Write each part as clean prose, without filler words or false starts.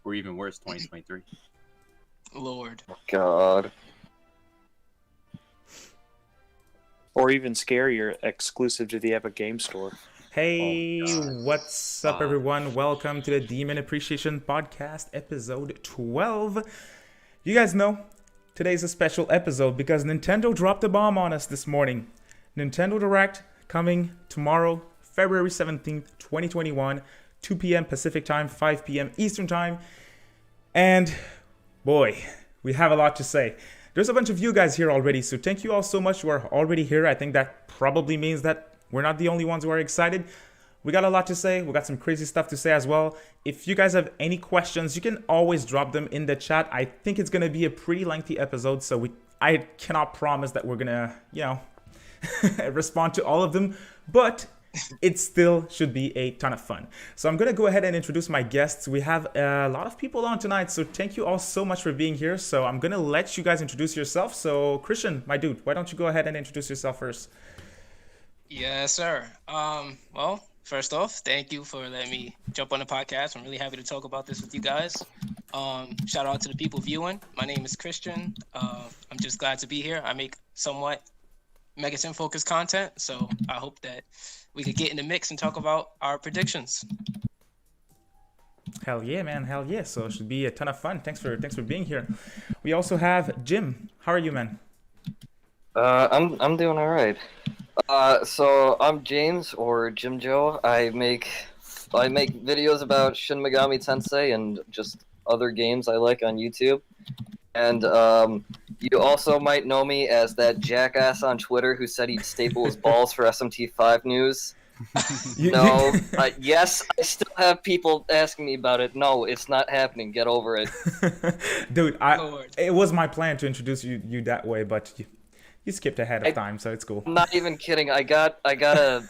Or even worse, 2023. Lord. God. Or even scarier, exclusive to the Epic Game Store. Hey, God. what's up, everyone? Welcome to the Demon Appreciation Podcast, episode 12. You guys know, today's a special episode because Nintendo dropped a bomb on us this morning. Nintendo Direct coming tomorrow, February 17th, 2021, 2 p.m. Pacific Time, 5 p.m. Eastern Time. And boy, we have a lot to say. There's a bunch of you guys here already, so thank you all so much who are already here. I think that probably means that we're not the only ones who are excited. We got a lot to say. We got some crazy stuff to say as well. If you guys have any questions, you can always drop them in the chat. I think it's going to be a pretty lengthy episode, so I cannot promise that we're going to, respond to all of them, but it still should be a ton of fun. So I'm going to go ahead and introduce my guests. We have a lot of people on tonight, so thank you all so much for being here. So I'm going to let you guys introduce yourself. So Christian, my dude, why don't you go ahead and introduce yourself first? Yes, sir. Well, first off, thank you for letting me jump on the podcast. I'm really happy to talk about this with you guys. Shout out to the people viewing. My name is Christian. I'm just glad to be here. I make somewhat Megaton focused content, so I hope that we could get in the mix and talk about our predictions. Hell yeah, man. Hell yeah. So it should be a ton of fun. Thanks for being here. We also have Jim. How are you, man? I'm doing all right. So I'm James, or Jim Joe. I make videos about Shin Megami Tensei and just other games I like on YouTube. And you also might know me as that jackass on Twitter who said he'd staple his balls for SMT5 news. No, yes, I still have people asking me about it. No, it's not happening. Get over it. Dude, it was my plan to introduce you that way, but you skipped ahead of time, so it's cool. I'm not even kidding. I got a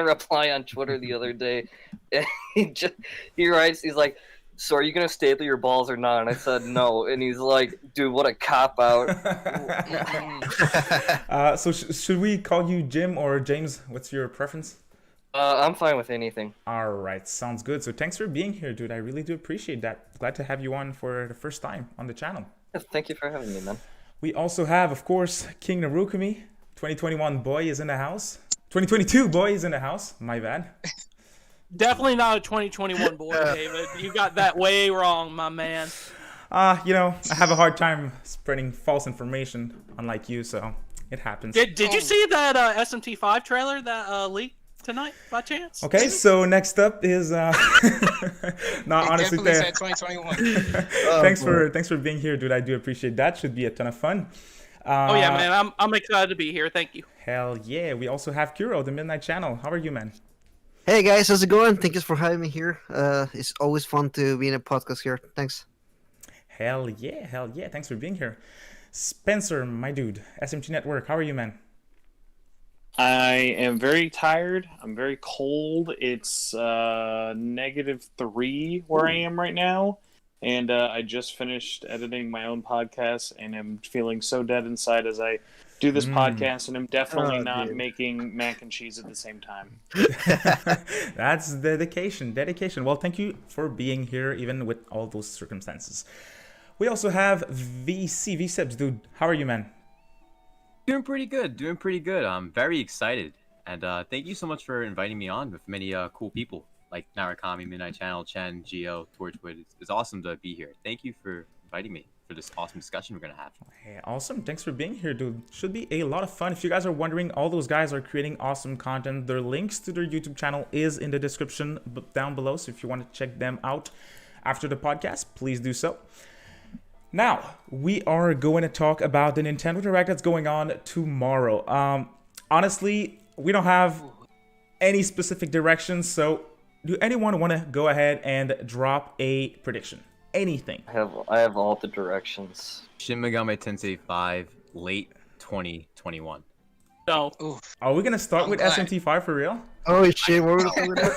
reply on Twitter the other day. And he writes, he's like, "So are you gonna staple your balls or not?" And I said no. And he's like, "Dude, what a cop out." So should we call you Jim or James? What's your preference? I'm fine with anything. All right, sounds good. So thanks for being here, dude. I really do appreciate that. Glad to have you on for the first time on the channel. Thank you for having me, man. We also have, of course, King Narukami. 2021 boy is in the house. 2022 boy is in the house. My bad. Definitely not a 2021 boy, David. You got that way wrong, my man. I have a hard time spreading false information, unlike you, so it happens. Did you see that SMT5 trailer that leaked tonight, by chance? Okay, so next up is no, honestly, Definitely said 2021. thanks for being here, dude. I do appreciate that. Should be a ton of fun. Oh yeah, man, I'm excited to be here. Thank you. Hell yeah. We also have Kuro, the Midnight Channel. How are you, man? Hey guys, how's it going? Thank you for having me here. It's always fun to be in a podcast here. Thanks. Hell yeah. Thanks for being here. Spencer, my dude, SMT Network. How are you, man? I am very tired. I'm very cold. It's -3 where I am right now. And I just finished editing my own podcast and am feeling so dead inside as I do this podcast, and I'm definitely not making mac and cheese at the same time. That's dedication. Well, thank you for being here, even with all those circumstances. We also have VSebs, dude. How are you, man? Doing pretty good. I'm very excited. And thank you so much for inviting me on with many cool people like Narukami, Midnight Channel, Chen, Geo, Torchwood. It's awesome to be here. Thank you for inviting me for this awesome discussion we're going to have. Hey, awesome. Thanks for being here, dude. Should be a lot of fun. If you guys are wondering, all those guys are creating awesome content. Their links to their YouTube channel is in the description down below. So if you want to check them out after the podcast, please do so. Now, we are going to talk about the Nintendo Direct that's going on tomorrow. Honestly, we don't have any specific directions. So do anyone want to go ahead and drop a prediction? Anything? I have all the directions. Shin Megami Tensei 5, late 2021. No. Oof. Are we gonna start I'm with glad. SMT5 for real? Oh shit, what were we talking about?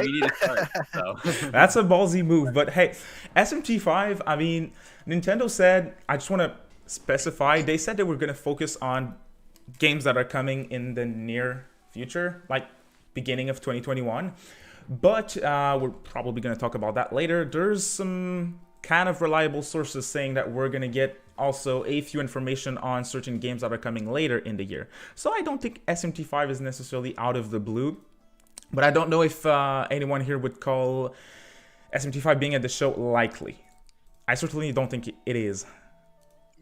We need to start, so. That's a ballsy move, but hey, SMT5, I mean, Nintendo said, I just want to specify, they said they were going to focus on games that are coming in the near future, like beginning of 2021. But we're probably going to talk about that later. There's some kind of reliable sources saying that we're going to get also a few information on certain games that are coming later in the year. So I don't think SMT5 is necessarily out of the blue. But I don't know if anyone here would call SMT5 being at the show likely. I certainly don't think it is.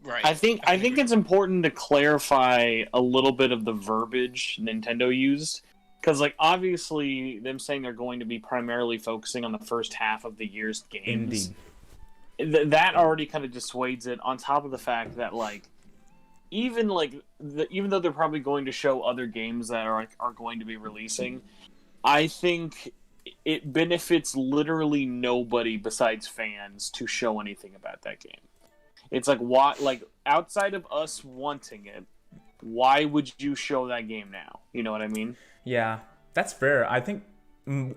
Right. I think it's important to clarify a little bit of the verbiage Nintendo used. Because, like, obviously, them saying they're going to be primarily focusing on the first half of the year's games. Indeed. That already kind of dissuades it, on top of the fact that, like, even though they're probably going to show other games that are going to be releasing, I think it benefits literally nobody besides fans to show anything about that game. It's like, why, like, outside of us wanting it, why would you show that game now? You know what I mean? Yeah, that's fair. I think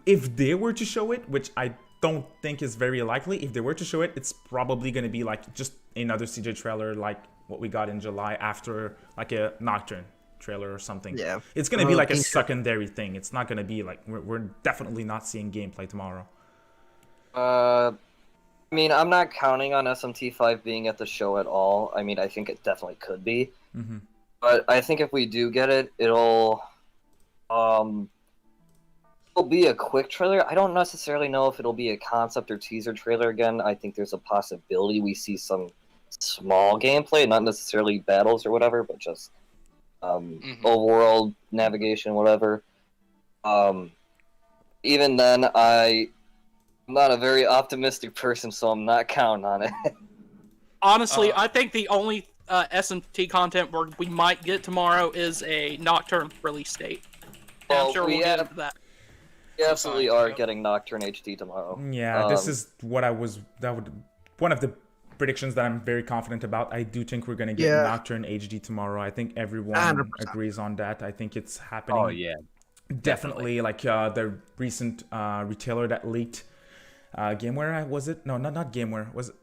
if they were to show it, which I don't think is very likely, if they were to show it, it's probably going to be like just another CJ trailer like what we got in July after like a Nocturne trailer or something. Yeah. It's going to be like a secondary thing. It's not going to be like, we're definitely not seeing gameplay tomorrow. I mean, I'm not counting on SMT5 being at the show at all. I mean, I think it definitely could be. Mm-hmm. But I think if we do get it, it'll be a quick trailer. I don't necessarily know if it'll be a concept or teaser trailer again. I think there's a possibility we see some small gameplay, not necessarily battles or whatever, but just overworld navigation, whatever. Even then, I'm not a very optimistic person, so I'm not counting on it. Honestly, I think the only SMT content we might get tomorrow is a Nocturne release date. And I'm sure we'll get into that. We absolutely are getting Nocturne HD tomorrow. Yeah, this is what one of the predictions that I'm very confident about. I do think we're going to get Nocturne HD tomorrow. I think everyone 100%. agrees on that. I think it's happening. Oh yeah, Definitely. Like the recent retailer that leaked GameWare, was it? No, not GameWare. Was it?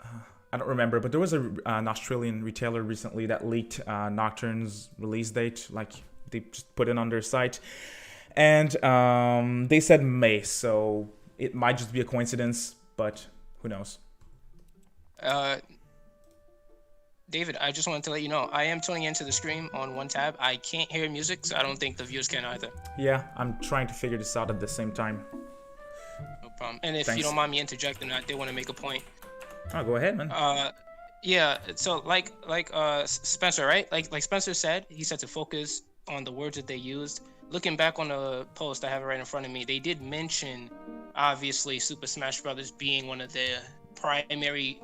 I don't remember, but there was an Australian retailer recently that leaked Nocturne's release date. Like they just put it on their site, and they said May, so it might just be a coincidence, but who knows? David, I just wanted to let you know, I am tuning into the stream on one tab. I can't hear music, so I don't think the viewers can either. Yeah, I'm trying to figure this out at the same time. No problem. And if Thanks. you don't mind me interjecting, I did want to make a point. Oh, go ahead, man. Yeah. So like Spencer, right? Like Spencer said, he said to focus on the words that they used. Looking back on the post, I have it right in front of me. They did mention, obviously, Super Smash Brothers being one of the primary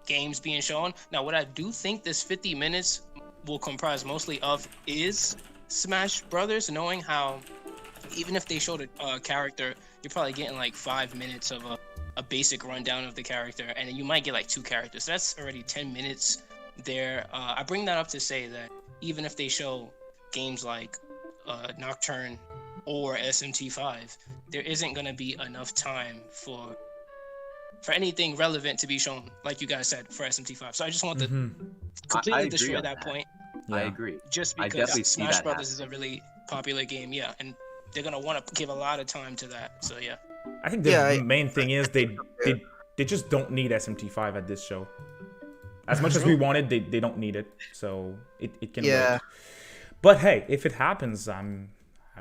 games being shown. Now, what I do think this 50 minutes will comprise mostly of is Smash Brothers, knowing how even if they showed a character, you're probably getting like 5 minutes of a basic rundown of the character, and then you might get like 2 characters. That's already 10 minutes there. I bring that up to say that even if they show games like Nocturne or SMT5, there isn't going to be enough time for anything relevant to be shown, like you guys said, for SMT5. So I just want to completely destroy that point. Yeah. I agree. Just I definitely because see Smash that Brothers is a really popular game, and they're gonna want to give a lot of time to that. So yeah. I think the main thing is they just don't need SMT5 at this show. As much as we wanted, they don't need it, so it can wait. But hey, if it happens, I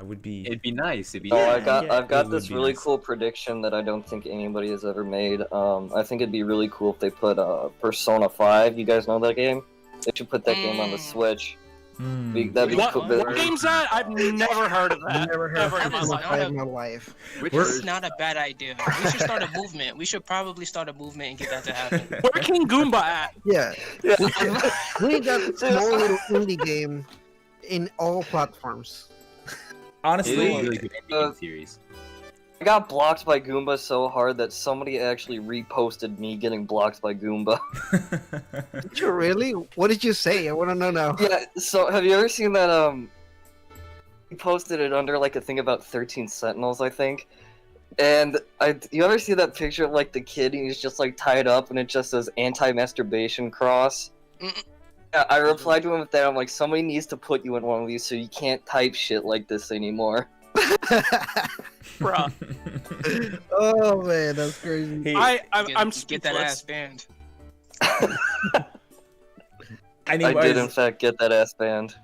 would be. It'd be nice. I've got this really cool prediction that I don't think anybody has ever made. I think it'd be really cool if they put Persona 5. You guys know that game? They should put that game on the Switch. That'd be cool. What game's that? I've never heard of that. Never heard Ever of in my Persona life. 5 in my life. It's not a bad idea. We should start a movement. We should probably start a movement and get that to happen. Where King Goomba at? Yeah. We need that small little indie game in all platforms. Honestly, really good ending series. I got blocked by Goomba so hard that somebody actually reposted me getting blocked by Goomba. Did you really? What did you say? I want to know now. Yeah, so have you ever seen that, he posted it under, like, a thing about 13 Sentinels, I think? And you ever see that picture of, like, the kid, and he's just, like, tied up, and it just says anti-masturbation cross? Yeah, I replied to him with that, I'm like, somebody needs to put you in one of these so you can't type shit like this anymore. Bruh. Oh man, that's crazy. Hey, I'm get that ass speechless. banned. I did in fact get that ass banned.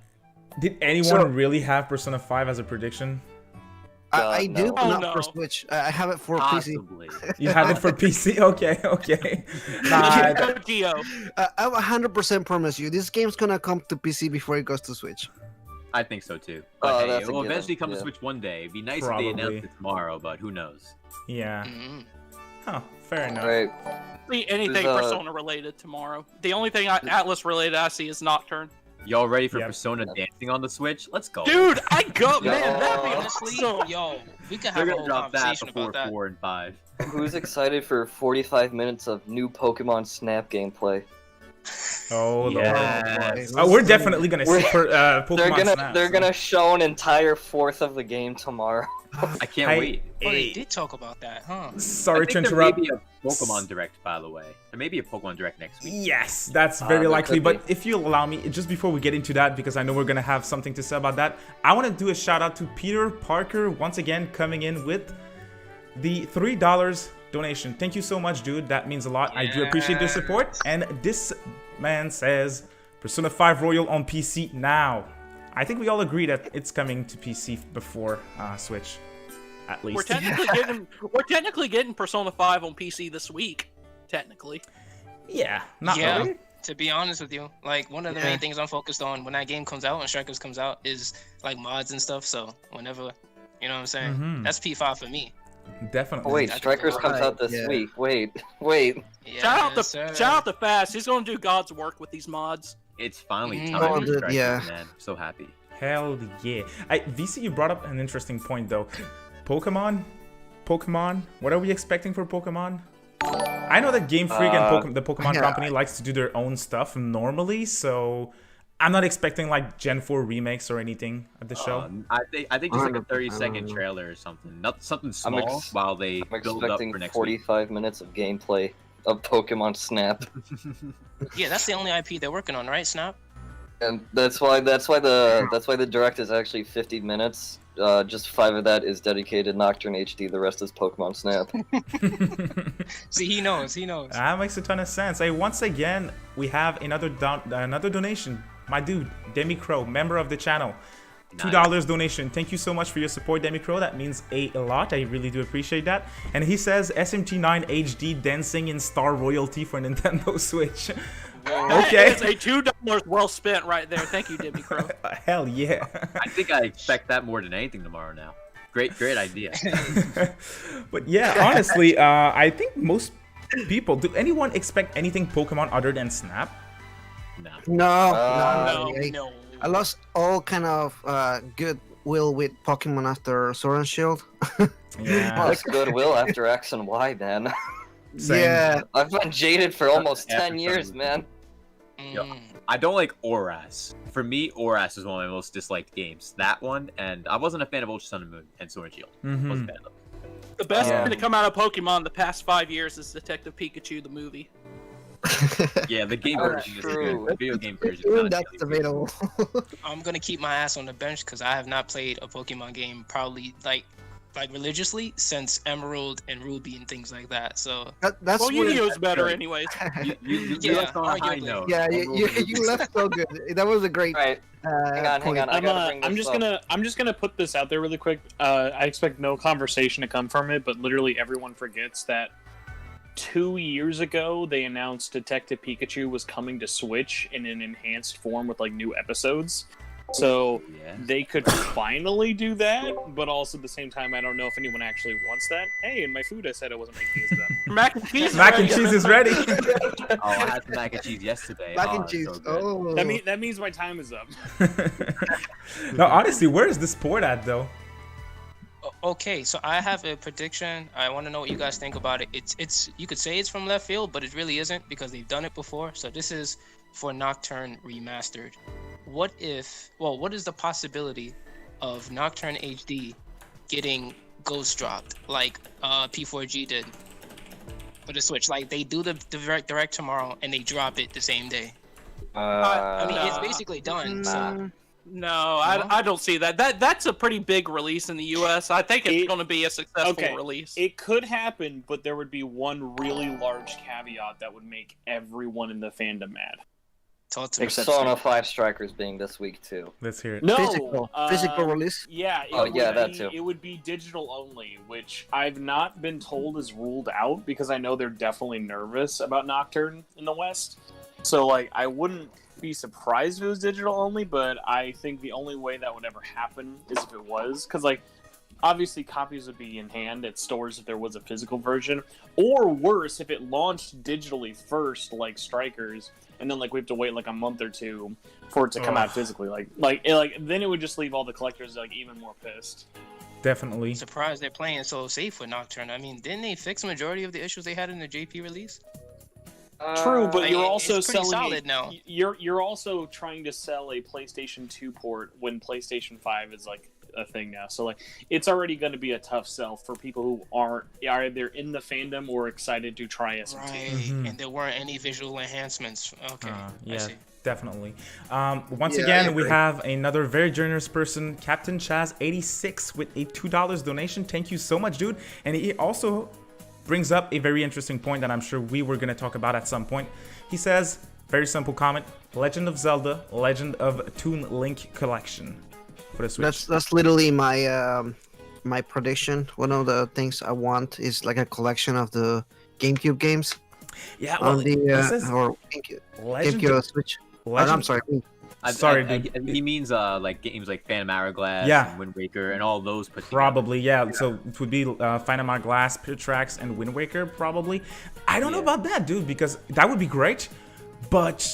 Did anyone really have Persona 5 as a prediction? I do, no. but Oh, not no. for Switch. I have it for PC. Possibly. You have it for PC? Okay. Nah, Geo. I'm 100% promise you, this game's gonna come to PC before it goes to Switch. I think so too. Oh, But hey, that's it a will given, eventually come to yeah. Switch one day. It'd be nice if Probably. they announced it tomorrow, but who knows? yeah. Mhm. Huh, fair enough. Right. See anything There's, Persona related tomorrow. The only thing Atlas related I see is Nocturne. Y'all ready for Yep. Persona dancing on the Switch? Let's go. Dude, I go, Yo, man. That'd be Honestly, awesome. yo, we could They're have a gonna whole drop that conversation before about that. 4 and 5. Who's excited for 45 minutes of new Pokemon Snap gameplay? Oh, Lord. Yes. Oh, we're definitely gonna see Pokemon They're Snap. gonna show an entire fourth of the game tomorrow. I can't wait. Oh, they did talk about that, huh? Sorry to I think interrupt. There may be a Pokemon Direct, by the way. There may be a Pokemon Direct next week. Yes, that's very there likely. could But be. if you allow me, just before we get into that, because I know we're gonna have something to say about that, I want to do a shout out to Peter Parker once again coming in with the $3 donation. Thank you so much, dude. That means a lot. I do appreciate the support. And this man says Persona 5 Royal on PC now. I think we all agree that it's coming to PC before Switch, at least. We're technically getting Persona 5 on PC this week. Technically. Yeah, not Yeah. really. To be honest with you, like one of the main things I'm focused on when that game comes out, when Strikers comes out, is like mods and stuff. So whenever, you know what I'm saying, Mhm. that's P5 for me. Definitely. Oh, wait, I think Strikers you're comes right, out this yeah. week. Wait. Yes, sir. Shout out to Fast. He's gonna do God's work with these mods. It's finally Mhm. time Oh, for dude, Strikers, yeah. man. I'm so happy. Hell yeah. VC, you brought up an interesting point though. Pokemon? What are we expecting for Pokemon? I know that Game Freak and the Pokemon yeah. Company likes to do their own stuff normally, so I'm not expecting like Gen 4 remakes or anything at the show. I think just like a 30-second I don't know. trailer or something. Not something small while they I'm build up expecting for next week. 45 minutes of gameplay of Pokemon Snap, Yeah, that's the only IP they're working on, right, Snap? and that's why the direct is actually 50 minutes. Just 5 of that is dedicated Nocturne HD. The rest is Pokemon Snap. See, he knows. That makes a ton of sense. Hey, once again, we have another donation. My dude, Demi Crow, member of the channel. $2 donation. Thank you so much for your support, Demi Crow. That means a lot. I really do appreciate that. And he says SMT9 HD dancing in star royalty for Nintendo Switch. Okay. That is a $2 well spent right there. Thank you, Debbie Crow. Hell yeah. I think I expect that more than anything tomorrow now. Great idea. But yeah, honestly, I think most people, do anyone expect anything Pokemon other than Snap? No. No. I lost all kind of goodwill with Pokemon after Sword and Shield. Yeah. That's goodwill after X and Y, man. Same. Yeah, I've been jaded for almost After 10 years, some man. Yo, I don't like Oras. For me, Oras is one of my most disliked games. That one, and I wasn't a fan of Ultra Sun and Moon and Sword and Shield. Wasn't a fan of them. The best Yeah. thing to come out of Pokemon the past 5 years is Detective Pikachu, the movie. Yeah, the game That's version is true. good. The video game version is not that's debatable. I'm gonna keep my ass on the bench because I have not played a Pokemon game probably like religiously since Emerald and Ruby and things like that. So That's Well, weird. Yu-Gi-Oh's better right. anyways. You Yeah, left on a high arguably. note. Yeah, you left so good. That was a great. Alright, hang on. point. I gotta bring this up. I'm just gonna put this out there really quick. I expect no conversation to come from it, but literally everyone forgets that 2 years ago they announced Detective Pikachu was coming to Switch in an enhanced form with like new episodes. So Yeah. they could finally do that, but also at the same time, I don't know if anyone actually wants that. Hey, in my food, I said I wasn't making use of them. Mac and cheese. Mac and cheese is ready. Oh, I had some mac and cheese yesterday. Mac Oh, and it's cheese. so good. Oh, That means my time is up. No, honestly, where is this port at though? okay, so I have a prediction. I want to know what you guys think about it. It's you could say it's from left field, but it really isn't because they've done it before. So this is for Nocturne Remastered. What is the possibility of Nocturne HD getting ghost dropped like P4G did for the Switch? Like they do the direct tomorrow and they drop it the same day. I mean, it's basically done. So No, I don't see that. That's a pretty big release in the U.S. I think it's going to be a successful release. It could happen, but there would be one really large caveat that would make everyone in the fandom mad. Persona 5 Strikers being this week too. Let's hear it. No, physical release. Yeah. That too. It would be digital only, which I've not been told is ruled out because I know they're definitely nervous about Nocturne in the West. So like, I wouldn't be surprised if it was digital only, but I think the only way that would ever happen is if it was, because like, obviously copies would be in hand at stores if there was a physical version, or worse, if it launched digitally first, like Strikers. And then, like, we have to wait, like, a month or two for it to come out physically. Like, then it would just leave all the collectors, like, even more pissed. Definitely. Surprised they're playing so safe with Nocturne. I mean, didn't they fix the majority of the issues they had in the JP release? True, but you're also it's pretty selling solid now. You're also trying to sell a PlayStation 2 port when PlayStation 5 is, like, a thing now. So, like, it's already going to be a tough sell for people who are either in the fandom or excited to try SMT. Right, and there weren't any visual enhancements. Okay, I see. Definitely. Once again, we have another very generous person, Captain Chaz86, with a $2 donation. Thank you so much, dude. And he also brings up a very interesting point that I'm sure we were going to talk about at some point. He says, very simple comment, Legend of Zelda, Legend of Toon Link Collection. For the Switch. That's literally my my prediction. One of the things I want is like a collection of the GameCube games. Yeah, well, on the or GameCube Switch. I'm sorry. Dude. He means like games like Phantom Hourglass, and Wind Waker, and all those put together. Probably, yeah. So it would be Phantom Hourglass, Pit Tracks, and Wind Waker, probably. I don't know about that, dude, because that would be great, but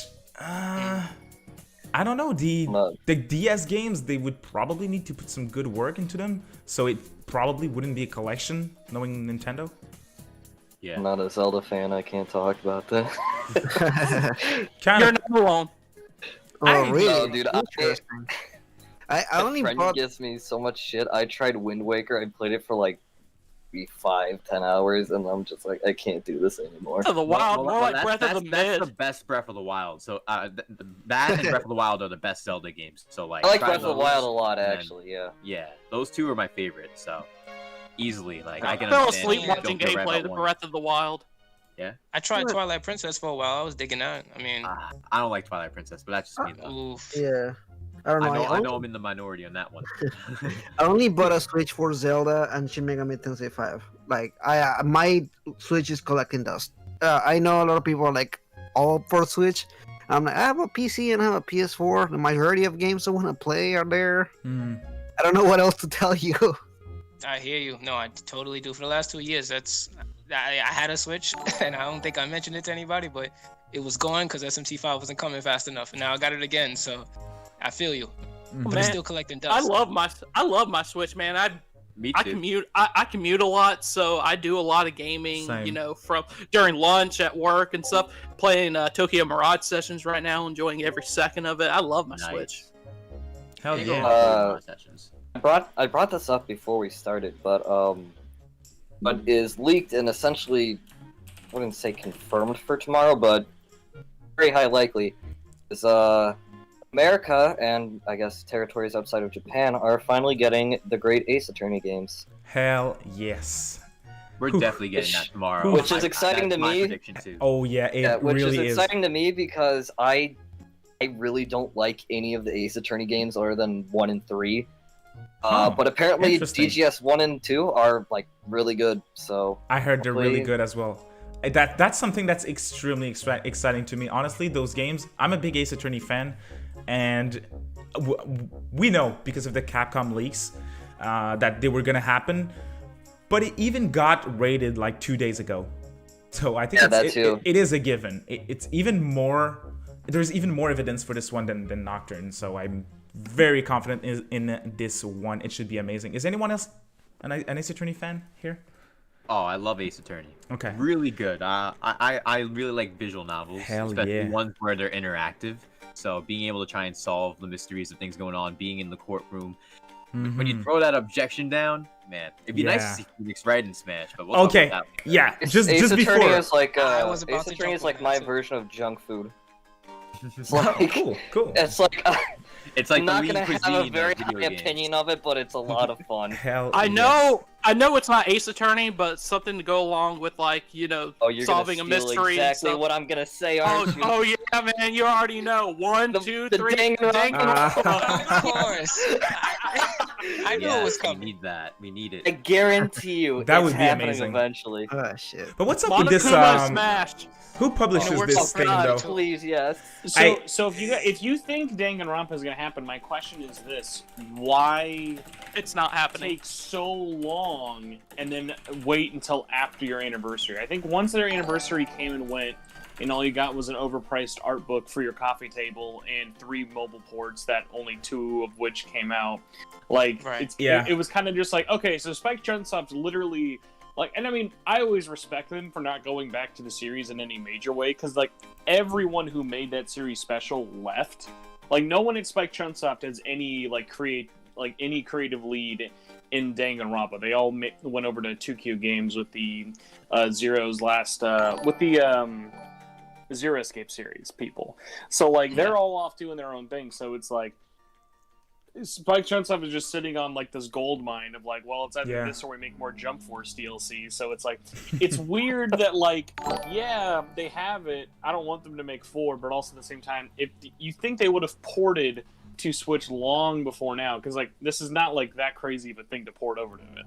I don't know. The DS games, they would probably need to put some good work into them, so it probably wouldn't be a collection, knowing Nintendo. Yeah. I'm not a Zelda fan. I can't talk about that. You're not alone. Oh, really? No, dude. I only friend bought... gives me so much shit. I tried Wind Waker. I played it for like 5-10 hours, and I'm just like, I can't do this anymore. Breath of the Wild, more like Breath of the Mid. That's the best Breath of the Wild. So that and Breath of the Wild are the best Zelda games. So like, I like Breath of the Wild a lot, actually. Yeah, those two are my favorites. So easily, like, I can. I fell asleep watching gameplay of Breath of the Wild. Yeah. I tried Twilight Princess for a while. I was digging that. I mean, I don't like Twilight Princess, but that's just me though. Oof. Yeah. I don't know. I know I'm in the minority on that one. I only bought a Switch for Zelda and Shin Megami Tensei 5. Like, my Switch is collecting dust. I know a lot of people are like all for Switch. I'm like, I have a PC and I have a PS4. The majority of games I want to play are there. I don't know what else to tell you. I hear you. No, I totally do. For the last 2 years, I had a Switch, and I don't think I mentioned it to anybody, but it was gone because SMT5 wasn't coming fast enough, and now I got it again. So I feel you. But it's still collecting dust. I love my Switch, man. Me I too. commute a lot, so I do a lot of gaming. Same. You know, from during lunch at work and stuff. Playing Tokyo Mirage Sessions right now, enjoying every second of it. I love my Switch. Hell Yeah, yeah. sessions. I brought this up before we started, but is leaked and essentially, I wouldn't say confirmed for tomorrow, but very high likely, is America and I guess territories outside of Japan are finally getting the great Ace Attorney games. Hell yes. We're definitely getting that tomorrow. Which is exciting to my me. prediction too. Oh yeah, it which really is exciting to me because I really don't like any of the Ace Attorney games other than 1 and 3. But apparently interesting. DGS 1 and 2 are like really good. So I heard they're really good as well. That's something that's extremely exciting to me. Honestly, those games, I'm a big Ace Attorney fan, and we know because of the Capcom leaks that they were gonna happen. But it even got rated like 2 days ago, so I think it is a given. It's even more. There's even more evidence for this one than Nocturne. So I'm very confident in this one. It should be amazing. Is anyone else an Ace Attorney fan here? Oh, I love Ace Attorney. Okay. Really good. I really like visual novels, especially ones where they're interactive. So being able to try and solve the mysteries of things going on, being in the courtroom. When you throw that objection down, man, it'd be nice to see Phoenix right in Smash. But we'll talk about that. Yeah. Just Ace before. Attorney is like was about Ace to Attorney jump is like on my that, too. version of junk food. It's Oh, like, cool. It's like It's like I'm not the gonna lean have cuisine a very of video high games. opinion of it, but it's a lot of fun. Hell, I yes. know it's not Ace Attorney, but something to go along with, like, Oh, you're solving a gonna steal mystery. exactly and what I'm gonna say, oh, aren't you? oh yeah, man, you already know. One, The- two, the three. Of course. I knew it was We coming. need that. We need I it. guarantee you, That it's would be happening amazing. eventually. Oh shit. But what's up with this? Monokuma Smash. Who publishes And it works this out thing God, though? please, yes. So if you think Danganronpa is gonna happen, my question is this: why It's not happening. take so long and then wait until after your anniversary? I think once their anniversary came and went, and all you got was an overpriced art book for your coffee table and 3 mobile ports that only 2 of which came out. Like, Right. it was kind of just like, okay, so Spike Chunsoft literally, like, and I mean, I always respect them for not going back to the series in any major way, because, like, everyone who made that series special left. Like, no one at Spike Chunsoft has any, like, any creative lead in Danganronpa. They all went over to 2Q Games with the Zero's last, with the Zero Escape series people. So, like, they're all off doing their own thing, so it's like, Spike Chunsoft is just sitting on, like, this gold mine of, like, well, it's either this or we make more Jump Force DLC. So it's like, it's weird that, like, yeah, they have it. I don't want them to make 4, but also at the same time, if you think they would have ported to Switch long before now, because, like, this is not, like, that crazy of a thing to port over to it.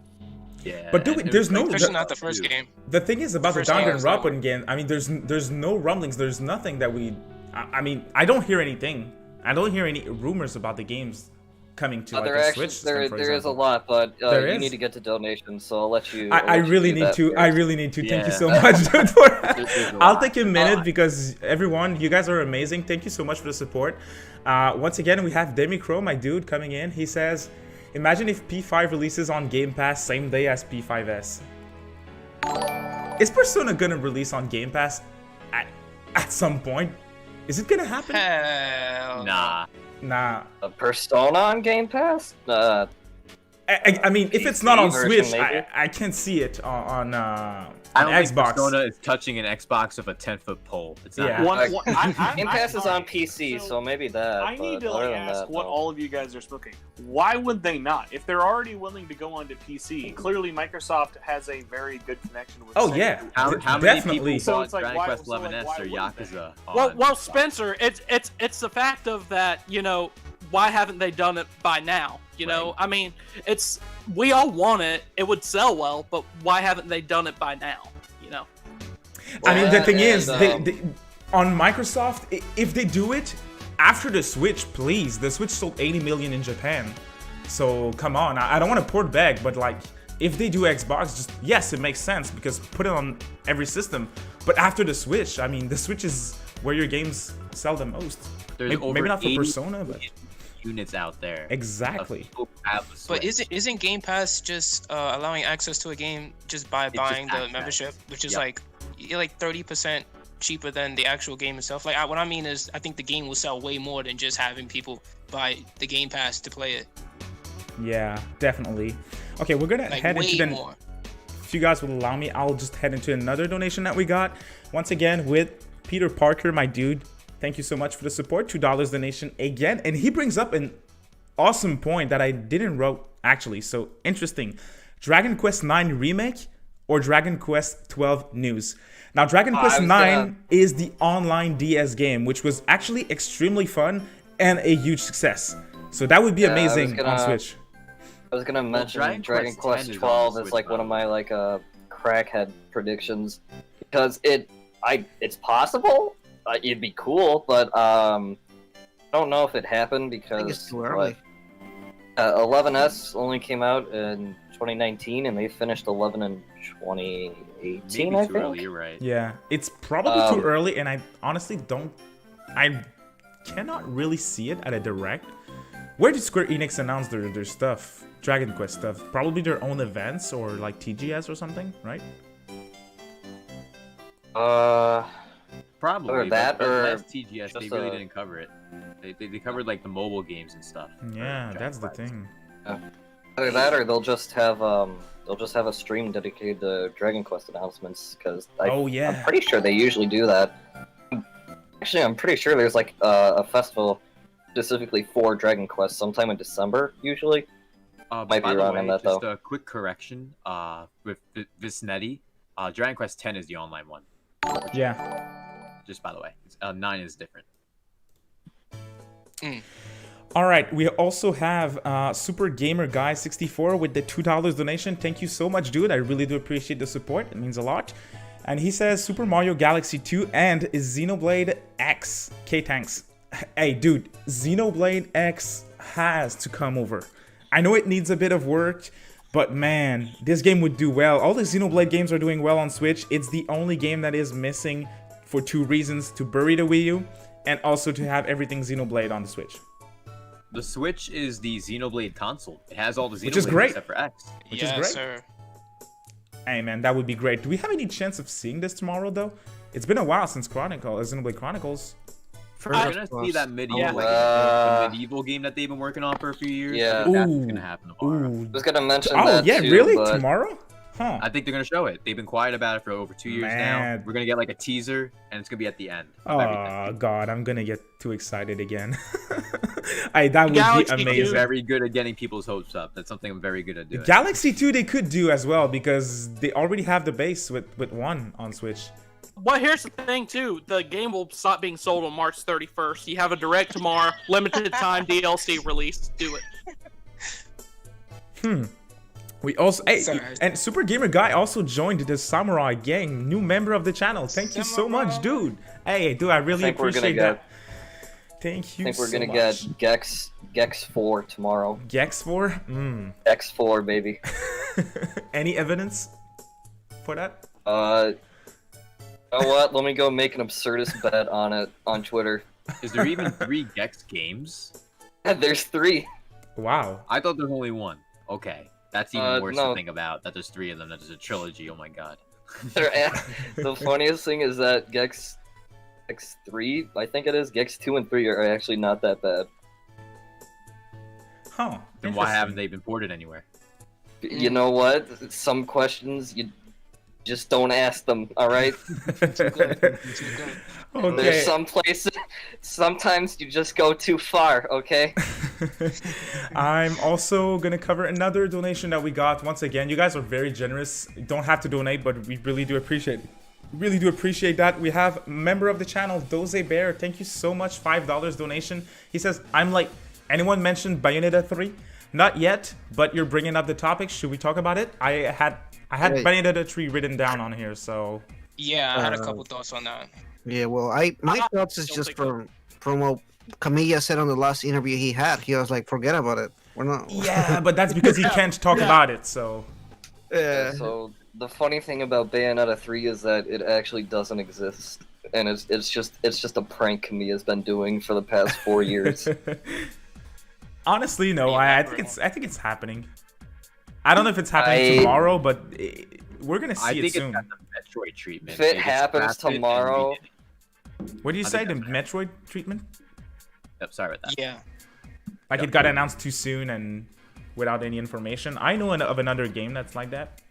Yeah. But and there's no- Especially not the first game. The thing is about the First game was that Danganronpa game. I mean, there's no rumblings. There's nothing that we. I mean, I don't hear anything. I don't hear any rumors about the games coming to like There a actually, Switch system, for there is a example. lot, but There you is? need to get to donations, so I'll let you. I really need to. I really need to. Thank you so much, dude. There's a I'll lot. take a minute because everyone, you guys are amazing. Thank you so much for the support. Once again, we have Demicro, my dude, coming in. He says, "Imagine if P5 releases on Game Pass same day as P5S. Is Persona gonna release on Game Pass at some point? Is it gonna happen? Hell. Nah. Nah. A Persona on Game Pass? I mean, if it's not on version, Switch, maybe? I can see it on I don't think Xbox. Persona is touching an Xbox with a 10-foot pole. It's not. Yeah. happening. Game Pass is on PC, so maybe that. I need but to, like, other than ask that, what no. all of you guys are smoking. Why would they not? If they're already willing to go onto PC, clearly Microsoft has a very good connection with Oh Sega. yeah, How many definitely. people So bought it's like, Dragon why- Quest so, like, 11S why or wouldn't they? Yakuza? Well, on Spencer, it's the fact of that, why haven't they done it by now? Right. I mean, we all want it. It would sell well, but why haven't they done it by now? I mean, the Well, thing is, and, they, on Microsoft, if they do it after the Switch, please. The Switch sold 80 million in Japan, so come on. I don't want to port back, but like, if they do Xbox, just yes, it makes sense because put it on every system. But after the Switch, I mean, the Switch is where your games sell the most. There's Maybe, over maybe not for 80 Persona, but units out there. exactly. of people who have the But Switch. isn't Game Pass just allowing access to a game just by just buying the access. membership, which is Yep. like you're like 30% cheaper than the actual game itself? Like what I mean is, I think the game will sell way more than just having people buy the Game Pass to play it. Yeah, definitely. Okay, we're gonna Like head way into the. more. If you guys will allow me, I'll just head into another donation that we got. Once again, with Peter Parker, my dude. Thank you so much for the support. $2 donation again. And he brings up an awesome point that I didn't wrote, actually. So, interesting. Dragon Quest 9 Remake or Dragon Quest 12 News? Now, Dragon Quest 9 is the online DS game, which was actually extremely fun and a huge success. So, that would be Yeah, I was amazing on gonna- Switch. I was gonna mention Dragon Dragon Quest Quest 10 is on 12 the is Switch, like one by of the my like crackhead predictions because it's possible. It'd be cool, but I don't know if it happened I because think it's too early. 11S only came out in 2019 and they finished 11 in 2018. Maybe I too think. early. You're right. Yeah, it's probably too early, and I honestly don't. I cannot really see it at a direct. Where did Square Enix announce their stuff? Dragon Quest stuff? Probably their own events or like TGS or something, right? Probably. Or that, but or last TGS, they just really a- didn't cover it. They covered like the mobile games and stuff. Yeah, for that's the Dragon thing. Either that, or they'll just have a stream dedicated to Dragon Quest announcements because Oh I'm yeah. pretty sure they usually do that. Actually, I'm pretty sure there's like a festival specifically for Dragon Quest sometime in December, usually. Might be wrong on that, just though. a quick correction. With Visnetti, Dragon Quest 10 is the online one. Yeah. Just by the way, 9 is different. All right, we also have Super Gamer Guy 64 with the $2 donation. Thank you so much, dude. I really do appreciate the support. It means a lot. And he says Super Mario Galaxy 2 and Xenoblade X. K-Tanks. Hey, dude, Xenoblade X has to come over. I know it needs a bit of work, but man, this game would do well. All the Xenoblade games are doing well on Switch. It's the only game that is missing for 2 reasons: to bury the Wii U and also to have everything Xenoblade on the Switch. The Switch is the Xenoblade console. It has all the Xenoblade Which is great. except for X. Which is great. Sir. Hey man, that would be great. Do we have any chance of seeing this tomorrow though? It's been a while since Xenoblade Chronicles. We're gonna see that medieval, the medieval game that they've been working on for a few years. Yeah. I think that's gonna happen tomorrow. I was gonna mention Oh that yeah, too, really? but... Tomorrow? Huh. I think they're gonna show it. They've been quiet about it for over 2 years now. We're gonna get like a teaser, and it's gonna be at the end. Oh god, I'm gonna get too excited again. That would Galaxy be 2. amazing. Very good at getting people's hopes up. That's something I'm very good at doing. Galaxy 2 they could do as well because they already have the base with 1 on Switch. Well, here's the thing too. The game will stop being sold on March 31st. You have a direct tomorrow, limited time DLC release. Do it. We also Sorry. and Super Gamer Guy also joined the Samurai Gang, new member of the channel. Thank you so much, dude. Hey, dude, I really appreciate that. Thank you. I think we're so gonna much. get Gex 4 tomorrow. Gex 4? Gex 4, baby. Any evidence for that? You know what? Let me go make an absurdist bet on it on Twitter. Is there even 3 Gex games? There's 3. Wow. I thought there was only 1. Okay, that's even worse no. to think about. That there's 3 of them. That there's a trilogy. Oh my god. The funniest thing is that Gex 3, I think it is, Gex 2 and 3 are actually not that bad. Huh. Then why haven't they been ported anywhere? You know what? Some questions you just don't ask them, alright? Okay. There's some places, sometimes you just go too far, okay? I'm also gonna cover another donation that we got. Once again, you guys are very generous. You don't have to donate, but we really do appreciate it. Really do appreciate that. We have a member of the channel, Doze Bear. Thank you so much. $5 donation. He says, I'm like, anyone mentioned Bayonetta 3? Not yet, but you're bringing up the topic. Should we talk about it? I had Wait. Bayonetta 3 written down on here, so... Yeah, I had a couple thoughts on that. Yeah, well, my thoughts is don't just think from what Camilla said on the last interview he had. He was like, forget about it. We're not. Yeah, but that's because he can't talk about it, so... Yeah. So, the funny thing about Bayonetta 3 is that it actually doesn't exist. And it's just a prank Camilla's been doing for the past 4 years. Honestly, no. I think it's happening. I don't know if it's happening tomorrow, but we're gonna see it soon. I think it's got the Metroid treatment. If it They just happens scrapped it and tomorrow... redid it. What do you I say? The think Metroid treatment? Yep, sorry about that. Yeah. Like it got announced too soon and without any information. I know of another game that's like that.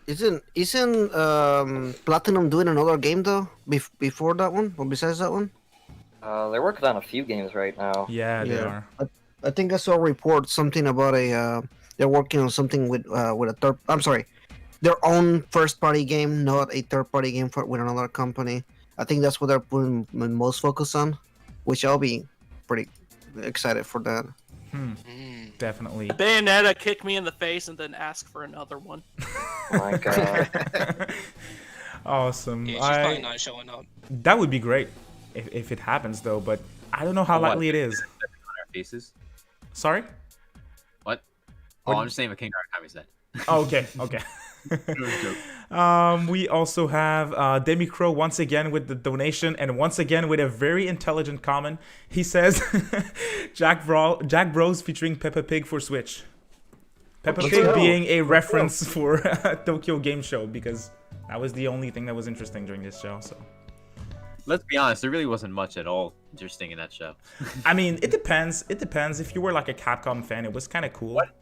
Isn't Platinum doing another game though? Before that one, or besides that one? They're working on a few games right now. Yeah, they are. I think I saw a report something about they're working on something with a third. I'm sorry, their own first-party game, not a third-party game with another company. I think that's what they're putting most focus on, which I'll be pretty excited for that. Definitely. Bayonetta kick me in the face and then ask for another one. Oh my god. Awesome. Yeah, she's probably not showing up. That would be great if it happens though, but I don't know how likely it is. On our faces. Sorry? What? Oh, I'm just saying what King Narukami said. Oh, okay. We also have Demicro once again with the donation and once again with a very intelligent comment. He says Jack Bros featuring Peppa Pig for Switch. Peppa Pig being a reference for Tokyo Game Show because that was the only thing that was interesting during this show. So Let's be honest, there really wasn't much at all interesting in that show. I mean, it depends. It depends. If you were like a Capcom fan, it was kind of cool. What if,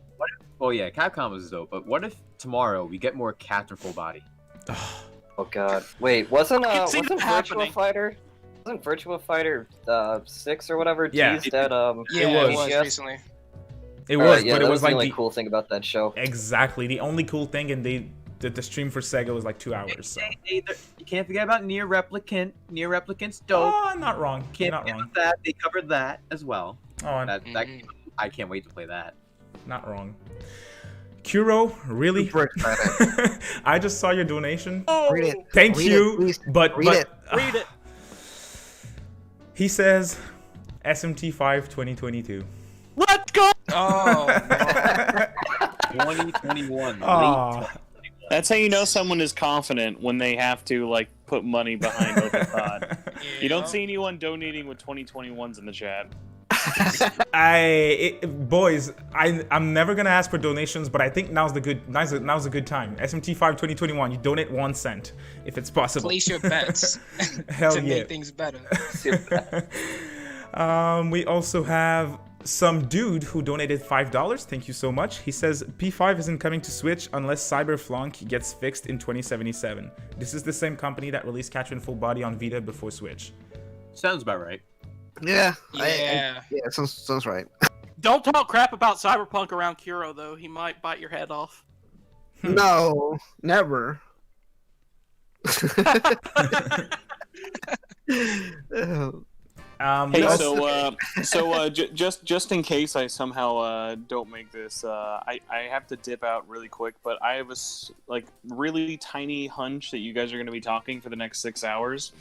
oh yeah, Capcom was dope, but what if tomorrow we get more Captain Full Body? Oh god. Wait, wasn't I can see Virtua that happening. Fighter Wasn't Virtua Fighter 6 or whatever Yeah. teased at Yeah, it was BGS? recently. It Alright, was, yeah, but that it was was the like only the, cool thing about that show. exactly the only cool thing, and the stream for Sega was like 2 hours. So. You can't forget about Near Replicant. Near Replicant's dope. Oh, not wrong. Can't Not forget wrong. about that. They covered that as well. Oh, That I can't wait to play that. not wrong. Kuro, really? Super excited. I just saw your donation. Read it. Thank Read you, it, please. but Read but it. Read it. he says SMT5 2022. Let's go. Oh, 2021. Aw. That's how you know someone is confident when they have to like put money behind what they thought. You don't see anyone donating with 2021s in the chat. Boys, I'm never gonna ask for donations, but I think now's a good time. SMT5 2021, you donate 1 cent if it's possible. place your bets Hell to yeah. make things better. We also have some dude who donated $5. Thank you so much. He says P5 isn't coming to Switch unless Cyberflunk gets fixed in 2077. This is the same company that released Catcher in Full Body on Vita before Switch. Sounds about right. Yeah. Yeah. Yeah, sounds right. Don't talk crap about Cyberpunk around Kuro, though. He might bite your head off. No, never. We Hey, also- just in case I somehow don't make this, I have to dip out really quick. But I have a really tiny hunch that you guys are going to be talking for the next 6 hours.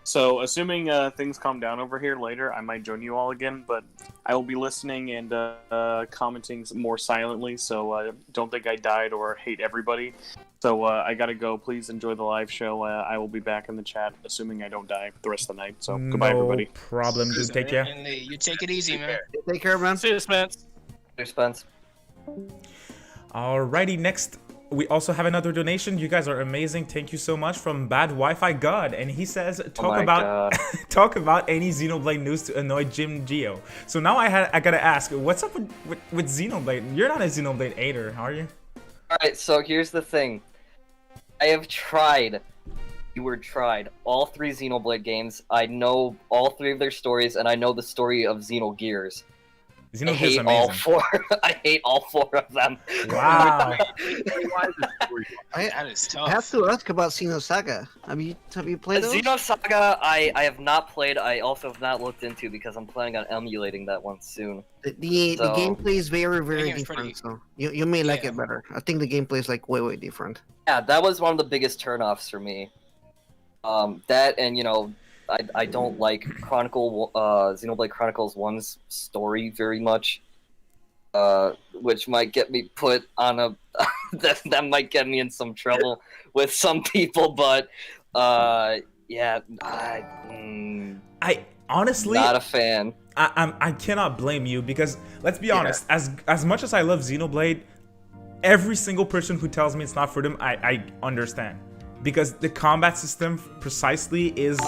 So, assuming things calm down over here later, I might join you all again. But I will be listening and commenting more silently. So don't think I died or hate everybody. So I gotta go. Please enjoy the live show. I will be back in the chat, assuming I don't die the rest of the night. So goodbye, everybody. No problem, dude. Take care. And you take it easy, man. Take care, man. See you, Spence. Spence. Alrighty, next we also have another donation. You guys are amazing. Thank you so much from Bad Wi-Fi God, and he says talk about any Xenoblade news to annoy Jim Geo. So now I gotta ask, what's up with Xenoblade? You're not a Xenoblade hater, are you? All right, so here's the thing. I have tried. Tried all 3 Xenoblade games. I know all 3 of their stories, and I know the story of Xenogears. I hate all 4. I hate all 4 of them. Wow. That is tough. I have to ask about Xenosaga. Have you played those? Xenosaga, I have not played. I also have not looked into because I'm planning on emulating that one soon. The So- gameplay is very game's different. pretty- So you may like Yeah. it better. I think the gameplay is like way different. Yeah, that was one of the biggest turnoffs for me. That and I don't like Xenoblade Chronicles 1's story very much, which might get me put on a that might get me in some trouble with some people. But yeah, I honestly not a fan. I cannot blame you because let's be honest, as much as I love Xenoblade, every single person who tells me it's not for them, I understand. Because the combat system precisely is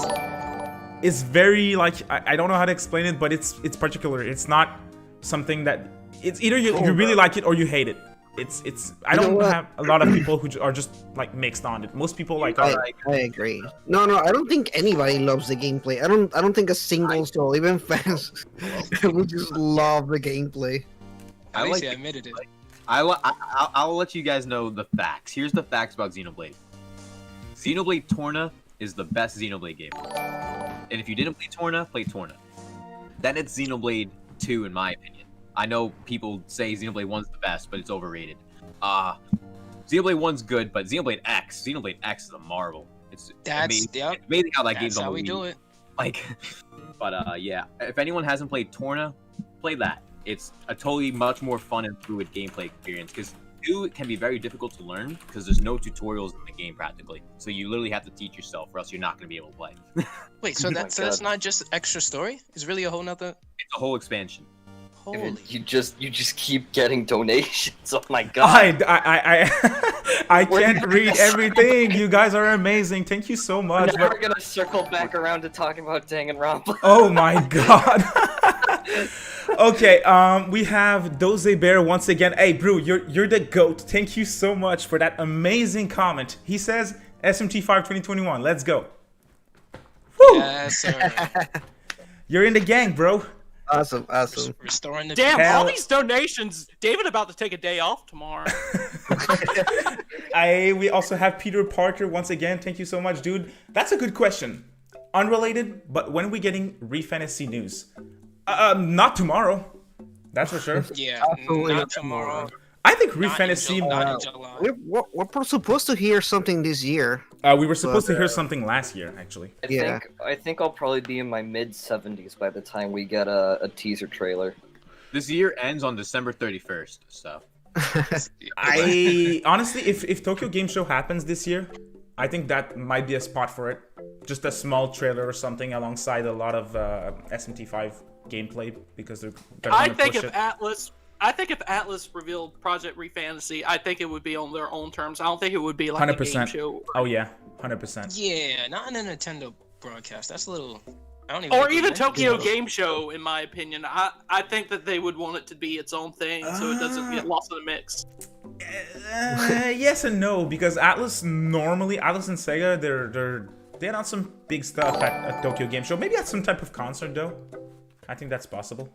very I don't know how to explain it, but it's particular. It's not something that it's either you really like it or you hate it. It's I don't have a lot of people who are just like mixed on it. Most people like I agree. No, I don't think anybody loves the gameplay. I don't think a single soul, even fans, would just love the gameplay. At least like he it. admitted it. I'll let you guys know the facts. Here's the facts about Xenoblade. Xenoblade Torna is the best Xenoblade game. And if you didn't play Torna. Then it's Xenoblade 2 in my opinion. I know people say Xenoblade 1's the best, but it's overrated. Xenoblade 1's good, but Xenoblade X is a marvel. It's amazing. Yep. It's amazing how that That's game's on how the we Wii. do it. But yeah, if anyone hasn't played Torna, play that. It's a totally much more fun and fluid gameplay experience because 2 can be very difficult to learn because there's no tutorials in the game practically. So you literally have to teach yourself or else you're not going to be able to play. Wait, so Oh my that's God. not just extra story? It's really a whole nother. It's a whole expansion. Holy. You just keep getting donations. Oh my god. I can't read everything. You guys are amazing. Thank you so much. Now we're gonna circle back around to talking about Danganronpa. Oh my god. Okay, we have Doze Bear once again. Hey, Brew, you're the GOAT. Thank you so much for that amazing comment. He says SMT5 2021. Let's go. Yes, sir. You're in the gang, bro. Awesome. Restoring the Damn, Hell- all these donations. David about to take a day off tomorrow. We also have Peter Parker once again. Thank you so much, dude. That's a good question. Unrelated, but when are we getting Refantasy news? Not tomorrow. That's for sure. Yeah, Absolutely not not tomorrow. I think Not in Refantasy. Not in July. We're supposed to hear something this year. We were supposed to hear something last year, actually. I think I'll probably be in my mid-70s by the time we get a teaser trailer. This year ends on December 31st, so. I honestly, if Tokyo Game Show happens this year, I think that might be a spot for it. Just a small trailer or something alongside a lot of SMT5 gameplay because they're I gonna think push if it. Atlas revealed Project Refantasy, I think it would be on their own terms. I don't think it would be like a game 100%. show. Oh yeah, 100%. Yeah, not in a Nintendo broadcast. That's a little. I don't even. Or think even they Tokyo mentioned Game Show, in my opinion. I think that they would want it to be its own thing, so it doesn't get lost in the mix. Yes and no, because Atlas and Sega, they announce some big stuff at Tokyo Game Show. Maybe at some type of concert though. I think that's possible.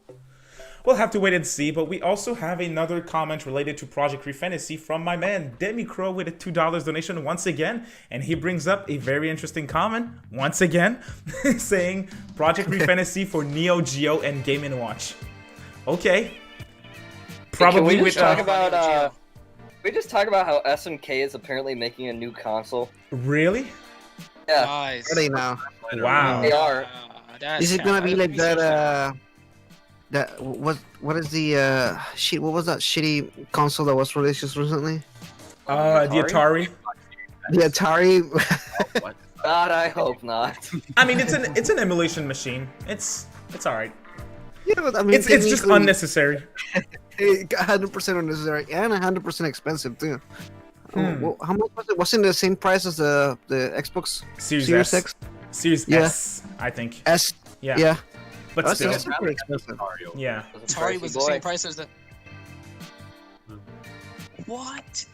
We'll have to wait and see, but we also have another comment related to Project Refantasy from my man Demi Crow with a $2 donation once again, and he brings up a very interesting comment once again, saying Project Refantasy for Neo Geo and Game & Watch. Okay. Probably Can we with just talk about we just talk about how SMK is apparently making a new console? Really? Yeah, Nice. Ready now? Wow. they are. That's Is it gonna be like research that? That what is the shit? What was that shitty console that was released just recently? The Atari. The Atari. What? God, I hope not. I mean, it's an emulation machine. It's alright. Yeah, but I mean, It's just technically, unnecessary. 100% unnecessary and 100% expensive too. Well, how much was it? Wasn't the same price as the Xbox Series Series S. X? Series Yeah. S, I think. S. Yeah. Yeah. But That's still. still pretty expensive. Mario. Yeah. Atari was the Boy. same price as the. What?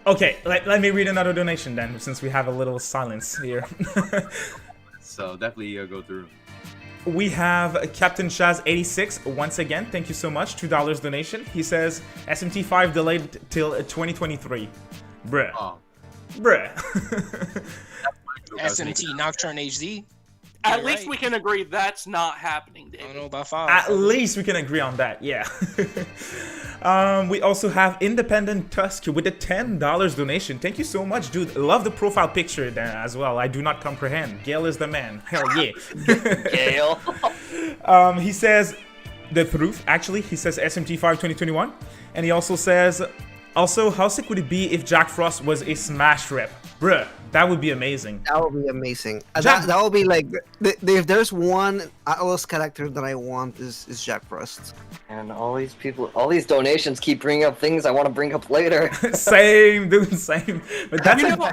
Okay, let me read another donation then, since we have a little silence here. So definitely go through. We have Captain Shaz86 once again. Thank you so much. $2 donation. He says SMT5 delayed till 2023. Bruh. Oh, Bruh. SMT Nocturne HD. At You're least right. we can agree that's not happening, I don't David. know about 5. At least we can agree on that, yeah. We also have Independent Tusk with a $10 donation. Thank you so much, dude. Love the profile picture there as well. I do not comprehend. Gail is the man. Hell yeah. Gale. He says the truth, actually. He says SMT5 2021. And he also says, also, how sick would it be if Jack Frost was a Smash rep? Bruh, that would be amazing. That would be amazing. Jack- That would be like if there's one Atlas character that I want is Jack Frost. And all these people, all these donations keep bringing up things I want to bring up later. Same, dude, same. But that's You a, know,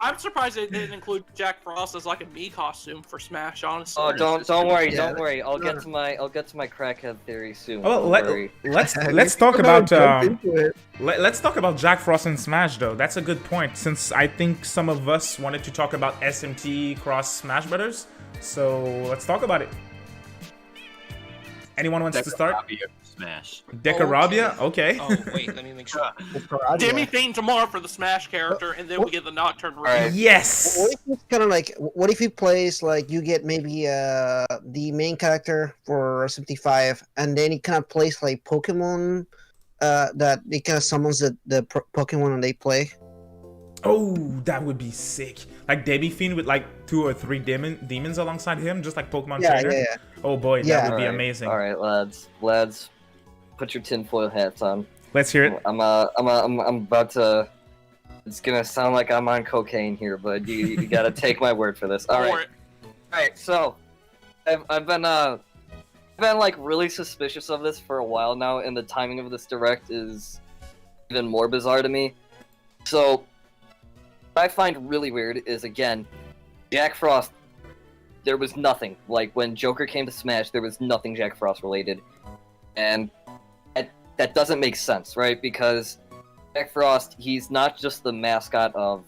I'm surprised they didn't include Jack Frost as like a me costume for Smash. Honestly. Oh, don't worry, Yeah. don't worry. I'll get to my crackhead theory soon. well, don't let, worry. let's talk about Jump into it. let's talk about Jack Frost and Smash though. That's a good point, since I think some of us wanted to talk about SMT cross Smash Brothers. So let's talk about it. Anyone wants to start? Smash. Decarabia? Okay. Oh wait, let me make sure. Demi Thane tomorrow for the Smash character, and then we get the Nocturne release. Alright. Yes. What if it's kind of like? What if he plays like you get maybe the main character for SMT5, and then he kind of plays like Pokemon, that he kind of summons the Pokemon and they play. Oh, that would be sick. Like Debbie Fiend with like 2 or 3 demons alongside him, just like Pokemon Trainer. Yeah. Oh boy, Yeah. that would be Alright, amazing. Alright, lads, put your tinfoil hats on. Let's hear it. I'm about to. It's gonna sound like I'm on cocaine here, but you gotta take my word for this. All For right, it. all right. So, I've been like really suspicious of this for a while now, and the timing of this direct is even more bizarre to me. So, what I find really weird is, again, Jack Frost. There was nothing. Like when Joker came to Smash, there was nothing Jack Frost related, and that doesn't make sense, right? Because Jack Frost, he's not just the mascot of,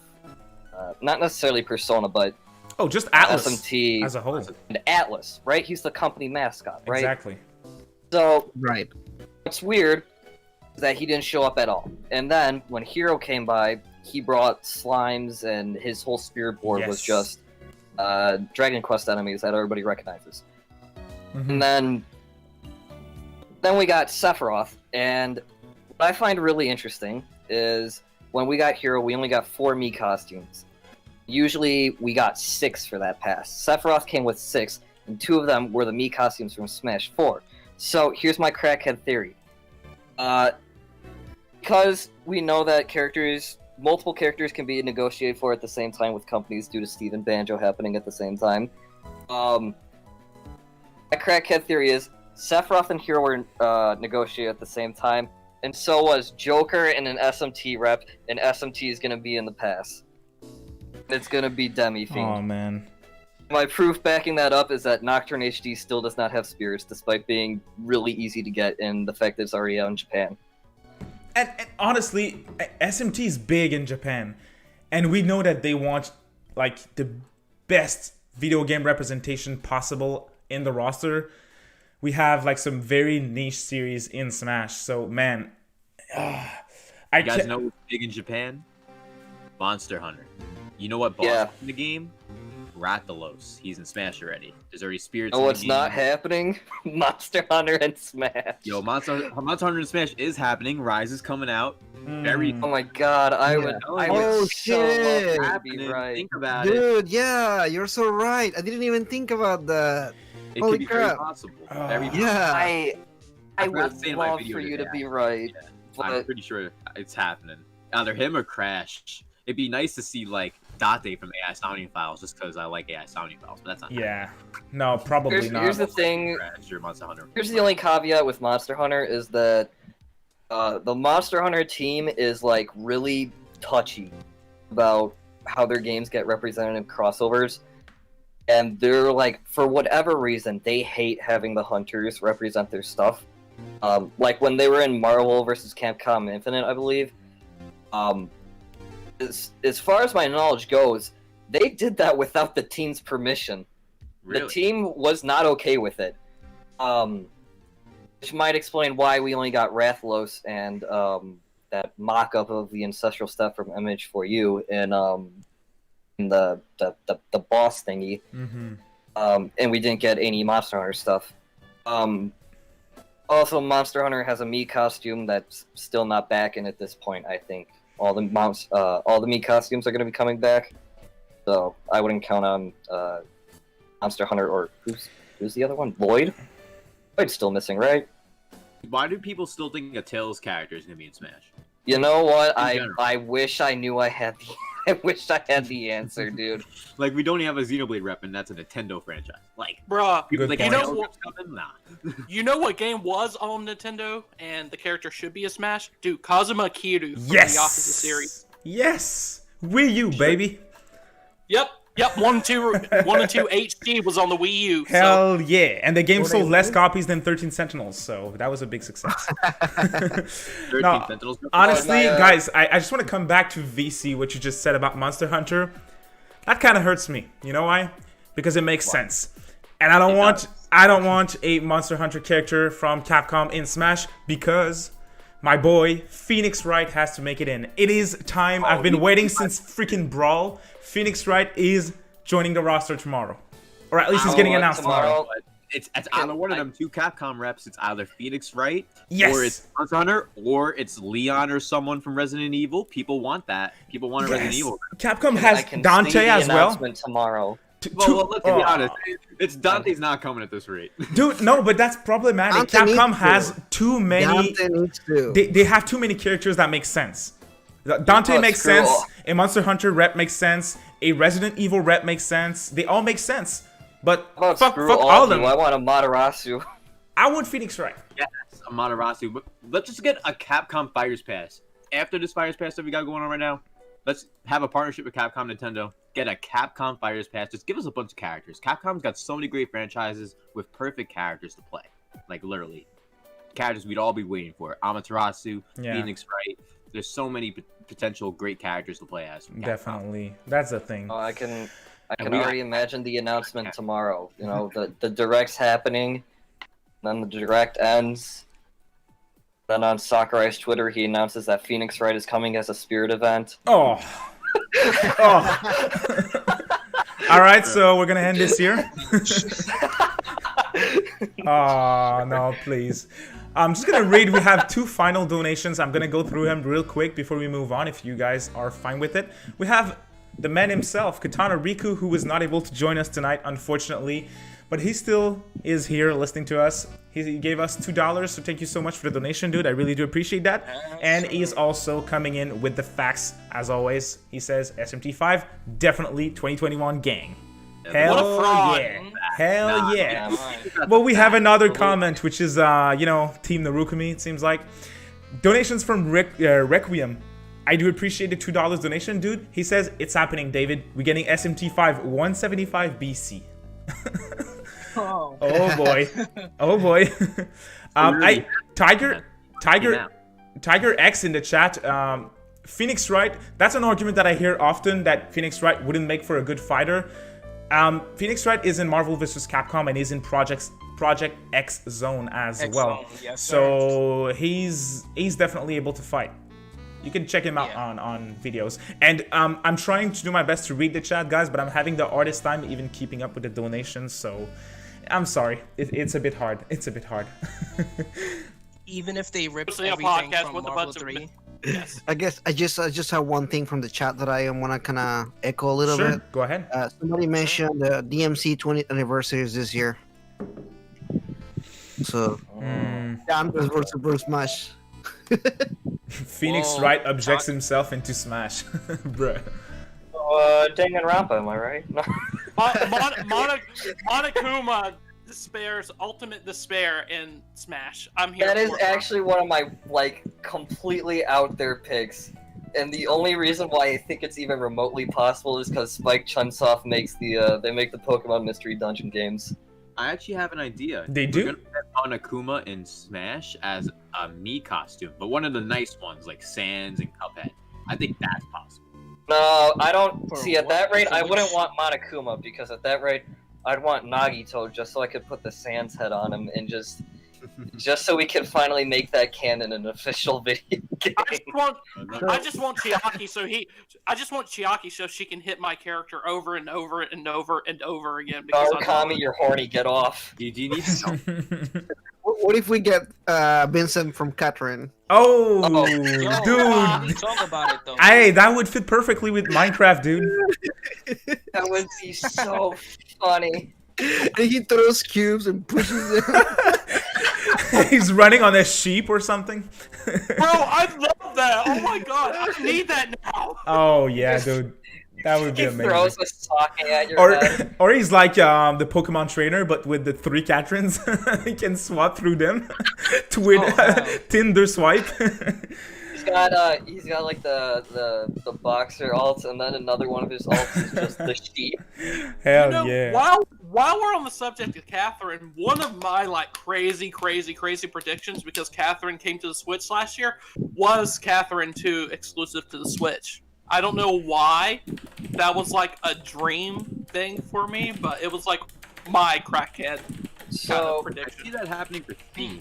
not necessarily Persona, but Oh, just Atlas SMT as a whole. and Atlas, right? He's the company mascot, right? Exactly. So Right. what's weird is that he didn't show up at all. And then when Hero came by, he brought slimes, and his whole spirit board was Yes. just Dragon Quest enemies that everybody recognizes. Mhm. And then we got Sephiroth, and what I find really interesting is when we got Hero, we only got 4 Mii costumes. Usually we got 6 for that pass. Sephiroth came with 6, and 2 of them were the Mii costumes from Smash 4. So here's my crackhead theory. Because we know that multiple characters can be negotiated for at the same time with companies due to Steve and Banjo happening at the same time. My crackhead theory is Sephiroth and Hero were negotiated at the same time, and so was Joker and an SMT rep, and SMT is going to be in the pass. It's going to be Demi-Fiend. Oh man. My proof backing that up is that Nocturne HD still does not have spirits, despite being really easy to get, and the fact that it's already out in Japan. And honestly, SMT is big in Japan, and we know that they want like the best video game representation possible in the roster. We have like some very niche series in Smash, so man, You guys know what's big in Japan? Monster Hunter. You know what boss Yeah. in the game? Rathalos. He's in Smash already. There's already spirits Oh, in the what's game. not happening? Monster Hunter and Smash. Yo, Monster Hunter and Smash is happening. Rise is coming out. Very Oh my god, I would Oh, so shit. love to be happening. right. Think about it. Dude, yeah, you're so right. I didn't even think about that. It Holy could be very crap. possible. Oh. Very Yeah. I I forgot would to say in my love video for you to today, be right, I'm but pretty sure it's happening. Either him or Crash. It'd be nice to see like Date from AI Sounding Files, just because I like AI Sounding Files, but that's not. Yeah. No, probably not. here's the thing. Crash or Monster Hunter. Here's the only caveat with Monster Hunter is that the Monster Hunter team is like really touchy about how their games get representative crossovers, and they're like, for whatever reason, they hate having the hunters represent their stuff. Like when they were in Marvel vs. Capcom Infinite, I believe. As far as my knowledge goes, they did that without the team's permission. Really? The team was not okay with it. Which might explain why we only got Rathalos and that mock-up of the ancestral stuff from MH4U in the boss thingy. Mm-hmm. And we didn't get any Monster Hunter stuff. Also, Monster Hunter has a Mii costume that's still not back in at this point, I think. All the Mii costumes are going to be coming back. So I wouldn't count on Monster Hunter, or who's the other one? Lloyd? Lloyd's still missing, right? Why do people still think a Tails character is gonna be in Smash? You know what? In general. I wish I knew I had the I wish I had the answer, dude. Like, we don't even have a Xenoblade rep, and that's a Nintendo franchise. Like, Bruh, people Good like, point. Tails rep's coming? Nah. you know what game was on Nintendo and the character should be a Smash? Dude, Kazuma Kiryu from Yes. the Yakuza series. Yes. Wii U, baby. Yep, 1 and 2 HD was on the Wii U. So Hell yeah. And the game sold less copies than 13 Sentinels, so that was a big success. 13 No, Sentinels. honestly, Oh, my, guys, I just want to come back to VC, what you just said about Monster Hunter. That kind of hurts me. You know why? Because it makes sense. And I don't want a Monster Hunter character from Capcom in Smash because my boy Phoenix Wright has to make it in. It is time. I've been waiting since freaking Brawl. Phoenix Wright is joining the roster tomorrow. Or at least he's getting announced tomorrow. It's either one of them two Capcom reps. It's either Phoenix Wright, Yes. or it's Monster Hunter, or it's Leon or someone from Resident Evil. People want that. People want a Resident Yes. Evil. Capcom I has can see Dante the as well. announcement tomorrow. Well, let's be Oh. honest. It's Dante's not coming at this rate. Dude, no, but that's problematic. Dante Capcom needs has to. too many. Dante needs to. They have too many characters that make sense. Dante Oh, makes screw sense. off. A Monster Hunter rep makes sense. A Resident Evil rep makes sense. They all make sense. But How about fuck screw all of you? them. I want a Matarasu. I want Phoenix Wright. Yes, Amaterasu. But let's just get a Capcom Fighters Pass. After this Fighters Pass that we got going on right now, let's have a partnership with Capcom Nintendo. Get a Capcom Fighters Pass. Just give us a bunch of characters. Capcom's got so many great franchises with perfect characters to play. Like, literally. Characters we'd all be waiting for. Amaterasu, Yeah. Phoenix Wright. There's so many potential great characters to play as. from Capcom. Definitely. That's the thing. I can I can already imagine the announcement tomorrow. You know, the direct's happening, then the direct ends. Then on Sakurai's Twitter, he announces that Phoenix Wright is coming as a spirit event. Oh. All right, so we're gonna end this here. Oh no, please. I'm just gonna read. We have 2 final donations. I'm gonna go through them real quick before we move on, if you guys are fine with it. We have the man himself, Katana Riku, who was not able to join us tonight, unfortunately, but he still is here listening to us. He gave us $2, so thank you so much for the donation, dude. I really do appreciate that. And he's also coming in with the facts, as always. He says SMT5, definitely 2021 gang. Hell yeah. Hell yeah. Well, we have another comment, which is, Team Narukami, it seems like. Donations from Requiem. I do appreciate the $2 donation, dude. He says, it's happening, David. We're getting SMT5 175 BC. Oh boy. Oh boy. Tiger X in the chat. Phoenix Wright, that's an argument that I hear often, that Phoenix Wright wouldn't make for a good fighter. Phoenix Wright is in Marvel vs. Capcom and he's in Project X Zone as well. Yes, so he's definitely able to fight. You can check him out on videos. And I'm trying to do my best to read the chat, guys, but I'm having the hardest time even keeping up with the donations, so I'm sorry. It's a bit hard. It's a bit hard. Even if they rip Mostly a everything podcast from with a Marvel bunch of 3. Yes. I guess I just have one thing from the chat that I want to kind of echo a little Sure, bit. go ahead. Somebody mentioned the DMC 20th anniversary is this year. So, Dantes versus Bruce Smash. Phoenix Wright objects himself into Smash. Bruh. Danganronpa, am I right? No. Monokuma despairs ultimate despair in Smash. I'm here. That is for it. actually one of my completely out there picks, and the only reason why I think it's even remotely possible is because Spike Chunsoft makes they make the Pokemon Mystery Dungeon games. I actually have an idea. They do? We're gonna have Monokuma in Smash as a Mii costume, but one of the nice ones like Sans and Cuphead. I think that's possible. No, I don't. See, at what? that rate, I Which- wouldn't want Monokuma, because at that rate, I'd want Nagito just so I could put the Sans head on him and just so we can finally make that canon an official video game. I just want Chiaki so she can hit my character over and over and over and over again. Because Narukami, you're horny. Get off. Do you need help? What if we get Vincent from Catherine? Oh, Yo, dude. talk about it though. Hey, that would fit perfectly with Minecraft, dude. That would be so funny. And he throws cubes and pushes them. He's running on a sheep or something. Bro, I love that. Oh my god, I need that now. Oh yeah, dude. That would be He amazing. throws a socket at your head. Or he's like the Pokemon trainer, but with the 3 Catrins. He can swap through them to win Tinder swipe. He's got like the boxer alts, and then another one of his alts is just the sheep. Hell yeah. While we're on the subject of Catherine, one of my like crazy predictions, because Catherine came to the Switch last year, was Catherine 2 exclusive to the Switch. I don't know why. That was like a dream thing for me, but it was like my crackhead kind of I prediction. see that happening for Steam.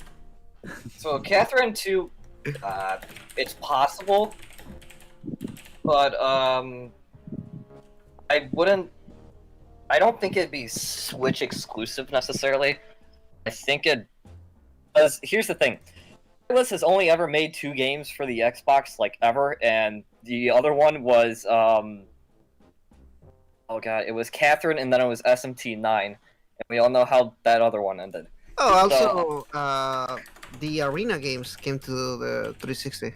So Catherine 2, it's possible, but I don't think it'd be Switch exclusive necessarily. I think because here's the thing. Atlas has only ever made 2 games for the Xbox, like, ever, and the other one was, oh god, it was Catherine, and then it was SMT9, and we all know how that other one ended. Oh, also, the Arena games came to the 360.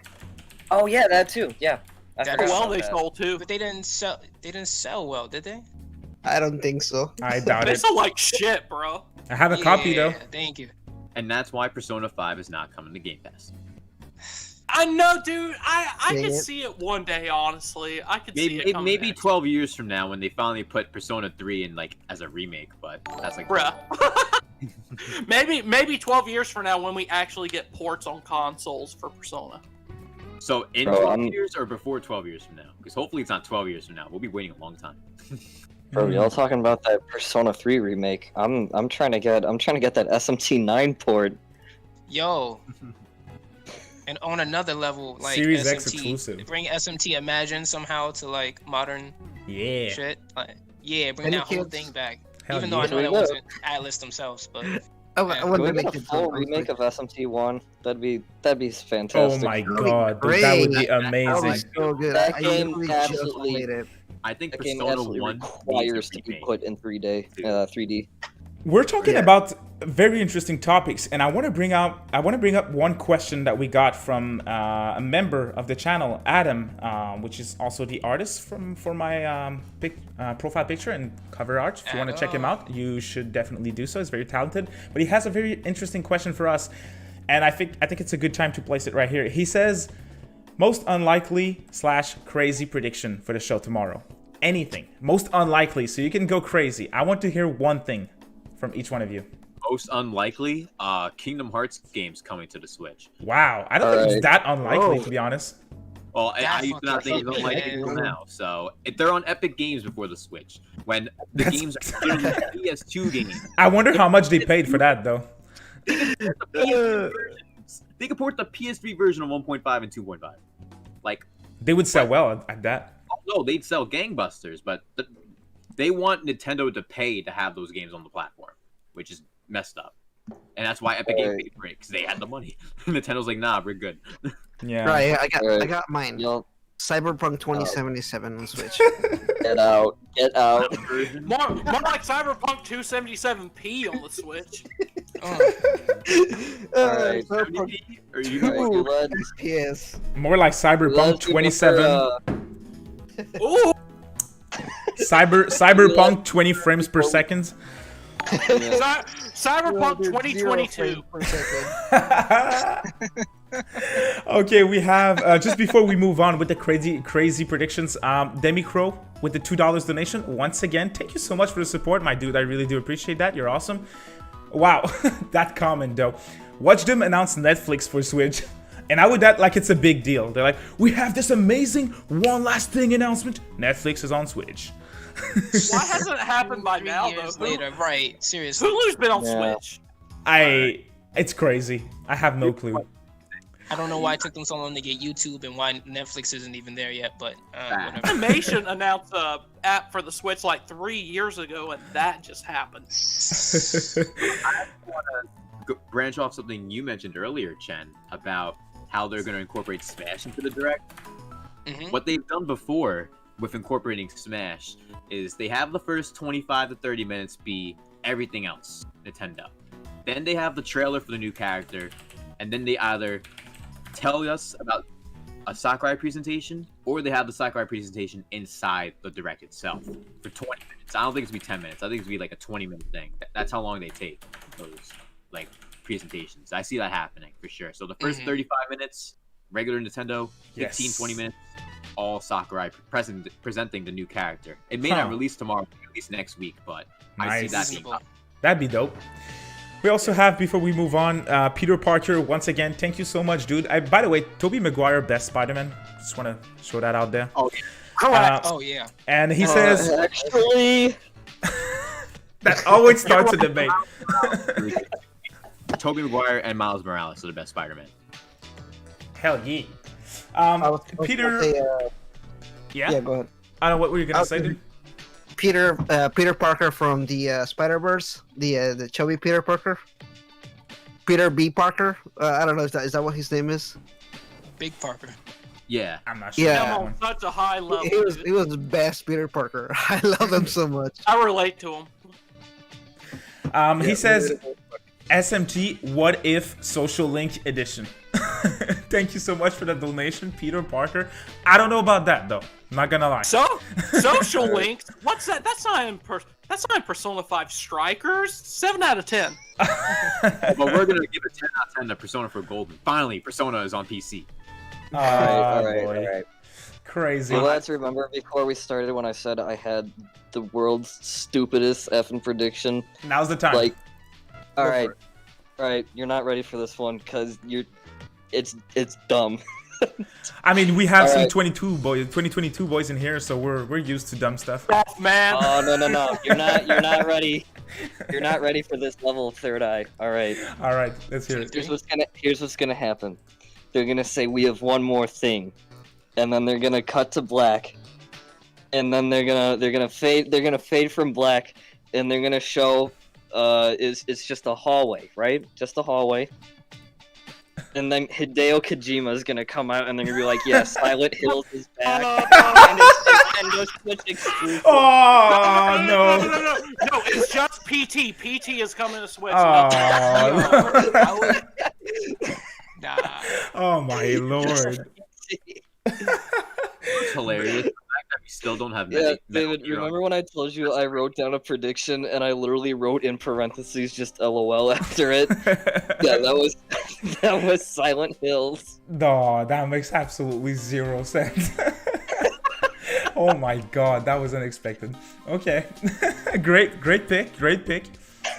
Oh yeah, that too, yeah. I That forgot Well, about they that. sold too. But they didn't sell well, did they? I don't think so. I doubt They it. sold like shit, bro. I have a copy though. Thank you. And that's why Persona 5 is not coming to Game Pass. I know, dude. I Dang could it. see it one day, honestly. I could see it coming Maybe next. 12 years from now when they finally put Persona 3 in like as a remake, but that's like Bruh. maybe 12 years from now when we actually get ports on consoles for Persona. So in Bro, 12 years or before 12 years from now? Because hopefully it's not 12 years from now. We'll be waiting a long time. Bro, y'all talking about that Persona 3 remake? I'm trying to get that SMT9 port. Yo. And on another level, like Series SMT, X exclusive. bring SMT Imagine somehow to like modern Yeah. shit. Like, yeah, bring Any that whole kids? thing back. Hell Even though I yeah. know Here that we go. wasn't Atlas themselves, but I Yeah. want Can to we get make a it full remake of SMT1? That'd be fantastic. Oh my god, dude, that would be That amazing. was so good. That I game literally just absolutely- played it. I think That game Persona absolutely 1 requires to be put in 3D. We're talking Yeah. about very interesting topics, and I want to bring up one question that we got from a member of the channel, Adam, which is also the artist for my profile picture and cover art. If you want to check him out, you should definitely do so. He's very talented, but he has a very interesting question for us, and I think it's a good time to place it right here. He says, most unlikely / crazy prediction for the show tomorrow. Anything. Most unlikely, so you can go crazy. I want to hear one thing from each one of you. Most unlikely, Kingdom Hearts games coming to the Switch. Wow, I don't think it's that unlikely, Oh. to be honest. Well, I That used to not think of them like fucking people man. now. So if they're on Epic Games before the Switch, when the That's- games are literally PS2 games. I wonder how much they paid for that, though. They could port the PS3 version of 1.5 and 2.5. Like, They would sell well at that. no, they'd sell gangbusters, but they want Nintendo to pay to have those games on the platform, which is messed up. And that's why Epic Games paid for it, because they had the money. Nintendo's like, nah, we're good. Yeah. Right, I Alright. got mine. Y'all Cyberpunk 2077 on Switch. get out. More like Cyberpunk 277p on the Switch. Alright. Cyberpunk Or you Alright, let's- FPS. More like Cyberpunk let's do 27. Ooh, Cyberpunk 20 frames per second. Cyberpunk 2022. Okay, we have just before we move on with the crazy predictions, Demi Crow with the $2 donation. Once again, thank you so much for the support, my dude. I really do appreciate that. You're awesome. Wow, that comment though. Watch them announce Netflix for Switch, and I would that like it's a big deal. They're like, we have this amazing one last thing announcement. Netflix is on Switch. Why hasn't it happened by 3 now, years though? later, right? Seriously. Hulu's been on Yeah. Switch. It's crazy. I have no clue. I don't know why it took them so long to get YouTube and why Netflix isn't even there yet, but whatever. Animation announced a app for the Switch like 3 years ago, and that just happened. I want to branch off something you mentioned earlier, Chen, about how they're going to incorporate Smash into the Direct. Mhm. What they've done before with incorporating Smash is they have the first 25 to 30 minutes be everything else Nintendo. Then they have the trailer for the new character, and then they either tell us about a Sakurai presentation, or they have the Sakurai presentation inside the Direct itself for 20 minutes. I don't think it's gonna be 10 minutes. I think it's gonna be like a 20-minute thing. That's how long they take those like presentations. I see that happening for sure. So the first 35 minutes, regular Nintendo, 15, Yes. 20 minutes, all Sakurai presenting the new character. It may not release tomorrow, it may release next week, but I see Nice. that being Reasonable. That'd be dope. We also have, before we move on, Peter Parker. Once again, thank you so much, dude. By the way, Tobey Maguire, best Spider-Man. Just want to show that out there. Oh, Oh yeah. And he says Actually, that always starts a debate. Tobey Maguire and Miles Morales are the best Spider-Man. Hell yeah. I was Peter. Say, Yeah. yeah, go ahead. I don't know what were you gonna say, dude. Peter Parker from the Spider-Verse, the chubby Peter Parker. Peter B. Parker. I don't know if is that what his name is. Big Parker. Yeah. I'm not sure. Yeah. about I'm that on one. such a high level. He was the best Peter Parker. I love him so much. I relate to him. He says SMT What If Social Link Edition. Thank you so much for the donation, Peter Parker. I don't know about that though. I'm not gonna lie. So, social links. What's that? That's not in Persona 5 Strikers. 7 out of 10. But we're gonna give a 10 out of 10 to Persona for Golden. Finally, Persona is on PC. all boy. right. Crazy. So let's remember before we started when I said I had the world's stupidest effing prediction. Now's the time. Like, all Go right, you're not ready for this one because it's dumb. I mean, we have All some right. 2022 boys in here, so we're used to dumb stuff. Man. Oh no! You're not ready. You're not ready for this level of third eye. All right. All right, let's hear it. Here's what's gonna happen. They're gonna say we have one more thing, and then they're gonna cut to black, and then they're gonna fade from black, and they're gonna show it's just a hallway, right? Just a hallway. And then Hideo Kojima is gonna come out and they're gonna be like, yeah, Silent Hills is back. And it's Nintendo Switch exclusive. Oh No, no! it's just PT. PT is coming to Switch. Oh, Nah. oh my lord! It's hilarious. The fact that we still don't have Yeah, Metal David, Gear on- remember when I told you I wrote down a prediction and I literally wrote in parentheses just LOL after it? Yeah, that was Silent Hills. No, that makes absolutely zero sense. Oh my god, that was unexpected. Okay, great pick.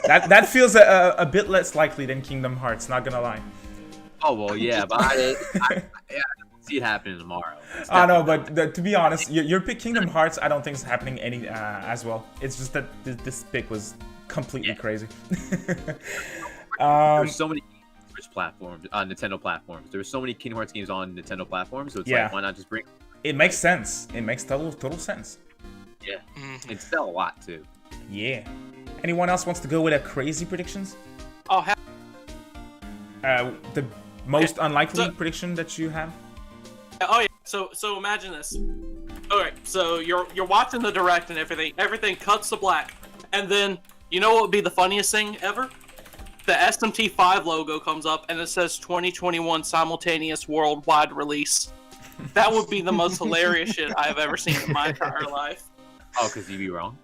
That feels a bit less likely than Kingdom Hearts. Not gonna lie. Oh well, yeah, but I don't see it happening tomorrow. It's I know, definitely but to be honest, your pick Kingdom Hearts, I don't think is happening any as well. It's just that this pick was completely crazy. There's so many Switch platforms, Nintendo platforms. There's so many Kingdom Hearts games on Nintendo platforms, so it's Yeah. like, why not just bring? It makes sense. It makes total sense. Yeah, Mhm. it's still a lot too. Yeah. Anyone else wants to go with a crazy predictions? Oh, The most unlikely So- prediction that you have? oh yeah. So imagine this. All right. So you're watching the direct and everything. Everything cuts to black, and then you know what would be the funniest thing ever? The SMT5 logo comes up and it says 2021 simultaneous worldwide release. That would be the most hilarious shit I've ever seen in my entire life. Oh, because you'd be wrong.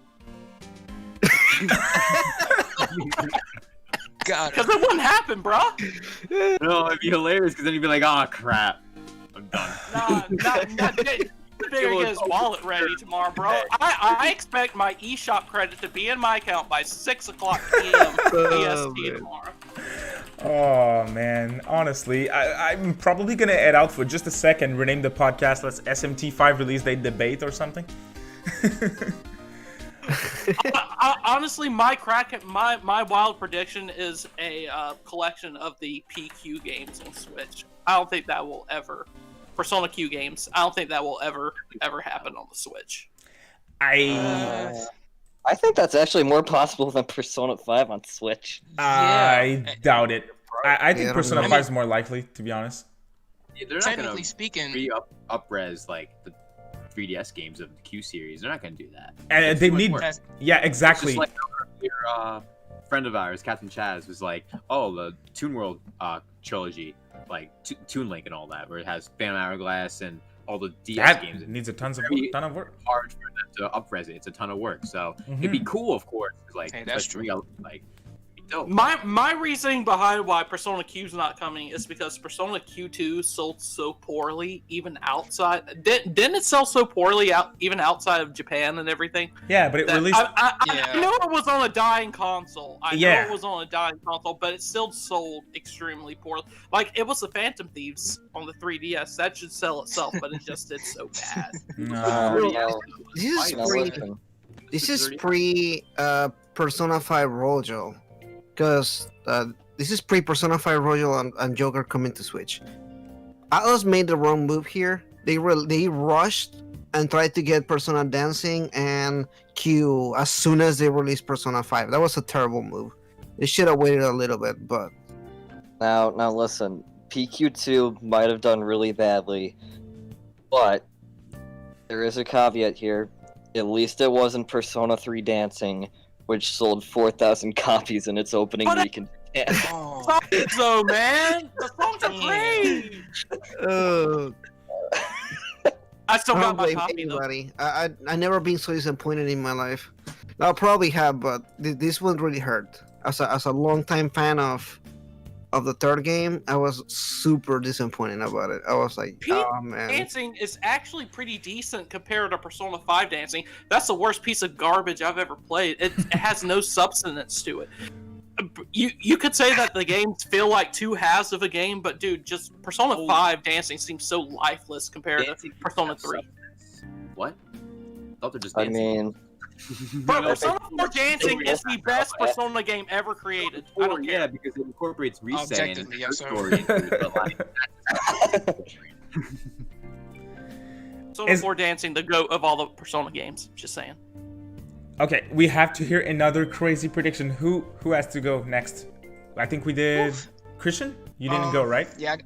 God. Because it wouldn't happen, bruh. No, it'd be hilarious because then you'd be like, oh crap, I'm done. Nah, better get his wallet ready tomorrow, bro. I expect my eShop credit to be in my account by 6:00 p.m. EST tomorrow. Oh man, honestly, I'm probably gonna head out for just a second, rename the podcast, let's SMT5 release date debate or something. Honestly, my wild prediction is a collection of the PQ games on Switch. I don't think that will ever, Persona Q games. I don't think that will ever happen on the Switch. I think that's actually more possible than Persona 5 on Switch. doubt it. I think Yeah, Persona I 5 is more likely, to be honest. Yeah, they're not Technically gonna speaking, up-res like the 3DS games of the Q series. They're not gonna do that. And It's they too much need, work. that's- yeah, It's exactly. just like your friend of ours, Captain Chaz, was like, "Oh, the Toon World trilogy, like Toon Link and all that, where it has Phantom Hourglass and all the DS That games. It's needs a ton of work. hard for them to up-res it. It's a ton of work. So it'd be cool, of course. 'Cause, like, Hey, that's especially, like, it'd be dope. My reasoning behind why Persona Q's not coming is because Persona Q2 sold so poorly, even outside. Didn't it sell so poorly even outside of Japan and everything? Yeah, but it That released. I know it was on a dying console. I know Yeah. it was on a dying console, but it still sold extremely poorly. Like, it was the Phantom Thieves on the 3DS. That should sell itself, but it just did so bad. No. This is No, pre. listen. This is pre Persona 5 Royal, because this is pre Persona 5 Royal and Joker coming to Switch. Atlas made the wrong move here. They rushed and tried to get Persona Dancing and Q as soon as they released Persona 5. That was a terrible move. They should have waited a little bit, but Now listen. PQ2 might have done really badly, but there is a caveat here. At least it wasn't Persona 3 Dancing, which sold 4,000 copies in its opening But week in Japan. Oh, So, man, the songs are great. I still I got don't my blame copy though. anybody. I never been so disappointed in my life. I'll probably have, but this one really hurt. As a longtime fan of the third game, I was super disappointed about it. I was like, oh man. Dancing is actually pretty decent compared to Persona 5 Dancing. That's the worst piece of garbage I've ever played. It has no substance to it. You could say that the games feel like two halves of a game, but dude, just Persona 5 dancing seems so lifeless compared to Persona 3. What? I thought they're just I dancing. mean, Bro, Persona 4 dancing is the best Persona game ever created. I don't Yeah, care. because it incorporates Risei and Objectively, her yes, sir. story into it, but like, Persona 4 dancing, the goat of all the Persona games. Just saying. Okay, we have to hear another crazy prediction. Who has to go next? I think we did. Christian, you didn't go, right? Yeah,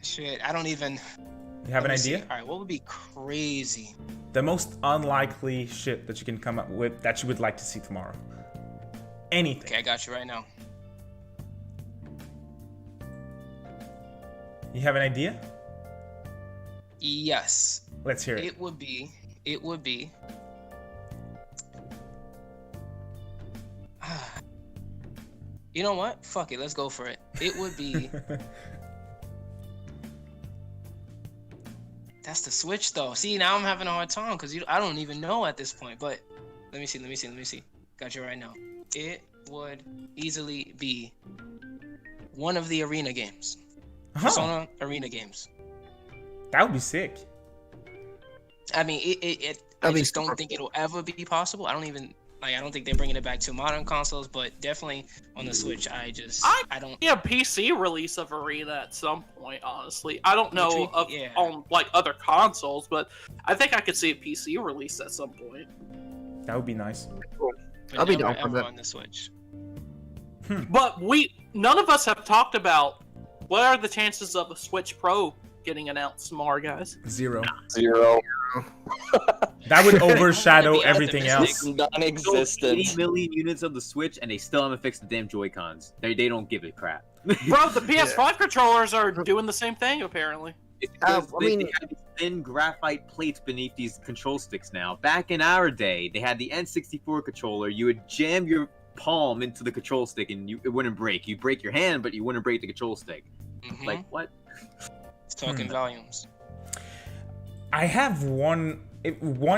shit. I don't even. You have an Let me see. idea? All right, what would be crazy? The most unlikely shit that you can come up with that you would like to see tomorrow. Anything. Okay, I got you right now. You have an idea? Yes, Let's hear it. it would be. It would be. You know what? Fuck it. Let's go for it. It would be. That's the Switch, though. See, now I'm having a hard time because I don't even know at this point. But let me see. Got you right now. It would easily be one of the arena games. Huh, Persona arena games. that would be sick. I mean, I That'd be just don't super think it'll ever be possible. I don't think they're bringing it back to modern consoles, but definitely on the Switch. I don't. Yeah, PC release of Arena at some point. Honestly, I don't know on like other consoles, but I think I could see a PC release at some point. That would be nice. But I'll be never, down for ever that. on the Switch. But none of us have talked about what are the chances of a Switch Pro getting announced tomorrow, guys. 0. 0. That would overshadow be everything else. optimistic. sold Non-existent. 80 million units of the Switch, and they still haven't fixed the damn Joy-Cons. They don't give a crap. Bro, the PS5 controllers are doing the same thing apparently. It's because I mean- they have these thin graphite plates beneath these control sticks now. Back in our day, they had the N64 controller. You would jam your palm into the control stick, and it wouldn't break. You'd break your hand, but you wouldn't break the control stick. Mhm. Like, what? It's talking volumes. I have one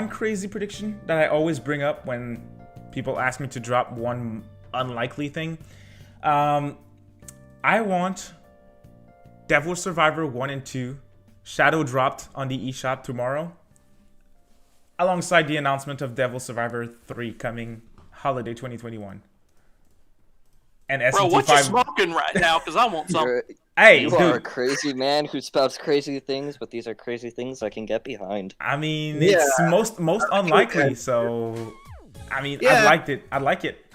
crazy prediction that I always bring up when people ask me to drop one unlikely thing. I want Devil Survivor 1 and 2 shadow dropped on the eShop tomorrow, alongside the announcement of Devil Survivor 3 coming holiday 2021. And Bro, what you SMT5. smoking right now? Because I want some. Hey, You are a dude. crazy man who spouts crazy things, but these are crazy things I can get behind. I mean, Yeah. it's most unlikely. So, I mean, Yeah. I liked it. I like it.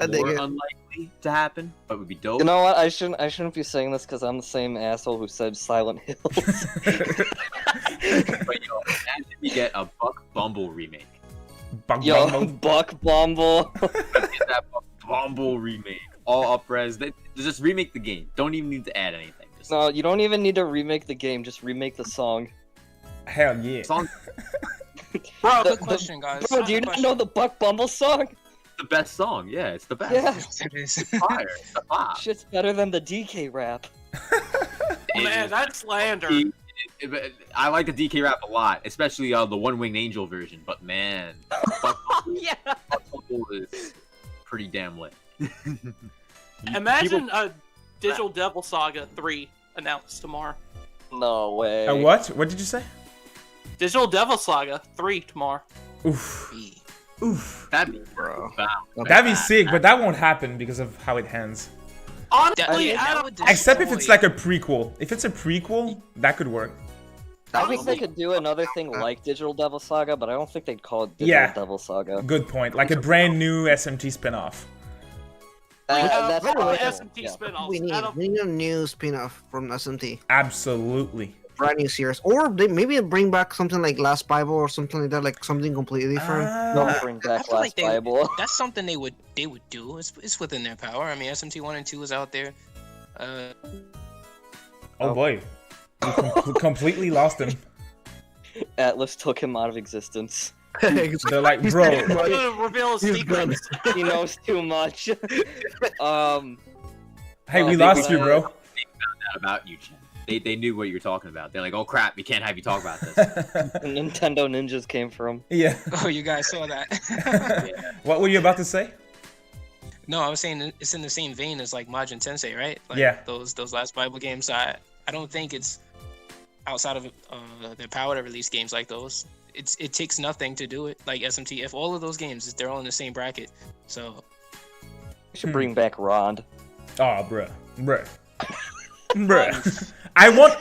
I dig More it. unlikely to happen, but would be dope. You know what? I shouldn't be saying this because I'm the same asshole who said Silent Hills. But yo, imagine we get a Buck Bumble remake. Bang, Yo, bang, bang. Buck Bumble. Get that Buck Bumble remake. All up-res. They just remake the game. Don't even need to add anything. Just No, you don't even need to remake the game. Just remake the song. Hell yeah. song Bro, Good question, guys. Bro, do you not know the Buck Bumble song? the best song. Yeah, it's the best. Yeah. It is. It's fire. It's the pop. Shit's better than the DK rap. man, that's slander. I like the DK rap a lot, especially the One Winged Angel version. But man, Buck Bumble is pretty damn lit. Imagine a Digital Devil Saga 3 announced tomorrow. No way. What? What did you say? Digital Devil Saga 3 tomorrow. Oof. Oof. That'd be Bro. profound. That'd be sick, but that won't happen because of how it ends. Honestly, That I would don't. Except if it's destroy- like a prequel. If it's a prequel, that could work. I think they Honestly- could do another thing like Digital Devil Saga, but I don't think they'd call it Digital Yeah. Devil Saga. Good point. Like a brand new SMT spin-off. That's Probably what I SMT think, yeah. spin-offs. We need, I don't- we need a new spin-off from SMT. Absolutely. Brand new series. Or they maybe bring back something like Last Bible or something like that, like something completely different. Don't bring I back feel Last like Bible. that's something they would do. It's within their power. I mean, SMT 1 and 2 is out there. Oh boy. We completely lost him. Atlas took him out of existence. They're like, bro. I'm gonna reveal his He's secrets. He knows too much. Hey, we Oh, lost big you, bro. They found out about you, Chen. They knew what you were talking about. They're like, oh crap, we can't have you talk about this. Nintendo ninjas came from. Yeah. Oh, you guys saw that. What were you about to say? No, I was saying it's in the same vein as like Majin Tensei, right? Like Yeah. Those last Bible games. I don't think it's outside of their power to release games like those. It takes nothing to do it. Like SMT, if all of those games, they're all in the same bracket. So We should bring back Rond. Oh, bruh. I want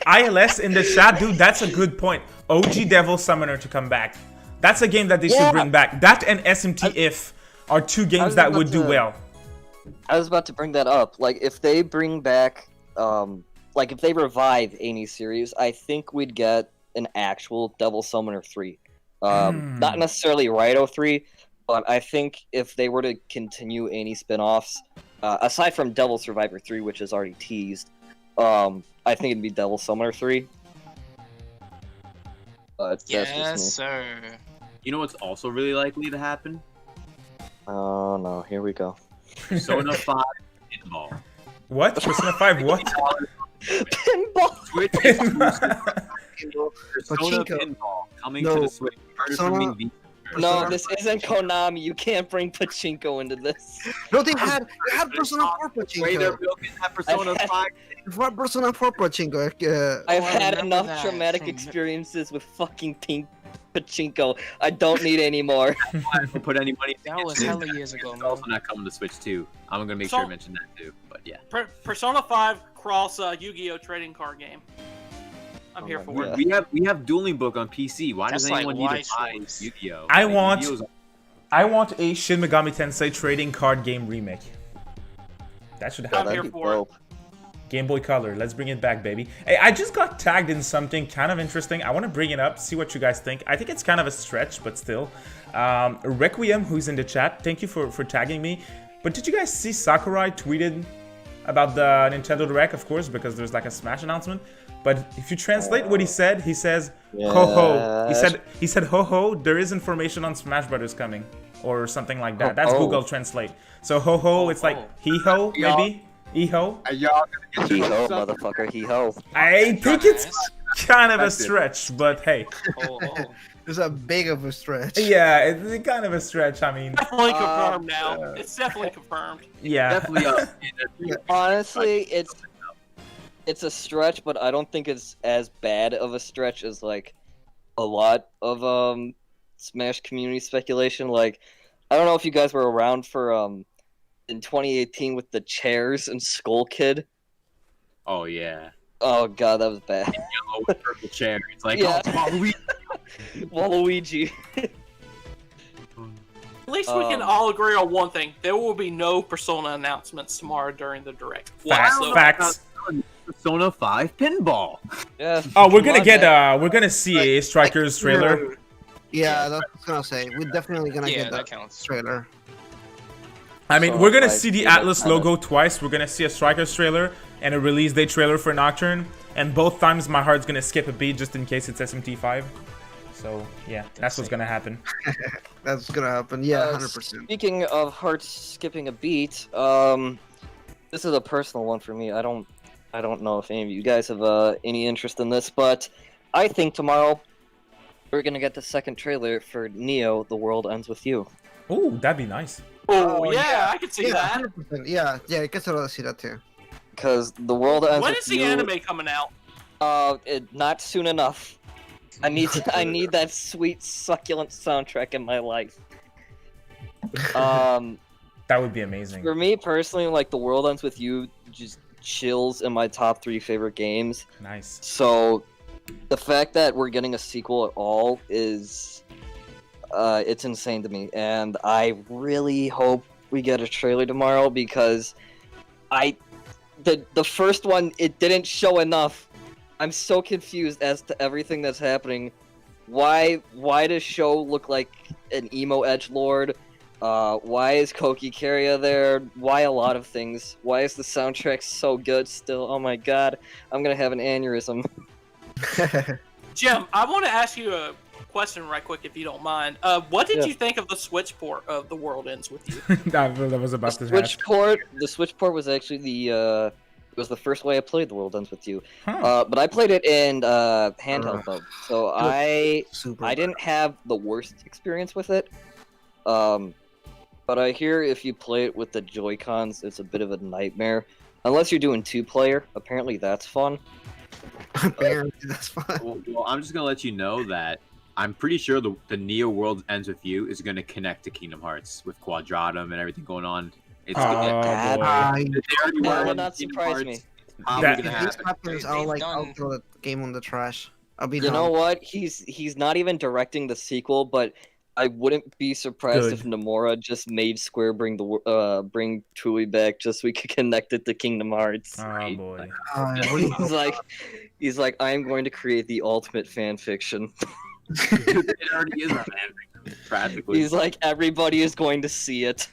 ILS in the chat, dude. That's a good point. OG Devil Summoner to come back. That's a game that they should bring back. That and SMT If are two games that would do well. I was about to bring that up. Like, if they bring back, like, if they revive any series, I think we'd get an actual Devil Summoner 3. Not necessarily Raito 3, but I think if they were to continue any spin-offs, aside from Devil Survivor 3, which is already teased, I think it'd be Devil Summoner 3. But yes, that's just me. sir. You know what's also really likely to happen? Oh no, here we go. Persona 5 Pinball. What? Persona 5 what? Pinball! Switch exclusive. Persona Pachinko. Pinball coming No, to the Switch. Persona- No, this isn't Konami. You can't bring Pachinko into this. No, they had Persona 4 Way they're Pachinko. milking that Persona 5. Before Persona 4 Pachinko. I've I had remember enough that traumatic from- experiences with fucking pink Pachinko. I don't need any more. I don't put any money That was against it. hella years ago, It's man. also not coming to Switch too. I'm gonna make sure to mention that too. But yeah, Persona 5 cross Yu-Gi-Oh trading card game. I'm here my for God. it. we have Dueling Book on PC. Why does That's like anyone need wise to buy choice. Yu-Gi-Oh? I Like, want- Yu-Gi-Oh's- I want a Shin Megami Tensei trading card game remake. That should I'm happen. here That'd be for it. dope. Game Boy Color. Let's bring it back, baby. Hey, I just got tagged in something kind of interesting. I want to bring it up, see what you guys think. I think it's kind of a stretch, but still. Requiem, who's in the chat, thank you for tagging me. But did you guys see Sakurai tweeted about the Nintendo Direct, of course, because there's like a Smash announcement. But if you translate what he said, he says, ho ho. He said, ho ho, there is information on Smash Brothers coming. Or something like that. That's Ho, ho. Google Translate. So ho ho, it's like hee ho, maybe? Ee ho? Are y'all gonna get Hee ho, yourself- motherfucker, hee ho. I think it's kind of a stretch, but hey. Oh, oh. It's a big of a stretch. Yeah, it's kind of a stretch. I mean, Definitely confirmed now. It's definitely confirmed. yeah. Definitely Honestly, it's a stretch, but I don't think it's as bad of a stretch as like a lot of Smash community speculation. Like, I don't know if you guys were around for in 2018 with the chairs and Skull Kid. Oh yeah. Oh god, that was bad. Yellow with purple chair. It's like, Yeah. oh, Waluigi. Waluigi. At least we can all agree on one thing: there will be no Persona announcements tomorrow during the direct. Facts. whatsoever. Facts. Persona 5 Pinball. Yeah. Oh, we're gonna Come on, get man. we're gonna see a Strikers trailer. Yeah, that's what I was gonna say. We're definitely gonna Yeah, get that that counts. trailer. I mean, So, we're gonna like, see the yeah, Atlas kinda- logo twice. We're gonna see a Strikers trailer and a release day trailer for Nocturne. And both times my heart's gonna skip a beat just in case it's SMT5. So yeah, that's what's gonna happen. That's gonna happen. Yeah, 100%. Speaking of hearts skipping a beat, this is a personal one for me. I don't know if any of you guys have any interest in this, but I think tomorrow we're gonna get the second trailer for Neo: The World Ends with You. Ooh, that'd be nice. Oh, yeah, I can see Yeah, that. 100%. Yeah, I guess I'd rather see that too. Because The World Ends When with is the You. anime coming out? Not soon enough. I need that sweet succulent soundtrack in my life. That would be amazing. For me personally, like The World Ends with You just chills in my top 3 favorite games. Nice. So the fact that we're getting a sequel at all is it's insane to me, and I really hope we get a trailer tomorrow because the first one, it didn't show enough. I'm so confused as to everything that's happening. Why does Sho look like an emo edgelord? Why is Koki Carrier there? Why a lot of things? Why is the soundtrack so good still? Oh my god, I'm gonna have an aneurysm. Jim, I want to ask you a question right quick, if you don't mind. What did Yeah. you think of the Switch port of The World Ends with You? that was about to happen. The Switch port was actually it was the first way I played The World Ends with You. Huh. But I played it in handheld mode, so I Super. didn't have the worst experience with it. But but I hear if you play it with the Joy-Cons, it's a bit of a nightmare. Unless you're doing 2-player, apparently that's fun. Apparently, that's fine. Well, I'm just gonna let you know that I'm pretty sure the Neo World Ends With You is gonna connect to Kingdom Hearts with Quadratum and everything going on. It's Oh, gonna, boy. they already That were would on not Kingdom surprise Hearts. me. It's probably That- gonna If this happen. happens, I'll They've throw the game on the trash. I'll be You done. know what? He's not even directing the sequel, but I wouldn't be surprised if Good. Nomura just made Square bring Tui back just so we could connect it to Kingdom Hearts. Oh boy. He's like, I am going to create the ultimate fan fiction. It already is a fan practically. He's like, everybody is going to see it.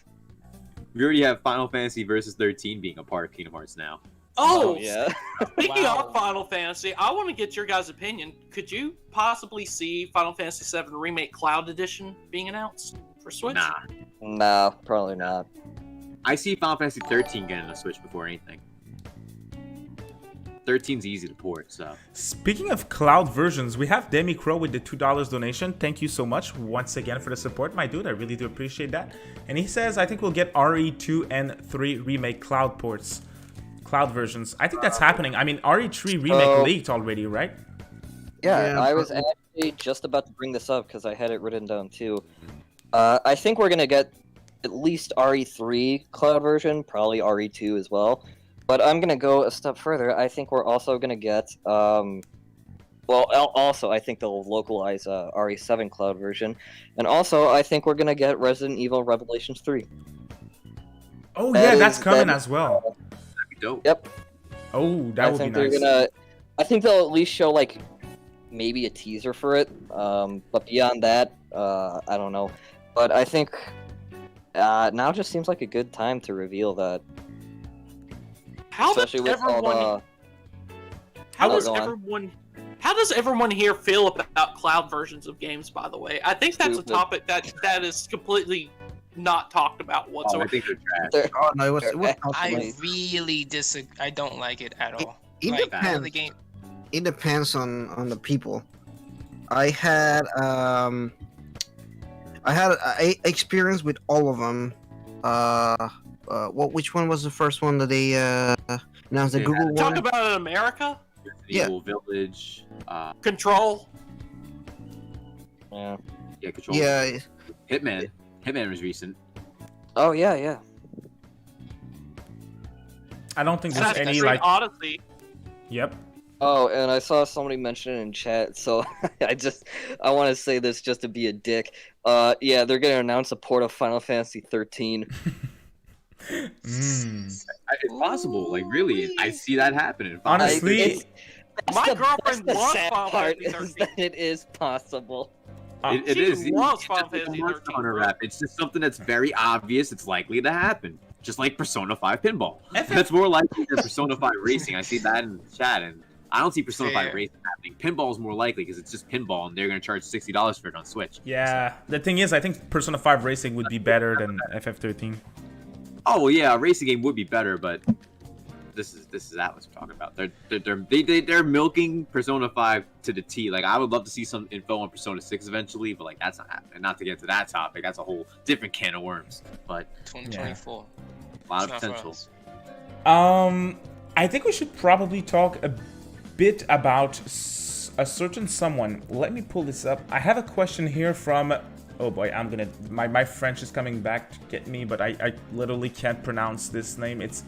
We already have Final Fantasy Versus 13 being a part of Kingdom Hearts now. Oh, yeah. speaking Wow. of Final Fantasy, I want to get your guys' opinion. Could you possibly see Final Fantasy VII Remake Cloud Edition being announced for Switch? Nah, Nah, probably not. I see Final Fantasy 13 getting a Switch before anything. 13's easy to port, so. Speaking of cloud versions, we have Demi Crow with the $2 donation. Thank you so much once again for the support, my dude. I really do appreciate that. And he says, I think we'll get RE2 and 3 remake cloud ports. Cloud versions. I think that's happening. I mean, RE3 remake leaked already, right? Yeah, Yeah, I was actually just about to bring this up because I had it written down too. I think we're gonna get at least RE3 cloud version, probably RE2 as well. But I'm gonna go a step further. I think we're also gonna get, also I think they'll localize RE7 cloud version, and also I think we're gonna get Resident Evil Revelations 3. Oh That yeah, that's is- coming that- as well. That'd be dope. Yep. Oh, that I would be think nice. I think they'll at least show like maybe a teaser for it. But beyond that, I don't know. But I think now just seems like a good time to reveal that. How does Especially with everyone? all the How Oh, does go on. everyone? How does everyone here feel about cloud versions of games? By the way, I think that's Stupid. a topic that is completely not talked about Oh, I whatsoever. think they're trash. They're- Oh no, it was I possible. really disagree. I don't like it at all. It Like, depends. the game. It depends on the people. I had experience with all of them. Which one was the first one that they announced? The Yeah. Google Talk one. about it in America. Resident Yeah. Evil Village. Control. Yeah. Yeah, Control. Yeah, Hitman. Hitman was recent. Oh yeah. I don't think there's Assassin's any Creed like. Odyssey. Yep. Oh, and I saw somebody mention it in chat, so I want to say this just to be a dick. Yeah, they're gonna announce a port of Final Fantasy 13. Mm. It's possible. Like, really, I see that happening. Honestly, That's My the- girlfriend that's the loves sad Final part Fantasy is 13. that it is possible. It She is. loves It's Final just like a Fantasy Monster 13, Hunter bro. rap. It's just something that's very obvious. It's likely to happen. Just like Persona 5 Pinball. FF That's more likely than Persona 5 Racing. I see that in the chat, and I don't see Persona 5 Fair. Racing happening. Pinball is more likely because it's just pinball, and they're going to charge $60 for it on Switch. Yeah, the thing is, I think Persona 5 Racing would be better than FF13. Oh well, yeah, a racing game would be better, but this is Atlas we're talking about. They're milking Persona 5 to the T. Like, I would love to see some info on Persona 6 eventually, but like that's not happening. Not to get to that topic, that's a whole different can of worms. But 2024. a lot of It's not for potential. us. I think we should probably talk a bit about a certain someone. Let me pull this up. I have a question here from. Oh boy, my French is coming back to get me, but I literally can't pronounce this name. It's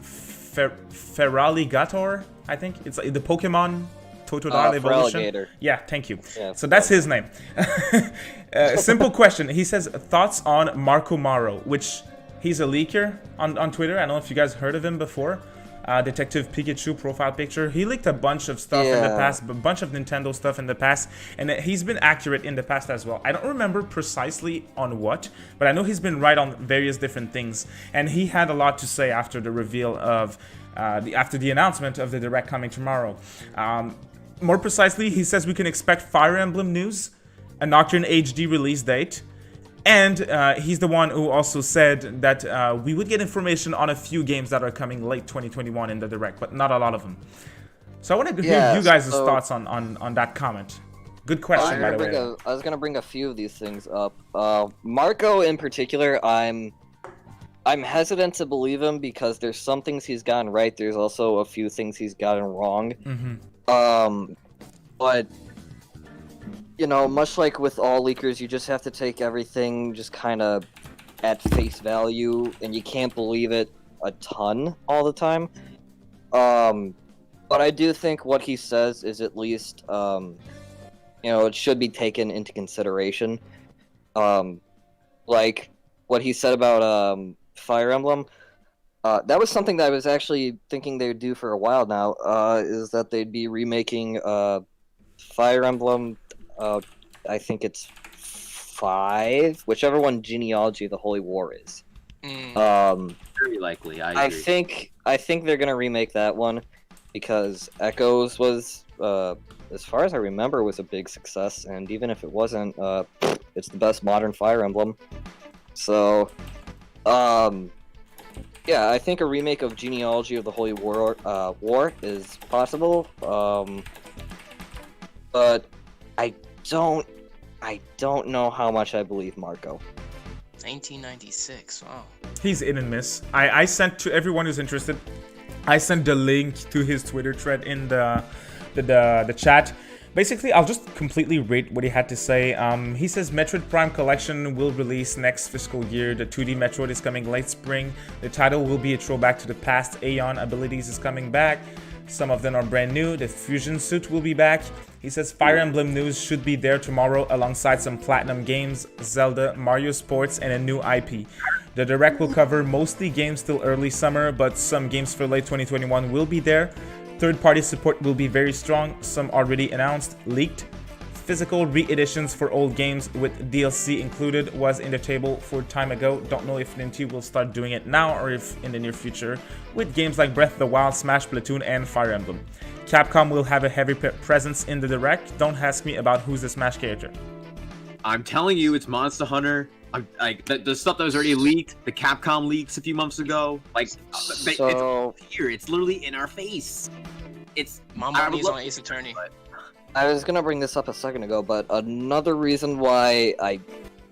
Feraligator, I think. It's the Pokemon Totodile Evolution. Feraligator. Yeah, thank you. Yeah, So that's his name. Simple question. He says, thoughts on Marco Maro, which he's a leaker on Twitter. I don't know if you guys heard of him before. Detective Pikachu profile picture. He leaked a bunch of stuff in the Yeah. past, a bunch of Nintendo stuff in the past, and he's been accurate in the past as well. I don't remember precisely on what, but I know he's been right on various different things, and he had a lot to say after the reveal of, after the announcement of the Direct coming tomorrow. More precisely, he says we can expect Fire Emblem news, a Nocturne HD release date, and he's the one who also said that we would get information on a few games that are coming late 2021 in the Direct, but not a lot of them. So I want to hear Yeah, you guys' so- thoughts on that comment. Good I question, by the way. was gonna bring a few of these things up. Marco in particular, I'm I'm hesitant to believe him because there's some things he's gotten right. There's also a few things he's gotten wrong. But you know, much like with all leakers, you just have to take everything just kind of at face value, and you can't believe it a ton all the time. But I do think what he says is at least, you know, it should be taken into consideration. Like what he said about Fire Emblem. That was something that I was actually thinking they'd do for a while now. Is that they'd be remaking Fire Emblem? I think it's 5, whichever one Genealogy of the Holy War is. Very likely. I agree. I think they're gonna remake that one because Echoes was, as far as I remember, was a big success, and even if it wasn't, it's the best modern Fire Emblem. So, yeah, I think a remake of Genealogy of the Holy War is possible. But I don't know how much I believe Marco. 1996. Wow. He's in and miss. I sent to everyone who's interested. I sent the link to his Twitter thread in the chat. Basically, I'll just completely read what he had to say. He says Metroid Prime Collection will release next fiscal year. The 2D Metroid is coming late spring. The title will be a throwback to the past. Aeon abilities is coming back. Some of them are brand new. The Fusion Suit will be back. He says Fire Emblem news should be there tomorrow alongside some Platinum games, Zelda, Mario Sports, and a new IP. The Direct will cover mostly games till early summer, but some games for late 2021 will be there. Third-party support will be very strong. Some already announced, leaked. Physical re-editions for old games with DLC included was in the table for time ago. Don't know if Nintendo will start doing it now or if in the near future with games like Breath of the Wild, Smash, Splatoon, and Fire Emblem. Capcom will have a heavy presence in the Direct. Don't ask me about who's the Smash character. I'm telling you, it's Monster Hunter. Like the stuff that was already leaked, the Capcom leaks a few months ago. Like, it's here. It's literally in our face. It's my money's on Ace Attorney. I was gonna bring this up a second ago, but another reason why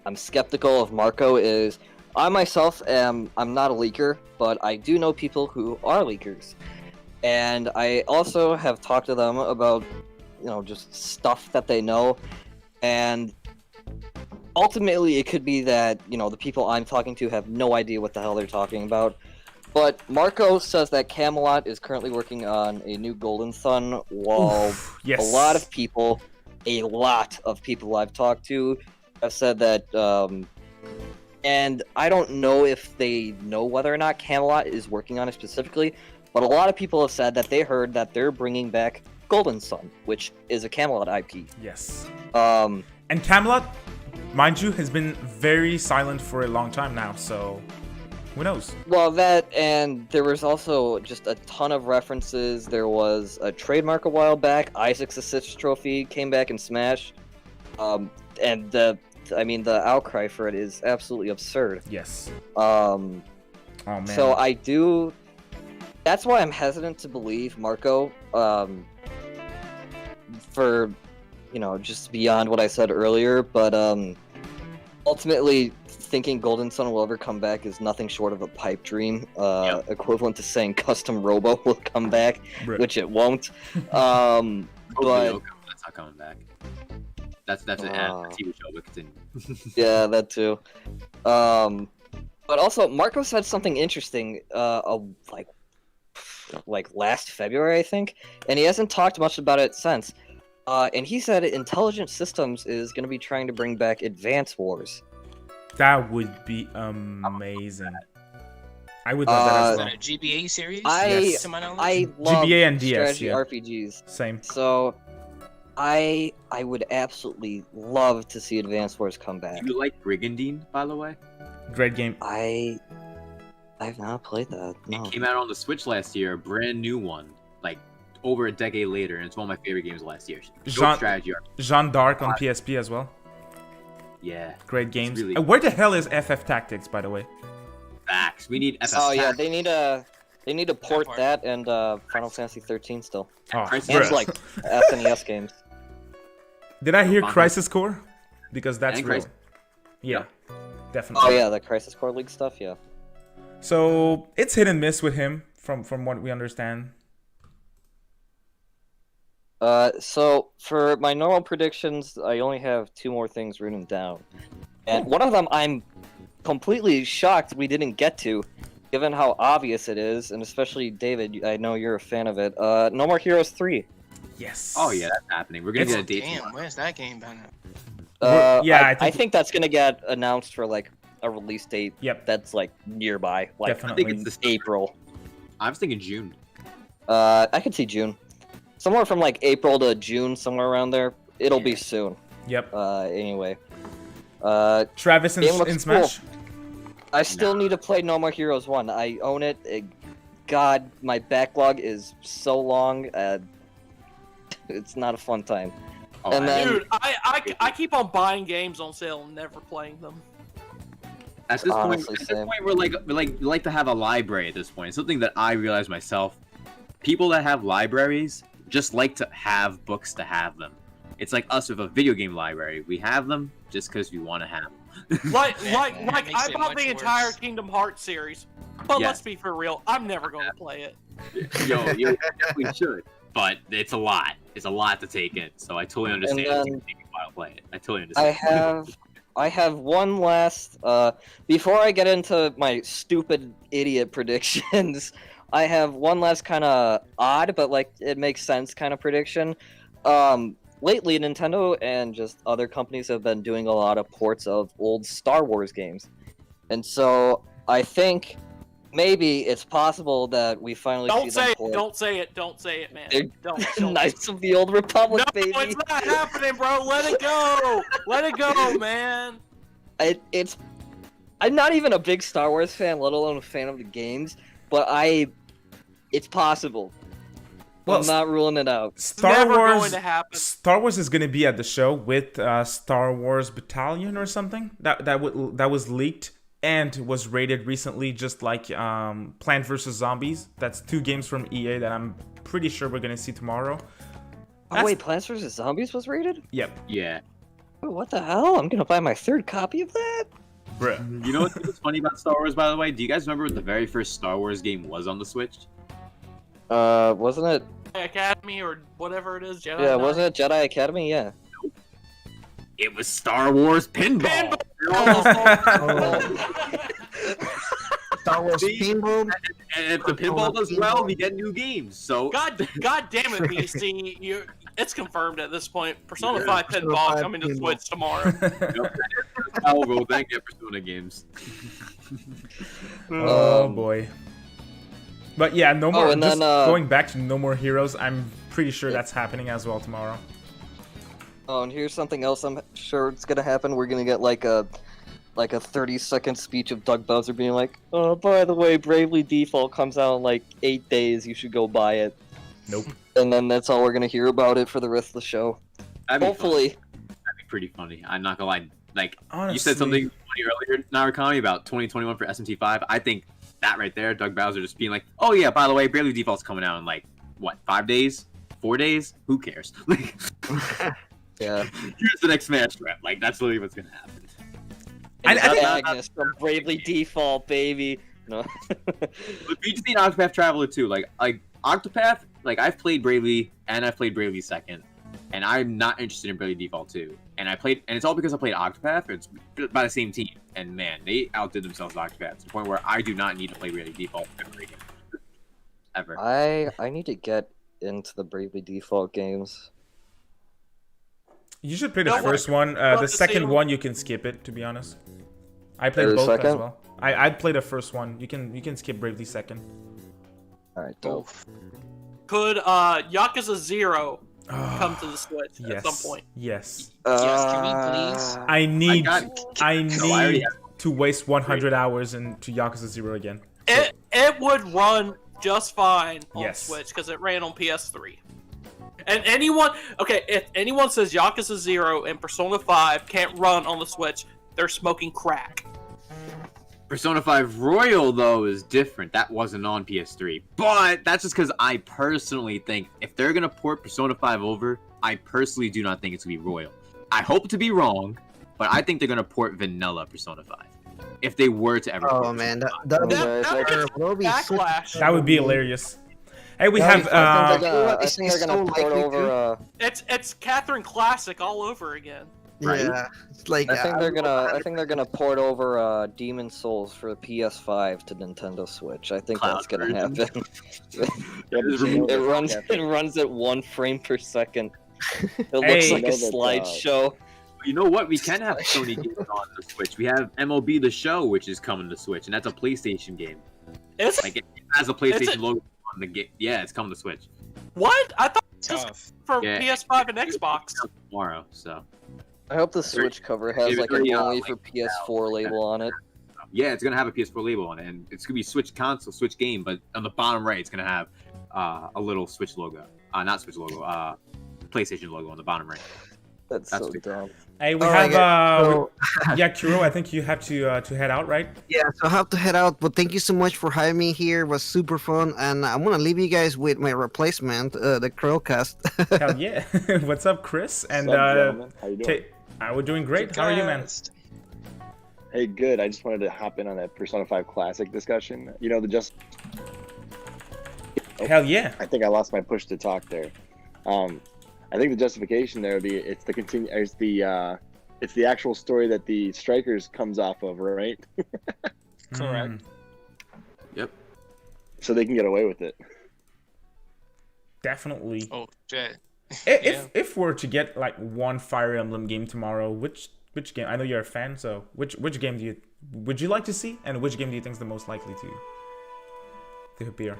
I'm skeptical of Marco is I myself I'm not a leaker, but I do know people who are leakers, and I also have talked to them about, you know, just stuff that they know, and ultimately it could be that, you know, the people I'm talking to have no idea what the hell they're talking about. But Marco says that Camelot is currently working on a new Golden Sun, while yes. a lot of people I've talked to have said that, and I don't know if they know whether or not Camelot is working on it specifically, but a lot of people have said that they heard that they're bringing back Golden Sun, which is a Camelot IP. Yes. And Camelot, mind you, has been very silent for a long time now, so who knows? Well, that, and there was also just a ton of references. There was a trademark a while back. Isaac's Assist Trophy came back in Smash. And the outcry for it is absolutely absurd. Yes. Oh, man. So that's why I'm hesitant to believe Marco, for, you know, just beyond what I said earlier, but, ultimately, thinking Golden Sun will ever come back is nothing short of a pipe dream, equivalent to saying Custom Robo will come back, which it won't. But that's not coming back. That's an TV show, but continue. Yeah, that too. But also, Marco said something interesting, like last February, I think, and he hasn't talked much about it since. And he said Intelligent Systems is going to be trying to bring back Advance Wars. That would be amazing. I would love that as well. Is that a GBA series? Yes. To my knowledge? I love GBA and DS, strategy yeah. RPGs. Same. So, I would absolutely love to see Advance Wars come back. You like Brigandine, by the way? Great game. I've not played that. No. It came out on the Switch last year, a brand new one, like over a decade later, and it's one of my favorite games last year. Strategy RPG. Jean d'Arc on PSP as well. Yeah. Great games. Really... Where the hell is FF Tactics, by the way? Facts. We need FF Oh Tactics. yeah, they need to port that and Final Fantasy 13 still. Oh, and like SNES games. Did I hear Crisis Core? Because that's real. Yeah, definitely. Oh yeah, the Crisis Core League stuff, yeah. So it's hit and miss with him, from what we understand. So for my normal predictions, I only have 2 more things written down, and one of them I'm completely shocked we didn't get to, given how obvious it is, and especially David, I know you're a fan of it. No More Heroes 3. Yes. Oh yeah, that's happening. We're gonna get a date. Damn, where's that game been at? Yeah, I think that's gonna get announced for like a release date. Yep. That's like nearby, like Definitely. I think it's April. I was thinking June. I could see June, somewhere from like April to June, somewhere around there. It'll be soon. Yep. Anyway. Travis game looks in Smash. I still need to play No More Heroes 1. I own it. God, my backlog is so long. It's not a fun time. Oh, And then- Dude, I keep on buying games on sale and never playing them. At this Honestly, point, same. we're like to have a library at this point. Something that I realized myself. People that have libraries just like to have books to have them. It's like us with a video game library. We have them just because we want to have them. Like makes I it bought much the entire worse. Kingdom Hearts series, but Yeah. let's be for real, I'm never going to play it. Yo, you definitely should. But it's a lot. It's a lot to take in. So I totally understand. then- It's gonna take me a while to play it. I totally understand. I have one last. Before I get into my stupid idiot predictions, I have one last kind of odd, but like it makes sense kind of prediction. Lately, Nintendo and just other companies have been doing a lot of ports of old Star Wars games, and so I think maybe it's possible that we finally Don't see them say it, port don't say it, man. They're Don't. Knights of the Old Republic, No, baby. it's not happening, bro. Let it go. Let it go, man. It's I'm not even a big Star Wars fan, let alone a fan of the games, but it's possible. Well, I'm not ruling it out. Star Never Wars. going to happen. Star Wars is going to be at the show with Star Wars Battalion or something that was leaked and was rated recently, just like Plant vs Zombies. That's 2 games from EA that I'm pretty sure we're going to see tomorrow. Oh wait, Plants vs Zombies was rated? Yep. Yeah. Oh, what the hell? I'm gonna buy my 3rd copy of that. Bruh. You know what's funny about Star Wars, by the way? Do you guys remember what the very first Star Wars game was on the Switch? Wasn't it? Academy or whatever it is, Jedi. Yeah, Knight. wasn't it Jedi Academy? Yeah. It was Star Wars Pinball. Star Wars See? Pinball. And if the pinball does well, we get new games. So God damn it, BC! It's confirmed at this point. Persona 5 Persona Pinball 5 coming to Pinball. Switch tomorrow. I'll go thank you Persona games. Oh boy. But yeah, no more. and Just then, going back to No More Heroes, I'm pretty sure that's happening as well tomorrow. Oh, and here's something else I'm sure it's gonna happen. We're gonna get like a 30-second speech of Doug Bowser being like, "Oh, by the way, Bravely Default comes out in like 8 days. You should go buy it." Nope. And then that's all we're gonna hear about it for the rest of the show. That'd be Hopefully. that'd be pretty funny. I'm not gonna lie. Like Honestly, you said something funny earlier, Narukami, about 2021 for SMT5. I think that right there, Doug Bowser just being like, "Oh yeah, by the way, Bravely Default's coming out in like what, 5 days, 4 days? Who cares?" Like, Yeah. here's the next Smash rep. Like that's literally what's gonna happen. I think- Agnes from Bravely Default, baby. No. But we just need Octopath Traveler too. Like Octopath, like I've played Bravely and I've played Bravely 2nd, and I'm not interested in Bravely Default 2. And it's all because I played Octopath. It's by the same team, and man, they outdid themselves with Octopath to the point where I do not need to play Bravely Default ever again. Ever. I need to get into the Bravely Default games. You should play the No, first one. love The to see second him. one you can skip it. To be honest, I played The both as second? well. I'd play the first one. You can skip Bravely 2nd. Alright, dope. Could Yakuza 0 come to the Switch at Yes. some point? Yes. Yes, can we please? I need I already need have- to waste 100 hours into Yakuza 0 again. It would run just fine on Yes. Switch because it ran on PS3. And if anyone says Yakuza 0 and Persona 5 can't run on the Switch, they're smoking crack. Persona 5 Royal, though, is different. That wasn't on PS3. But that's just because I personally think if they're going to port Persona 5 over, I personally do not think it's going to be Royal. I hope to be wrong, but I think they're going to port vanilla Persona 5. if they were to ever. Oh man, that would be Backlash. That would be hilarious. Hey, we I have think they're gonna port over. It's Catherine Classic all over again. Right? Yeah, it's like I think they're gonna port over Demon Souls for PS5 to Nintendo Switch. I think that's gonna happen. It runs at 1 frame per second. It looks like a slideshow. You know what? We can have Sony games on the Switch. We have MLB The Show, which is coming to Switch, and that's a PlayStation game. Is Like it has a PlayStation logo on the game. Yeah, it's coming to Switch what? I thought it was Tough. for Yeah. PS5 and Xbox. tomorrow. So I hope the Switch cover has like an only for PS4 label on it. yeah, it's gonna have a PS4 label on it, and it's gonna be Switch console, Switch game. But on the bottom right, it's gonna have a little Switch logo. Not Switch logo. PlayStation logo on the bottom right. That's That's so big. dumb. hey, we Oh, have so- yeah, Kuro. I think you have to head out, right? Yeah, so I have to head out, but thank you so much for having me here. It was super fun, and I'm gonna leave you guys with my replacement, the Krillcast. Hell yeah! What's up, Chris? And What's up, gentlemen? How you doing? we're doing great. How are you, man? Hey, good. I just wanted to hop in on that Persona 5 Classic discussion. You know, Hell yeah! I think I lost my push to talk there. I think the justification there would be it's the actual story that the Strikers comes off of, right? Correct. Mm, Yep. So they can get away with it. definitely. Oh shit. If we're to get like one Fire Emblem game tomorrow, which game? I know you're a fan, so which game would you like to see, and which game do you think is the most likely to appear?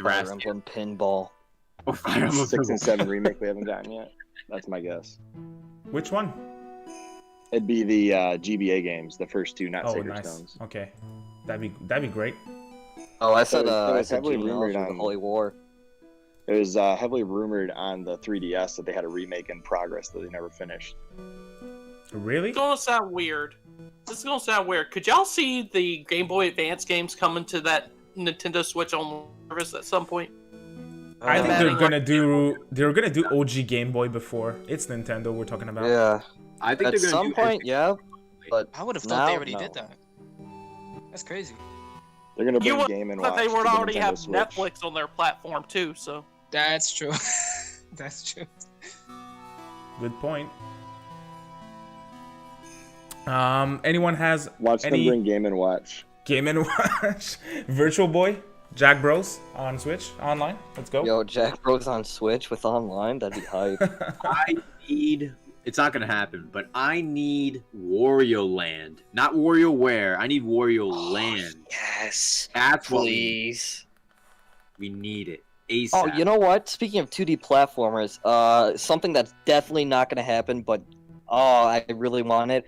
Fire Emblem Pinball. Or Fire Emblem 6 and 7 remake we haven't gotten yet. That's my guess. Which one? It'd be the GBA games, the first two, not Oh, Sacred nice. Stones. Okay, that'd be great. Oh, I said It was heavily genealogy rumored of the on- Holy War. It was heavily rumored on the 3DS that they had a remake in progress that they never finished. Really? It's gonna sound weird. This is gonna sound weird. Could y'all see the Game Boy Advance games coming to that Nintendo Switch on service at some point? I think Imagine they're gonna do OG Game Boy before. It's Nintendo we're talking about. Yeah. I think At they're gonna some do point, yeah. But I would have thought they now, already no. did that. That's crazy. They're gonna You bring would Game and that Watch they to would the already Nintendo have Switch. Netflix on their platform too, so That's true. That's true. Good point. Anyone has Watch any them bring Game and Watch. Game and Watch Virtual Boy Jack Bros on Switch online? Let's go. Yo, Jack Bros on Switch with online, that'd be hype. I need. It's not gonna happen, but I need Wario Land, not WarioWare. I need Wario Land. Yes. That's what Please. we need it. ASAP. Oh, you know what? Speaking of 2D platformers, something that's definitely not gonna happen, but I really want it.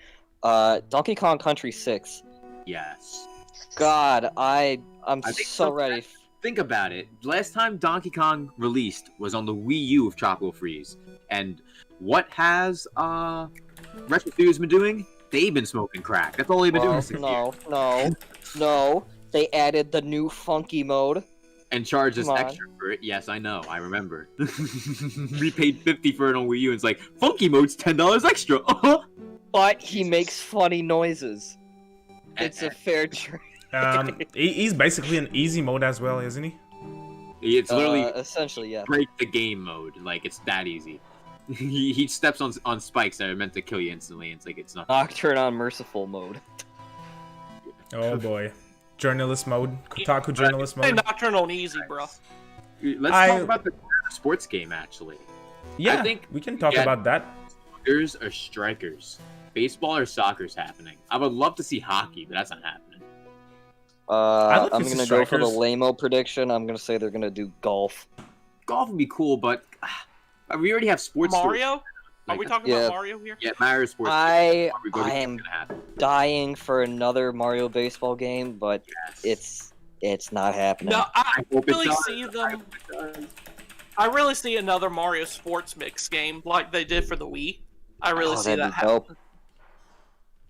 Donkey Kong Country 6. Yes. God, I'm I think so so. ready. Think about it. Last time Donkey Kong released was on the Wii U with Tropical Freeze, and what has Retrospective been doing? They've been smoking crack. That's all they've been doing. Well, Since no. They added the new funky mode. and charged us Come on. extra for it. Yes, I know. I remember. We paid $50 for it on Wii U, and it's like funky mode's $10 extra. But he makes funny noises. It's a fair trade. He's basically an easy mode as well, isn't he? It's literally Essentially, yeah. break the game mode. Like it's that easy. He steps on spikes that are meant to kill you instantly. And it's like it's not. Nocturne on merciful mode. Oh boy. Journalist mode. Kotaku journalist Hey, mode. Nocturne on easy, bro. Let's talk about the sports game actually. Yeah, I think we can talk yeah. about that. Strikers or strikers? Baseball or soccer's happening? I would love to see hockey, but that's not happening. love I'm to see gonna go for the strikers. lame-o prediction. I'm gonna say they're gonna do golf. Golf would be cool, but we already have sports. Mario? Are we talking Yeah. about Mario here? Yeah, Mario sports. I Are am gonna happen. dying for another Mario baseball game, but Yes. it's not happening. No, I hope it really does. see them. I really see another Mario sports mix game like they did for the Wii. I really see that'd that be happen. dope.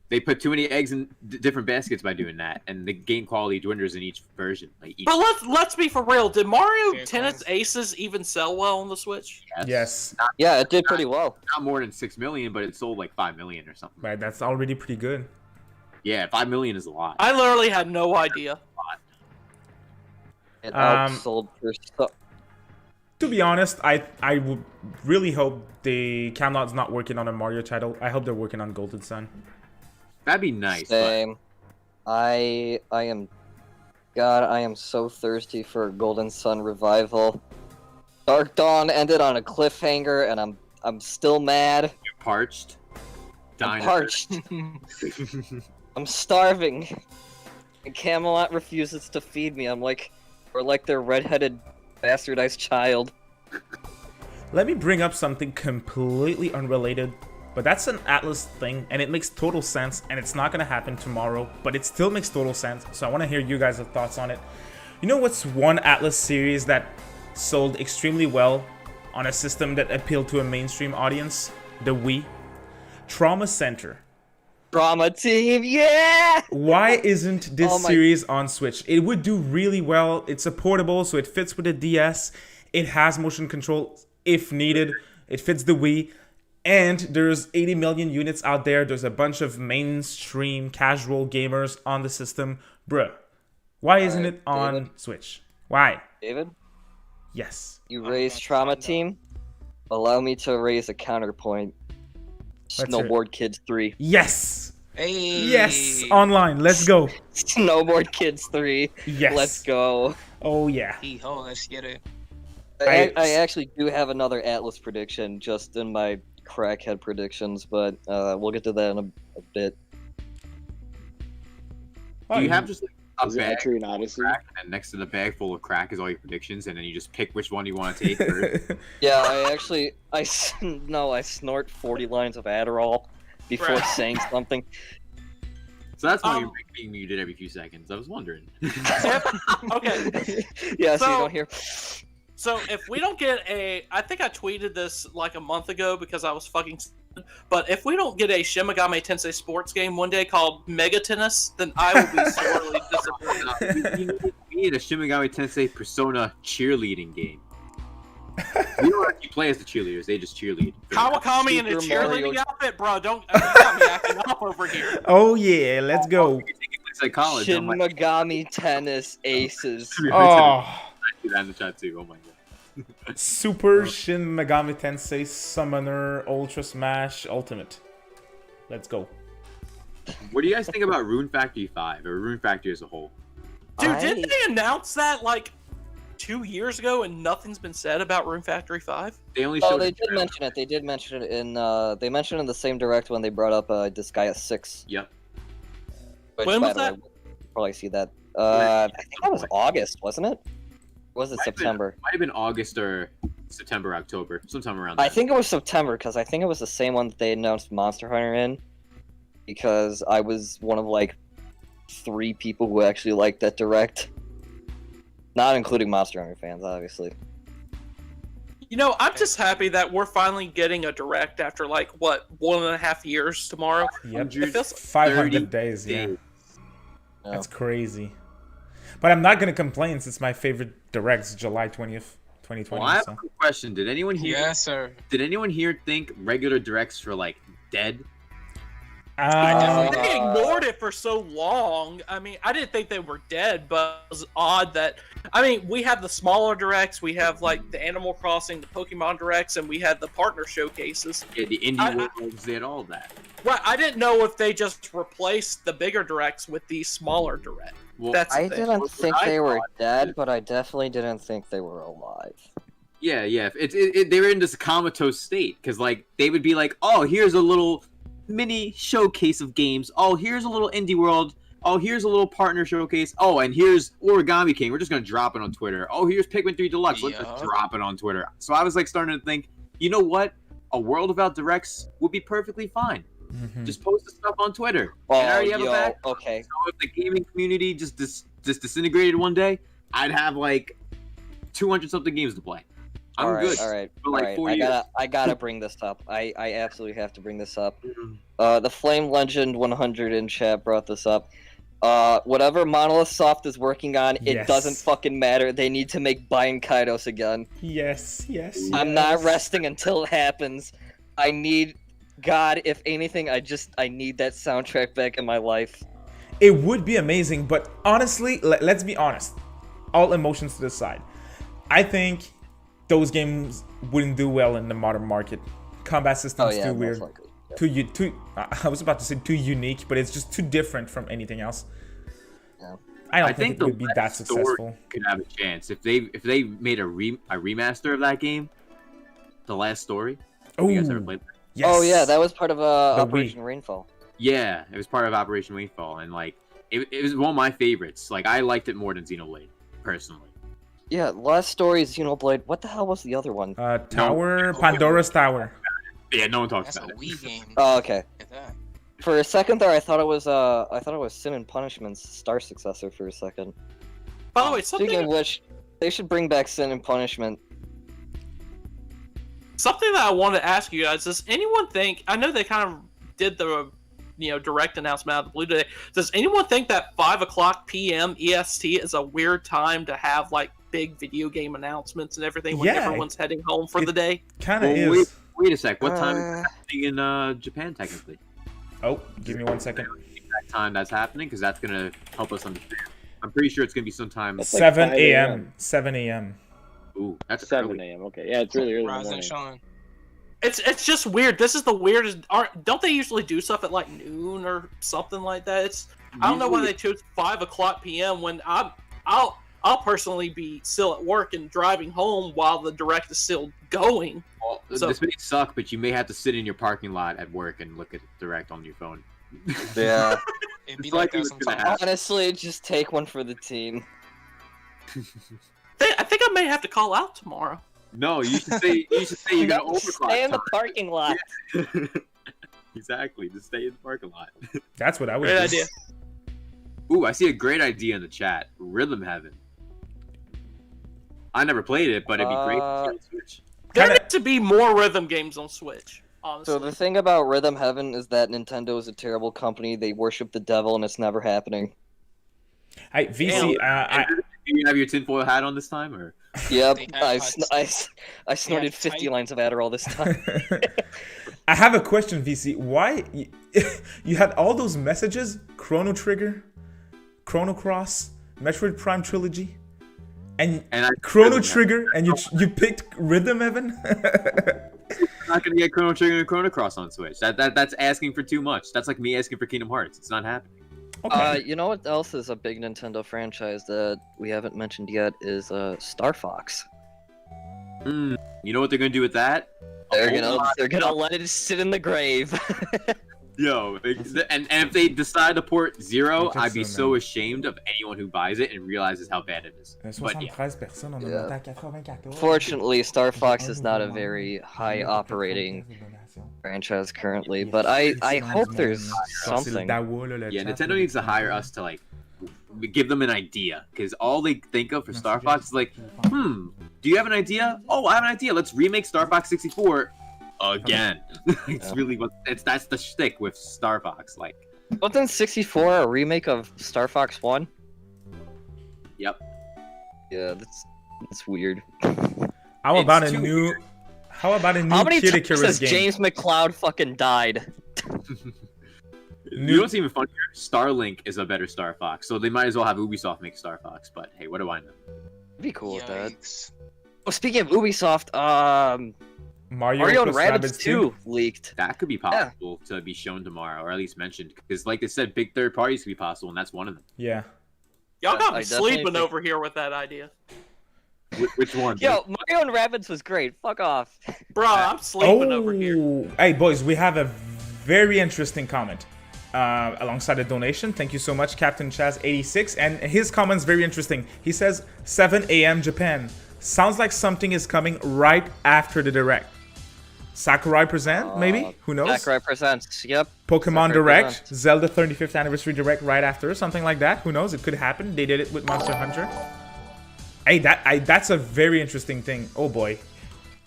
They put too many eggs in different baskets by doing that, and the game quality dwindles in each version. But let's be for real. Did Mario Fair Tennis Aces even sell well on the Switch? Yes. Yeah, it did pretty well. Not more than 6 million, but it sold like 5 million or something. Right, that's already pretty good. Yeah, 5 million is a lot. I literally had no idea. It outsold for To be honest, I would really hope the Camelot's not working on a Mario title. I hope they're working on Golden Sun. That'd be nice. Same. I am, God, I am so thirsty for a Golden Sun revival. Dark Dawn ended on a cliffhanger, and I'm still mad. You're parched. I'm parched. I'm starving. And Camelot refuses to feed me. We're like their redheaded bastardized child. Let me bring up something completely unrelated, but that's an Atlas thing, and it makes total sense, and it's not gonna happen tomorrow, but it still makes total sense, so I want to hear you guys' thoughts on it. You know what's one Atlas series that sold extremely well on a system that appealed to a mainstream audience? The Wii. Trauma Center. Drama Team, yeah! Why isn't this Oh my- series on Switch? It would do really well. It's a portable, so it fits with the DS. It has motion control if needed. It fits the Wii. And there's 80 million units out there. There's a bunch of mainstream casual gamers on the system. Bruh, why isn't it on David? Switch? Why? David, Yes. you raised Trauma Team. Allow me to raise a counterpoint. Let's hear it. Snowboard Kids 3. Yes! Hey. Yes! Online, let's go. Snowboard Kids 3. Yes. Let's go. Oh, yeah. Hee-ho, let's get it. I actually do have another Atlas prediction just in my crackhead predictions, but we'll get to that in a bit. Do you have just like a Is it bag Entry and full of Odyssey? crack, and then next to the bag full of crack is all your predictions, and then you just pick which one you want to take first? Yeah, I snort 40 lines of Adderall before Right. saying something. So that's why you're being muted every few seconds. I was wondering. Okay. Yeah, so you So- don't hear. So if we don't get I think I tweeted this like a month ago because I was fucking stupid, but if we don't get a Shin Megami Tensei sports game one day called Mega Tennis, then I will be sorely disappointed. We need a Shin Megami Tensei Persona cheerleading game. We don't actually play as the cheerleaders; they just cheerlead. Kawakami in a Super Mario- cheerleading outfit, bro. Don't you got me acting up over here. Oh, yeah, let's go. You can take it like psychology. Shin Megami Tennis Aces. Oh, I see that in the chat too. Oh my god. Super Shin Megami Tensei Summoner Ultra Smash Ultimate. Let's go. What do you guys think about Rune Factory 5 or Rune Factory as a whole? Dude, didn't they announce that like 2 years ago and nothing's been said about Rune Factory 5? They only Oh, showed they a did trailer. mention it. They did mention it in. They mentioned it in the same direct when they brought up Disgaea 6. Yep. Which, When by was the way, that? we'll probably see that. I think that was August, wasn't it? Or was it Might have been- September? Might have been August or September, October, sometime around. There. I think it was September because I think it was the same one that they announced Monster Hunter in. Because I was one of like 3 people who actually liked that direct. Not including Monster Hunter fans, obviously. You know, I'm just happy that we're finally getting a direct after like what 1.5 years tomorrow. Yep. It feels 500 days, yeah. days. Yeah. That's crazy. But I'm not going to complain since my favorite direct's July 20th, 2020. Well, I have so. a quick question. Did anyone here? Yes, sir. Did anyone here think regular directs were like dead? They ignored it for so long. I mean, I didn't think they were dead, but it was odd that. I mean, we have the smaller directs, we have like the Animal Crossing, the Pokemon directs, and we had the partner showcases. Yeah, the indie worlds did all that. Right, I didn't know if they just replaced the bigger directs with these smaller directs. Well, That's the I thing. didn't What think I they were thought dead, is- but I definitely didn't think they were alive. yeah. They were in this comatose state because like they would be like, oh, here's a little mini showcase of games. Oh, here's a little indie world. Oh, here's a little partner showcase. Oh, and here's Origami King. We're just gonna drop it on Twitter. Oh, here's Pikmin 3 Deluxe. Let's just Yeah. drop it on Twitter. So I was like starting to think, you know what? A world without directs would be perfectly fine. Mhm. Just post the stuff on Twitter. Oh, and I already have a back. okay. So if the gaming community just disintegrated one day, I'd have like 200 something games to play. I'm good. All right. For like 4 years. I gotta bring this up. I absolutely have to bring this up. The Flame Legend 100 in chat brought this up. Whatever Monolith Soft is working on, it Yes. doesn't fucking matter. They need to make Bind Kaidos again. Yes. I'm not resting until it happens. I need, God, if anything, I need that soundtrack back in my life. It would be amazing, but honestly, let's be honest. All emotions to the side. I think those games wouldn't do well in the modern market. Combat system's too weird. Likely. I was about to say too unique, but it's just too different from anything else. Yeah. I don't think it would be that Last Story successful. could have a chance if they made a remaster of that game. The Last Story. Have you guys ever played that? Yes. Oh yeah, that was part of Wii. Operation Rainfall. Yeah, it was part of Operation Rainfall, and like it was one of my favorites. Like I liked it more than Xenoblade, personally. Yeah, Last Story, Xenoblade. What the hell was the other one? Tower, Pandora's Tower. Yeah, no one talks That's a about it. Wii game. Oh, okay. Look at that. For a second there, I thought it was Sin and Punishment's star successor for a second. By the way, Speaking of which, they should bring back Sin and Punishment. something that I wanted to ask you guys: does anyone think? I know they kind of did the direct announcement out of the blue today. Does anyone think that 5:00 p.m. EST is a weird time to have like big video game announcements and everything when Yeah. everyone's heading home for the day? Kind of Well, is. wait a sec. What time is it happening in Japan technically? Oh, give me 1 second. That time that's happening because that's gonna help us understand. I'm pretty sure it's gonna be sometime. That's like 7 5 a.m. 7 a.m. Ooh, that's 7 early. a.m. Okay, yeah, it's really early in the Rise and morning. shine. It's just weird. This is the weirdest. Don't they usually do stuff at like noon or something like that? I don't know why they chose 5:00 p.m. when I'll personally be still at work and driving home while the direct is still going. Well, So- this may suck, but you may have to sit in your parking lot at work and look at direct on your phone. Yeah. It'd be It's like likely that what's gonna sometimes. happen. Honestly, just take one for the team. I think I may have to call out tomorrow. No, you should say you're gonna overclock. Stay in the time. parking lot. Exactly, just stay in the parking lot. That's what I would Great do. idea. Ooh, I see a great idea in the chat. Rhythm Heaven. I never played it, but it'd be great to see on Switch. There Kinda- need to be more rhythm games on Switch. Honestly. So the thing about Rhythm Heaven is that Nintendo is a terrible company. They worship the devil, and it's never happening. Hey, VC, Do you have your tinfoil hat on this time, or? Yep, They have I snorted 50 tight- lines of Adderall this time. I have a question, VC. Why you had all those messages? Chrono Trigger, Chrono Cross, Metroid Prime Trilogy, and And I Chrono Trigger, and you picked Rhythm Heaven. I'm not gonna get Chrono Trigger and Chrono Cross on Switch. That's asking for too much. That's like me asking for Kingdom Hearts. It's not happening. Okay. You know what else is a big Nintendo franchise that we haven't mentioned yet is Star Fox. You know what they're gonna do with that? They're A whole lot. gonna let it sit in the grave. Yo, and if they decide to port Zero, Look at I'd be Zoom, so man. ashamed of anyone who buys it and realizes how bad it is. But yeah, 73 personnes, on a Yeah. monté à 94. Fortunately, Star Fox is not a very high operating franchise currently, but I hope there's something. yeah, Nintendo needs to hire us to like give them an idea, because all they think of for Star Fox is like, do you have an idea? Oh, I have an idea. Let's remake Star Fox 64 again. It's really that's the shtick with Star Fox. Like, Wasn't 64 a remake of Star Fox 1? yep. Yeah, that's weird. How about a It's too new? How about a new How many Kid times Icarus has game? James McCloud fucking died? You know what's even funnier? Starlink is a better Star Fox, so they might as well have Ubisoft make Star Fox. But hey, what do I know? Be cool with that. Yikes. Oh, speaking of Ubisoft, Mario and plus Rabbids 2 leaked. That could be possible to be shown tomorrow, or at least mentioned, because like they said, big third parties could be possible, and that's one of them. Yeah. Y'all got I me definitely sleeping think- over here with that idea. Which one? Yo, Mario and Rabbids was great. Fuck off. Bro, I'm sleeping over here. Hey, boys, we have a very interesting comment alongside a donation. Thank you so much, Captain Chaz86. And his comment's very interesting. He says, 7 a.m. Japan. Sounds like something is coming right after the Direct. Sakurai Present, maybe? Who knows? Sakurai Presents. Yep. Pokemon Sakurai Direct, Presents. Zelda 35th Anniversary Direct right after, something like that. Who knows? It could happen. They did it with Monster Hunter. Hey, that's a very interesting thing. Oh boy.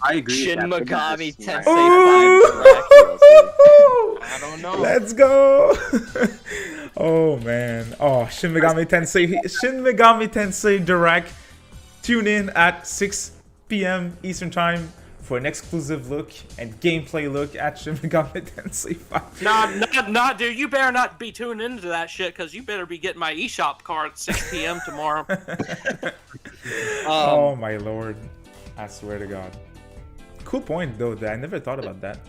I agree. Shin with that. Megami Smash. Tensei Ooh! 5 DLC. I don't know. Let's go! Oh man. Oh, Shin Megami Tensei Direct. Tune in at 6 p.m. Eastern Time for an exclusive look and gameplay look at Shin Megami Tensei 5. Nah, dude, you better not be tuned into that shit, because you better be getting my eShop card at 6 p.m. tomorrow. Oh my lord. I swear to God. Cool point though, I never thought about that.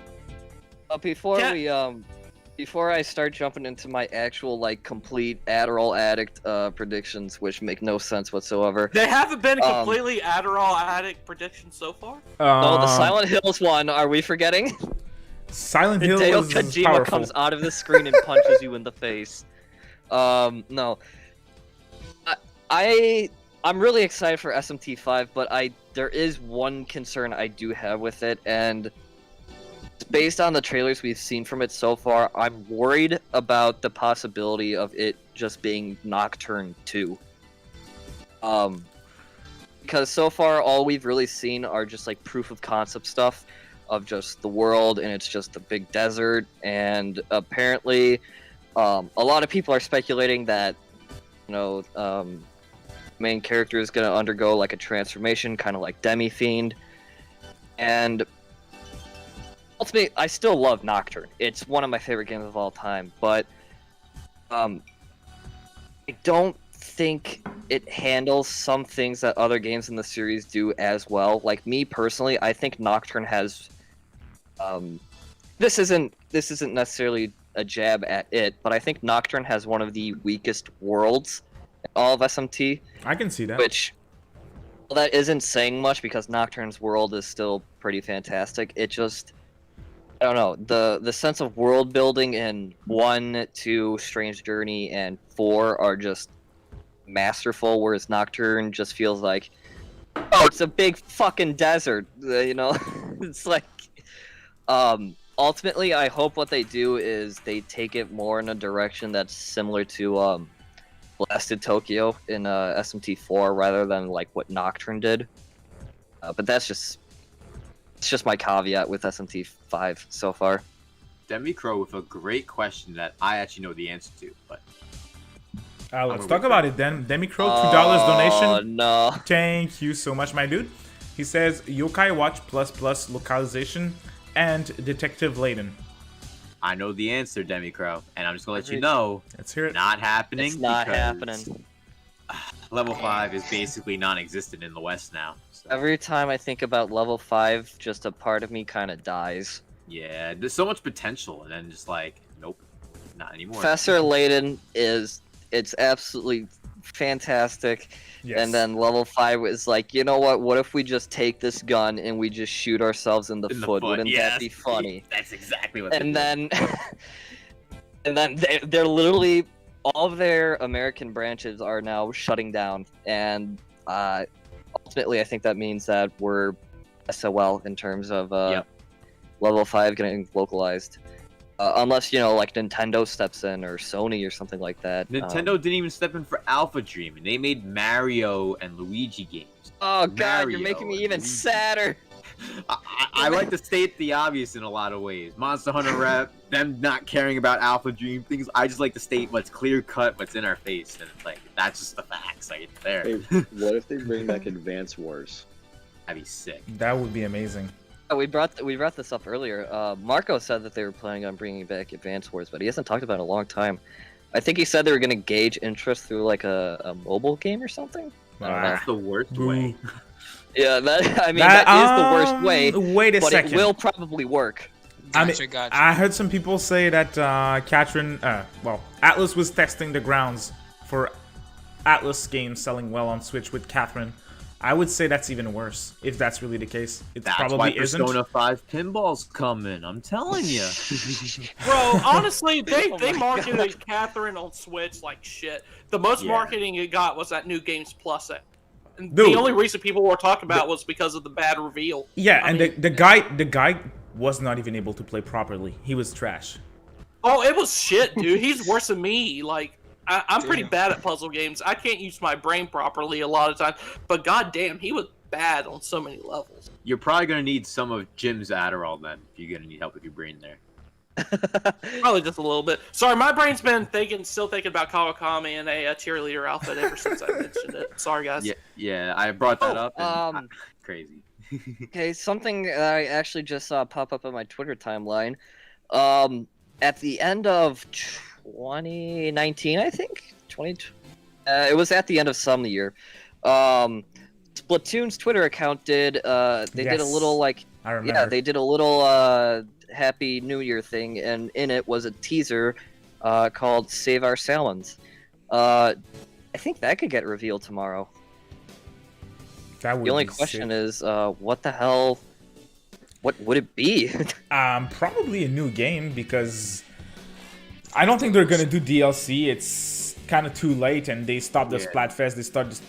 Before I start jumping into my actual like complete Adderall addict predictions, which make no sense whatsoever. They haven't been completely Adderall addict predictions so far. No, the Silent Hills one. Are we forgetting? Silent Hill Hideo is Kojima powerful. comes out of the screen and punches you in the face. No. I'm really excited for SMT5, but there is one concern I do have with it, and based on the trailers we've seen from it so far, I'm worried about the possibility of it just being Nocturne 2. Because so far all we've really seen are just like proof of concept stuff of just the world, and it's just a big desert, and apparently a lot of people are speculating that, you know, main character is going to undergo like a transformation, kind of like Demi-Fiend, and ultimately, I still love Nocturne. It's one of my favorite games of all time, but I don't think it handles some things that other games in the series do as well. Like me personally, I think Nocturne has this isn't necessarily a jab at it, but I think Nocturne has one of the weakest worlds in all of SMT. I can see that. Which, well, that isn't saying much because Nocturne's world is still pretty fantastic. It just, I don't know, the sense of world building in 1, 2, Strange Journey, and 4 are just masterful, whereas Nocturne just feels like, oh, it's a big fucking desert, you know? It's like, ultimately, I hope what they do is they take it more in a direction that's similar to, Blasted Tokyo in SMT4 rather than like what Nocturne did. But it's just my caveat with SMT5 so far. Demicrow with a great question that I actually know the answer to, but let's talk about it then. Demicrow, $2 donation. No. Thank you so much, my dude. He says Yokai Watch plus localization and Detective Layden. I know the answer, Demicrow, and I'm just gonna let you know. Let's hear it. Not happening. It's not because happening. Level 5 is basically non-existent in the West now. So. Every time I think about level 5, just a part of me kind of dies. Yeah, there's so much potential, and then just like, nope, not anymore. Professor Layden it's absolutely fantastic. Yes. And then level 5 is like, you know what if we just take this gun and we just shoot ourselves in the foot? Wouldn't that be funny? That's exactly what. And then they're literally, all of their American branches are now shutting down, and ultimately I think that means that we're SOL in terms of level 5 getting localized. Unless, you know, like Nintendo steps in or Sony or something like that. Nintendo didn't even step in for Alpha Dream, and they made Mario and Luigi games. Oh god, Mario you're making me even Luigi. sadder. I like to state the obvious in a lot of ways. Monster Hunter Rep, them not caring about Alpha Dream things. I just like to state what's clear cut, what's in our face, and it's like that's just the facts. Like it's there. Hey, what if they bring back Advance Wars? That'd be sick. That would be amazing. We brought this up earlier. Marco said that they were planning on bringing back Advance Wars, but he hasn't talked about it in a long time. I think he said they were going to gauge interest through like a mobile game or something. That's the worst way. Yeah, that is the worst way. Wait a second. It will probably work. Gotcha. I heard some people say that Atlas was testing the grounds for Atlas games selling well on Switch with Catherine. I would say that's even worse, if that's really the case. That's probably why isn't. Persona 5 Pinball's coming, I'm telling you. Bro, honestly, they marketed Catherine on Switch like shit. The most marketing it got was that new Games Plus. And the only reason people were talking about was because of the bad reveal. Yeah, I mean, the guy was not even able to play properly. He was trash. Oh, it was shit, dude. He's worse than me. Like, I'm pretty bad at puzzle games. I can't use my brain properly a lot of times. But goddamn, he was bad on so many levels. You're probably gonna need some of Jim's Adderall then, if you're gonna need help with your brain there. Probably just a little bit. Sorry, my brain's been still thinking about Kawakami and a cheerleader outfit ever since I mentioned it. Sorry, guys. Yeah, I brought that up. And crazy. Okay, something that I actually just saw pop up on my Twitter timeline. At the end of 2019, I think, it was at the end of some year. Splatoon's Twitter account did did a little I remember. they did a little Happy New Year thing, and in it was a teaser called "Save Our Salmons." I think that could get revealed tomorrow. That would The only be question sick. is, what the hell? What would it be? Probably a new game, because I don't think they're gonna do DLC. It's kind of too late, and they stopped the Splatfest.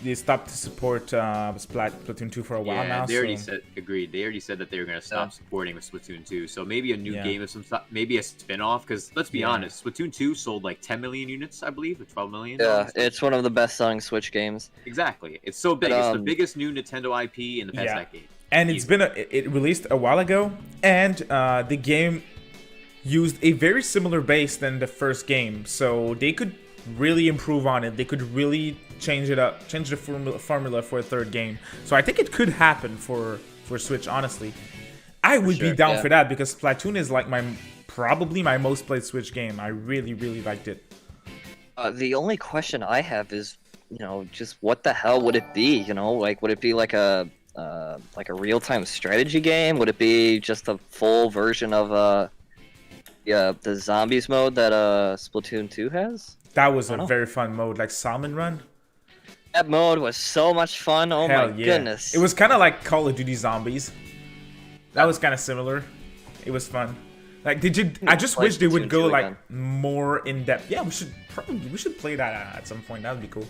They stopped to support Splatoon 2 for a while now. They already so. agreed. They already said that they were gonna stop supporting with Splatoon 2. So maybe a new game of some maybe a spin-off. Because let's be honest, Splatoon 2 sold like 10 million units, I believe, or 12 million. Yeah, it's one of the best-selling Switch games. Exactly. It's so big. It's the biggest new Nintendo IP in the past decade. And it released a while ago, and the game used a very similar base than the first game, so they could really improve on it. They could really change it up, change the formula for a third game. So I think it could happen for Switch. Honestly, I would be down for that, because Splatoon is like probably my most played Switch game. I really liked it. The only question I have is, just what the hell would it be? Like, would it be like a real-time strategy game? Would it be just a full version of the zombies mode that Splatoon 2 has? That was a very fun mode, like Salmon Run. That mode was so much fun. Oh my goodness. It was kind of like Call of Duty Zombies. That was kind of similar. It was fun. Like, I just wish they would go like more in depth. Yeah, we should play that at some point. That would be cool.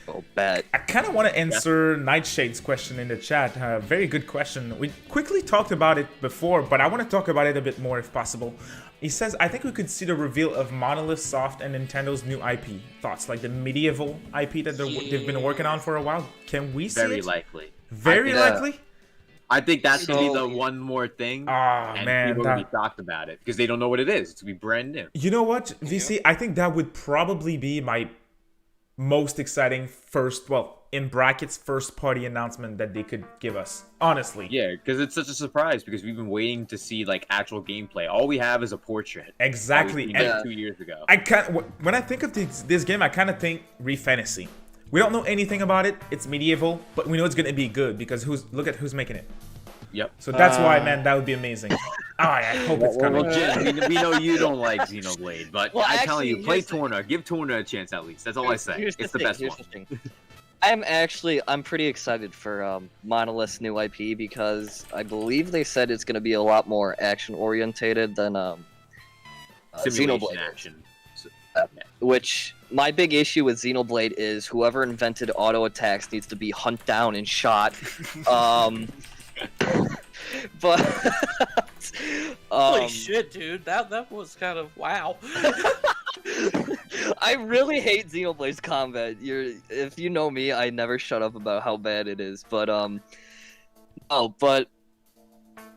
Oh, bet. I kind of want to answer Nightshade's question in the chat. Very good question. We quickly talked about it before, but I want to talk about it a bit more if possible. He says, I think we could see the reveal of Monolith Soft and Nintendo's new IP. Thoughts? Like the medieval IP that they've been working on for a while? Can we see it? Very likely. Very likely? I think that's going to be the one more thing. And man, people will be shocked about it, because they don't know what it is. It's going to be brand new. You know what, VC? I think that would probably be my most exciting first party announcement that they could give us, honestly. Yeah, because it's such a surprise, because we've been waiting to see like actual gameplay. All we have is a portrait. Exactly. And 2 years ago. When I think of this game, I kind of think Re Fantasy. We don't know anything about it. It's medieval, but we know it's gonna be good, because look at who's making it. Yep. So that's why, man, that would be amazing. I hope it's coming. Well, Jim, we know you don't like Xenoblade, but I'm telling you, play Torna. Give Torna a chance at least. That's all I say. It's the best one. I'm pretty excited for Monolith's new IP, because I believe they said it's going to be a lot more action orientated than Xenoblade action. So, which my big issue with Xenoblade is whoever invented auto attacks needs to be hunted down and shot. But holy shit, dude, that was kind of wow. I really hate Xenoblade's combat. If you know me, I never shut up about how bad it is. But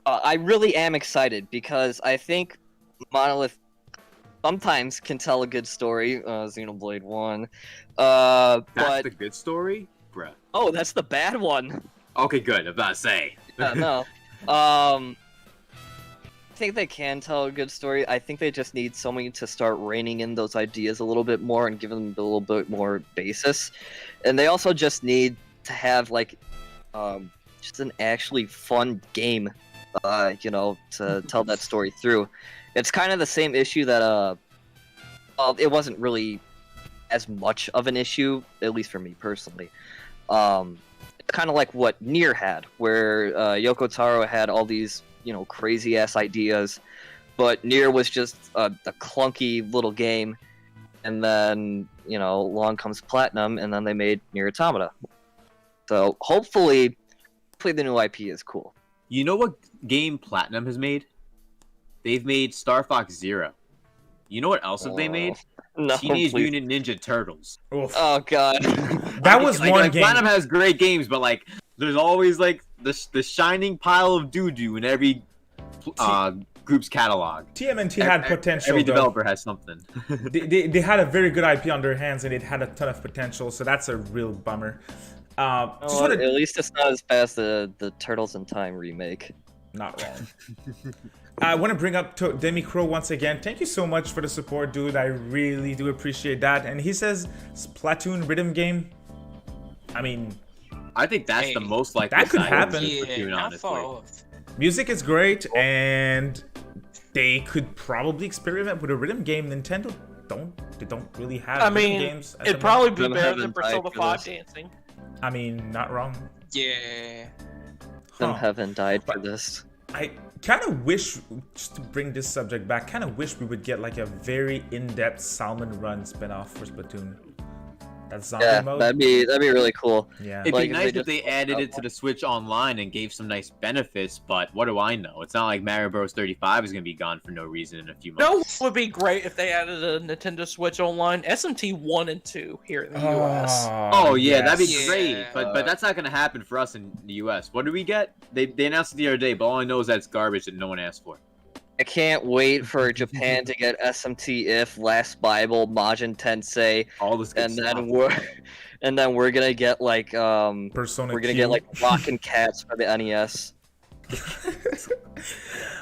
I really am excited, because I think Monolith sometimes can tell a good story. Xenoblade 1. That's but the good story, bruh. Oh, that's the bad one. Okay, good. I'm about to say. No. I think they can tell a good story. I think they just need someone to start reining in those ideas a little bit more and give them a little bit more basis. And they also just need to have like just an actually fun game, to tell that story through. It's kind of the same issue that it wasn't really as much of an issue, at least for me personally. Kind of like what Nier had, where Yoko Taro had all these, crazy ass ideas, but Nier was just a clunky little game, and then, along comes Platinum, and then they made Nier Automata. So hopefully the new IP is cool. You know what game Platinum has made? They've made Star Fox Zero. You know what else have they made? No, Teenage please. Mutant Ninja Turtles. Oof. Oh god. That was one game. Platinum has great games, but like There's always like the shining pile of doo-doo in every group's catalog. TMNT had potential. Every though. developer has something. they had a very good IP on their hands, and it had a ton of potential. So that's a real bummer. Just wanna... At least it's not as bad as the Turtles in Time remake. Not wrong. I want to bring up Demi Crow once again. Thank you so much for the support, dude. I really do appreciate that. And he says Splatoon rhythm game. I mean, I think that's the most likely. That could side happen. of Splatoon, not honestly. far off. Music is great, and they could probably experiment with a rhythm game. Nintendo don't really have I rhythm mean, games. at it'd the probably moment. be better than Haven't Persona died for 5 this. dancing. I mean, not wrong. Yeah. Them Huh. haven't died for But- this. I kind of wish, just to bring this subject back, kind of wish we would get like a very in-depth Salmon Run spinoff for Splatoon. That's zombie Yeah, mode. that'd be really cool. Yeah. It'd Like, be if they nice if just they put added out it to the Switch Online and gave some nice benefits, but what do I know? It's not like Mario Bros. 35 is going to be gone for no reason in a few No, months. it would be great if they added a Nintendo Switch Online SMT 1 and 2 here in the US. Oh yeah, that'd be yes. great, Yeah. but that's not going to happen for us in the US. What do we get? They announced it the other day, but all I know is that it's garbage that no one asked for. I can't wait for Japan to get SMT If, Last Bible, Majin Tensei, All this good and stuff. then we're gonna get like Persona we're gonna Q. get like Rockin' Cats for the NES.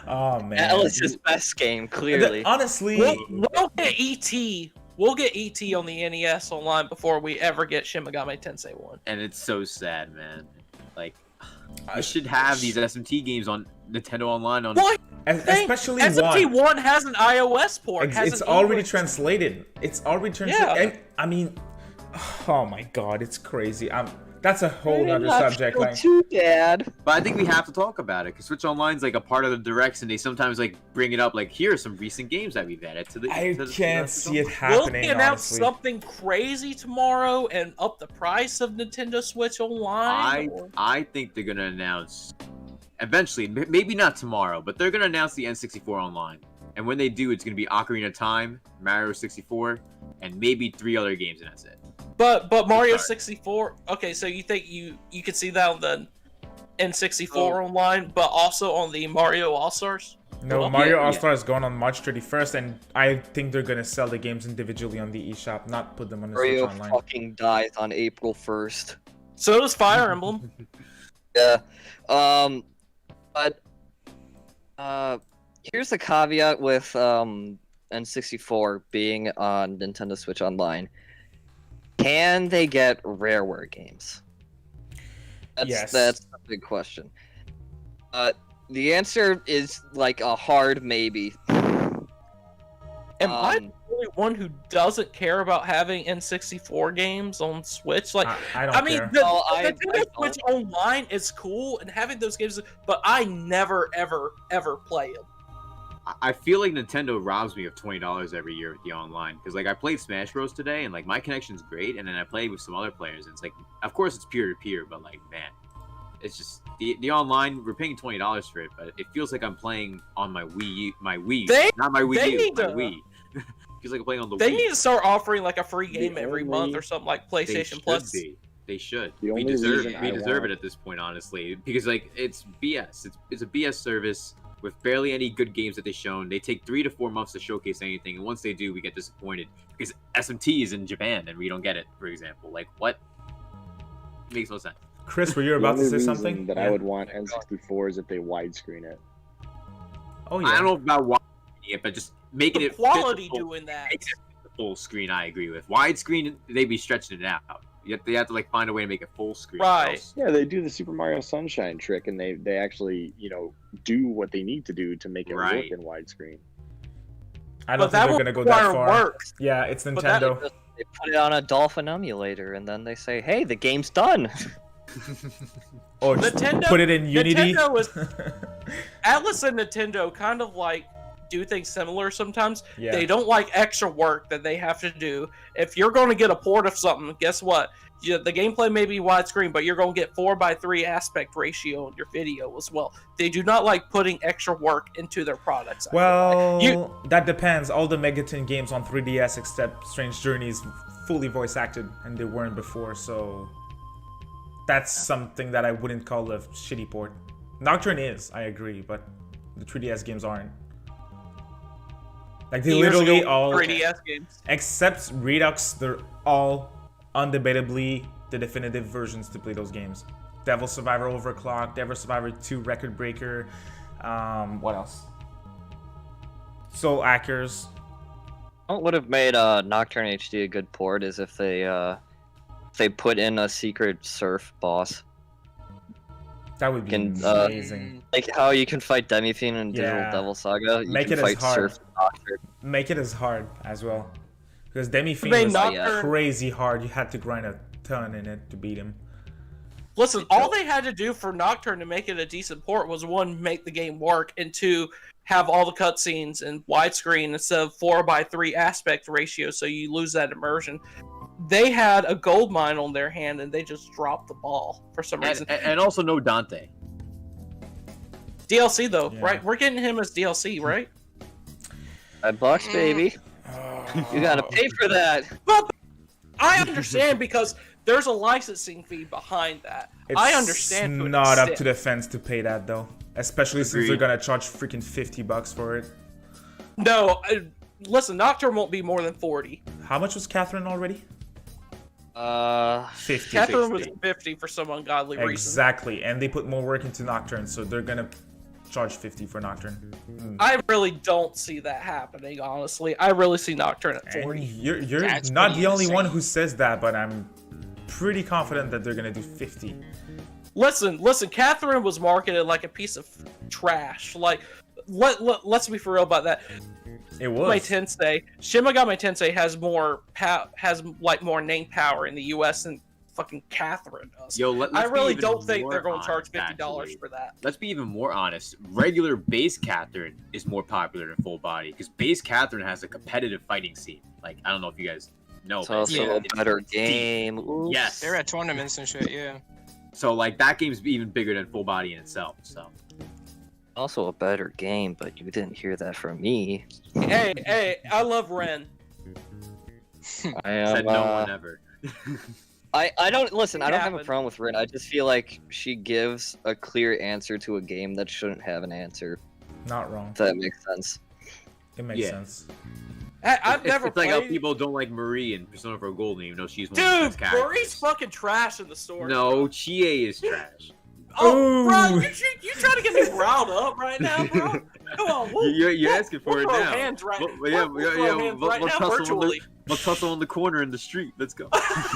Oh man. That was his best game, clearly. Honestly, We'll get ET. We'll get ET on the NES Online before we ever get Shin Megami Tensei 1. And it's so sad, man. Like, I should have these SMT games on Nintendo Online on. What? especially SMT one. 1 has an iOS port. It's already translated. It's already translated. Yeah. And, I mean, oh my god, it's crazy. That's a whole other subject. Like, Too, Dad. But I think we have to talk about it because Switch Online's like a part of the directs, and they sometimes like bring it up. Like, here are some recent games that we've added to the. I to the can't Switch see it Online. Will happening. they announce honestly. something crazy tomorrow and up the price of Nintendo Switch Online? I think they're gonna announce eventually, maybe not tomorrow, but they're gonna announce the N64 Online. And when they do, it's gonna be Ocarina of Time, Mario 64, and maybe 3 other games, and that's it. But Mario Sorry. 64. Okay, so you think you could see that on the N64 Oh. Online, but also on the Mario All Stars? No, Well, Mario yeah. All-Star is going on March 31st, and I think they're gonna sell the games individually on the eShop, not put them on the Switch Mario Online. fucking dies on April 1st. So does Fire Emblem. Yeah. But here's the caveat with N64 being on Nintendo Switch Online. Can they get Rareware games? Yes. That's a big question. The answer is like a hard maybe. Am I Um, the only one who doesn't care about having N64 games on Switch? Like, I don't I mean, care. the No, I Nintendo Switch Online is cool, and having those games, but I never, ever play them. I feel like Nintendo robs me of $20 every year with the online because like I played Smash Bros today and like my connection's great, and then I played with some other players and it's like, of course it's peer to peer, but like man, it's just the online. We're paying $20 for it, but it feels like I'm playing on my Wii, not my Wii they U, need my to- Wii. Feels like I'm playing on the They Wii. need to start offering like a free game every only- month or something like They PlayStation should Plus. be. They should. The We only deserve reason we I deserve want- it at this point, honestly, because like it's BS. It's a BS service with barely any good games that they've shown. They take 3 to 4 months to showcase anything, and once they do, we get disappointed because SMT is in Japan and we don't get it. For example, like what makes no sense. Chris, were you The about to only say reason something? that Yeah. I would want N64 is if they widescreen it. Oh yeah. I don't know about watching it, but just making The it fit quality the full, doing that. makes it fit the full screen. I agree with widescreen. They'd be stretching it out. They have to like find a way to make it full screen. or Right. else- Yeah, they do the Super Mario Sunshine trick, and they actually do what they need to do to make it Right. work in widescreen. I don't But that think will they're gonna go that require far. work. Yeah, it's But that- Nintendo. They put it on a Dolphin emulator, and then they say, "Hey, the game's done." Or just Nintendo- put it in Unity. Nintendo is Atlas and Nintendo kind of like do things similar sometimes. Yeah. They don't like extra work that they have to do. If you're going to get a port of something, guess what? The gameplay may be widescreen, but you're going to get 4:3 aspect ratio in your video as well. They do not like putting extra work into their products. I feel Well, like. You- that depends. All the Megaton games on 3DS except Strange Journeys fully voice acted, and they weren't before, so that's something that I wouldn't call a shitty port. Nocturne is, I agree, but the 3DS games aren't. Like, they Years literally ago, all, 3DS games. except Redux, they're all undebatably the definitive versions to play those games. Devil Survivor Overclock, Devil Survivor 2 Record Breaker, what else? Soul Hackers. What would have made Nocturne HD a good port is if they put in a secret surf boss. That would be Can, amazing. Like how you can fight Demi-Fiend in Digital Yeah. Devil Saga, you Make can it as fight hard. Surf Doctor. Make it as hard as well. Because Demi-Fiend They was Nocturne- crazy hard. You had to grind a ton in it to beat him. Listen, all they had to do for Nocturne to make it a decent port was, one, make the game work, and two, have all the cutscenes in widescreen instead of 4:3 aspect ratio, so you lose that immersion. They had a gold mine on their hand, and they just dropped the ball for some reason. And also no Dante. DLC though, Yeah. right? We're getting him as DLC, right? $5, baby. You gotta pay for that. But I understand because there's a licensing fee behind that. I understand. It's To an not up extent. to the fence to pay that though. Especially since they're Agreed. gonna charge freaking $50 for it. No, listen, Nocturne won't be more than 40. How much was Catherine already? 50. Catherine was 50 for some ungodly reason. Exactly, and they put more work into Nocturne, so they're gonna charge 50 for Nocturne. I really don't see that happening, honestly. I really see Nocturne at And 40. you're That's not pretty the only one insane. who says that, but I'm pretty confident that they're gonna do 50. Listen, Catherine was marketed like a piece of trash. Like, let's be for real about that. It My was. Tensei, Shin Megami Tensei has more more name power in the U.S. than fucking Catherine does. Yo, let's I be really even don't think more they're going to charge honest, $50 actually. for that. Let's be even more honest. Regular base Catherine is more popular than full body because base Catherine has a competitive fighting scene. Like, I don't know if you guys know. It's but also Yeah. a better deep. game. Oops. Yes. They're at tournaments and shit, yeah. So like that game's even bigger than full body in itself. So Also a better game, but you didn't hear that from me. Hey, I love Ren. I am. said no one ever. I don't listen. I don't have a happened. problem with Rin. I just feel like she gives a clear answer to a game that shouldn't have an answer. Not wrong. If that makes sense. It makes Yeah. sense. I've never It's like how played. people don't like Marie in Persona 4 Golden, even though she's one of the Dude, best characters. Marie's fucking trash in the story. No, Chie is trash. Oh, bro, Ooh. you trying to get me riled up right now, bro? Come on, You're asking for we'll it throw now. hands right, Well, yeah, we'll throw hands right we'll now tussle on virtually. we'll tussle on the corner in the street. Let's go.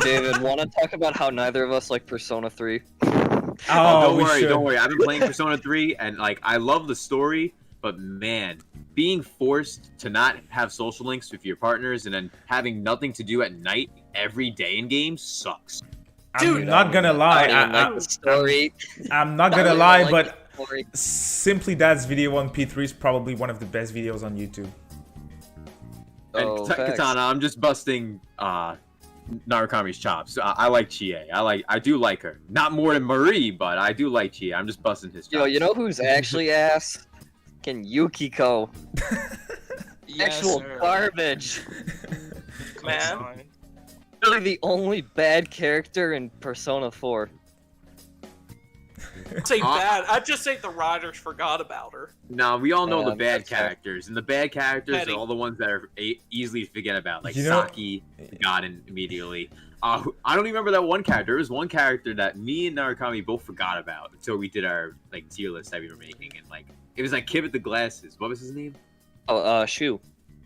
David, want to talk about how neither of us like Persona 3? Oh, don't we worry, should. don't worry. I've been playing Persona 3, and like I love the story, but man, being forced to not have social links with your partners and then having nothing to do at night every day in games sucks. I'm Dude, not gonna I lie. don't even like the story. I'm not I gonna really lie, don't like but the story. Simply Dad's video on P3 is probably one of the best videos on YouTube. And Oh, facts. Katana, I'm just busting Narukami's chops. I like Chie. I do like her. Not more than Marie, but I do like Chie. I'm just busting his chops. Yo, you know who's actually ass? Can Yukiko. Yes, Actual sir. garbage. Man. Fine. Really the only bad character in Persona 4. Say bad. I just say the writers forgot about her. No, we all know Yeah, the bad that's fair. characters, and the bad characters Petty. are all the ones that are easily to forget about, like You know- Saki, forgotten immediately. I don't even remember that one character. There was one character that me and Narukami both forgot about until we did our like tier list that we were making, and like it was like Kid with the glasses. What was his name? Oh, Shu.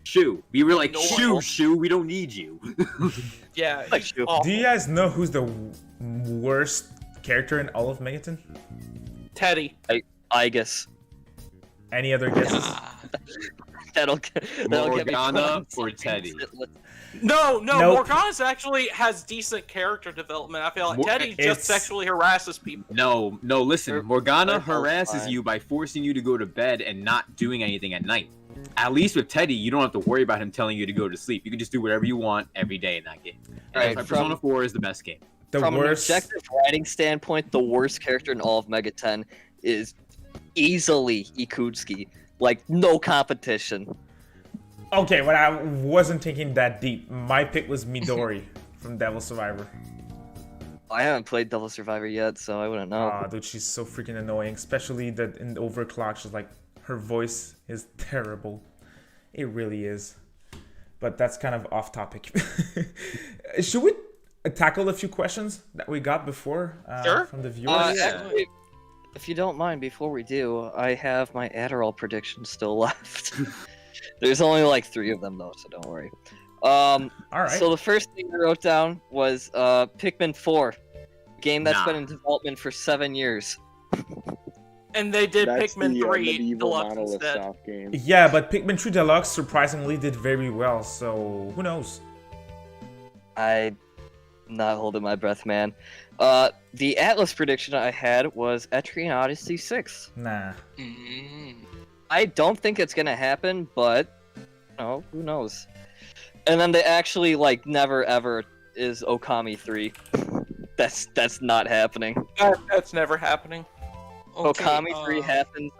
Shu. We were like, No. Shu, we don't need you. Yeah. Like Shu. awful. Do you guys know who's the worst character in all of Megaton? Teddy. I guess. Any other guesses? Ah, That'll get me Morgana going. or Teddy? No, Nope. Morgana's actually has decent character development. I feel like Mor- Teddy it's- just sexually harasses people. No, listen. They're- Morgana they're both harasses fine. you by forcing you to go to bed and not doing anything at night. At least with Teddy, you don't have to worry about him telling you to go to sleep. You can just do whatever you want every day in that game. And Right, that's why Persona 4 is the best game. The From worst. an objective writing standpoint, the worst character in all of Mega 10 is easily Ikutsuki. Like, no competition. Okay, but I wasn't thinking that deep. My pick was Midori from Devil Survivor. I haven't played Devil Survivor yet, so I wouldn't know. Ah, dude, she's so freaking annoying. Especially that in Overclock, she's like, her voice is terrible. It really is. But that's kind of off topic. Should we tackle a few questions that we got before Sure. from the viewers? Actually, if you don't mind, before we do, I have my Adderall prediction still left. There's only like 3 of them though, so don't worry. All right. So the first thing I wrote down was Pikmin 4, game that's been in development for 7 years. And they did That's Pikmin the 3 medieval Deluxe monolith instead. soft game. Yeah, but Pikmin 3 Deluxe surprisingly did very well, so who knows? I'm not holding my breath, man. The Atlas prediction I had was Etrian Odyssey 6. Nah. I don't think it's gonna happen, but who knows? And then they actually like never ever is Okami 3. That's not happening. That's never happening. Okay, Okami 3 happens,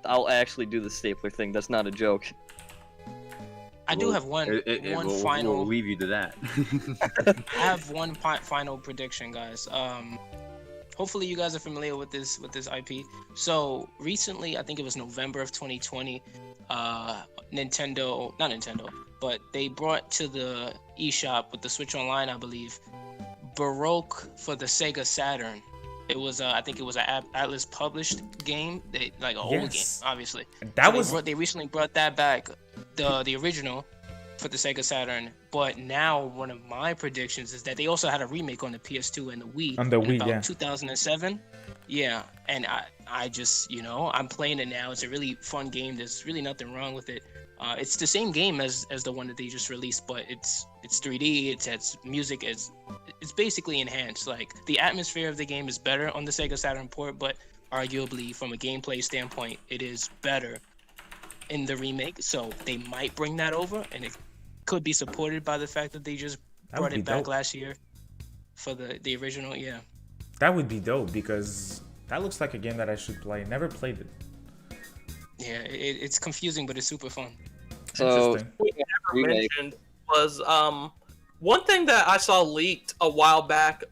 I'll actually do the stapler thing. That's not a joke. I do have one final. We'll leave you to that. I have one final prediction, guys. Hopefully you guys are familiar with this IP. So recently, I think it was November of 2020, not Nintendo, but they brought to the eShop with the Switch Online, I believe, Baroque for the Sega Saturn. It was, I think it was an Atlas published game, like an old game, obviously. They recently brought that back, the original, for the Sega Saturn. But now one of my predictions is that they also had a remake on the PS2 and the Wii. On the Wii, about yeah. 2007. Yeah, and I just, I'm playing it now. It's a really fun game. There's really nothing wrong with it. It's the same game as the one that they just released, but it's 3D. It's music. It's basically enhanced. Like the atmosphere of the game is better on the Sega Saturn port, but arguably from a gameplay standpoint, it is better in the remake. So they might bring that over, and it could be supported by the fact that they just brought it back last year for the original. Yeah, that would be dope because that looks like a game that I should play. Never played it. Yeah, it's confusing, but it's super fun. So Interesting. We never mentioned was one thing that I saw leaked a while back.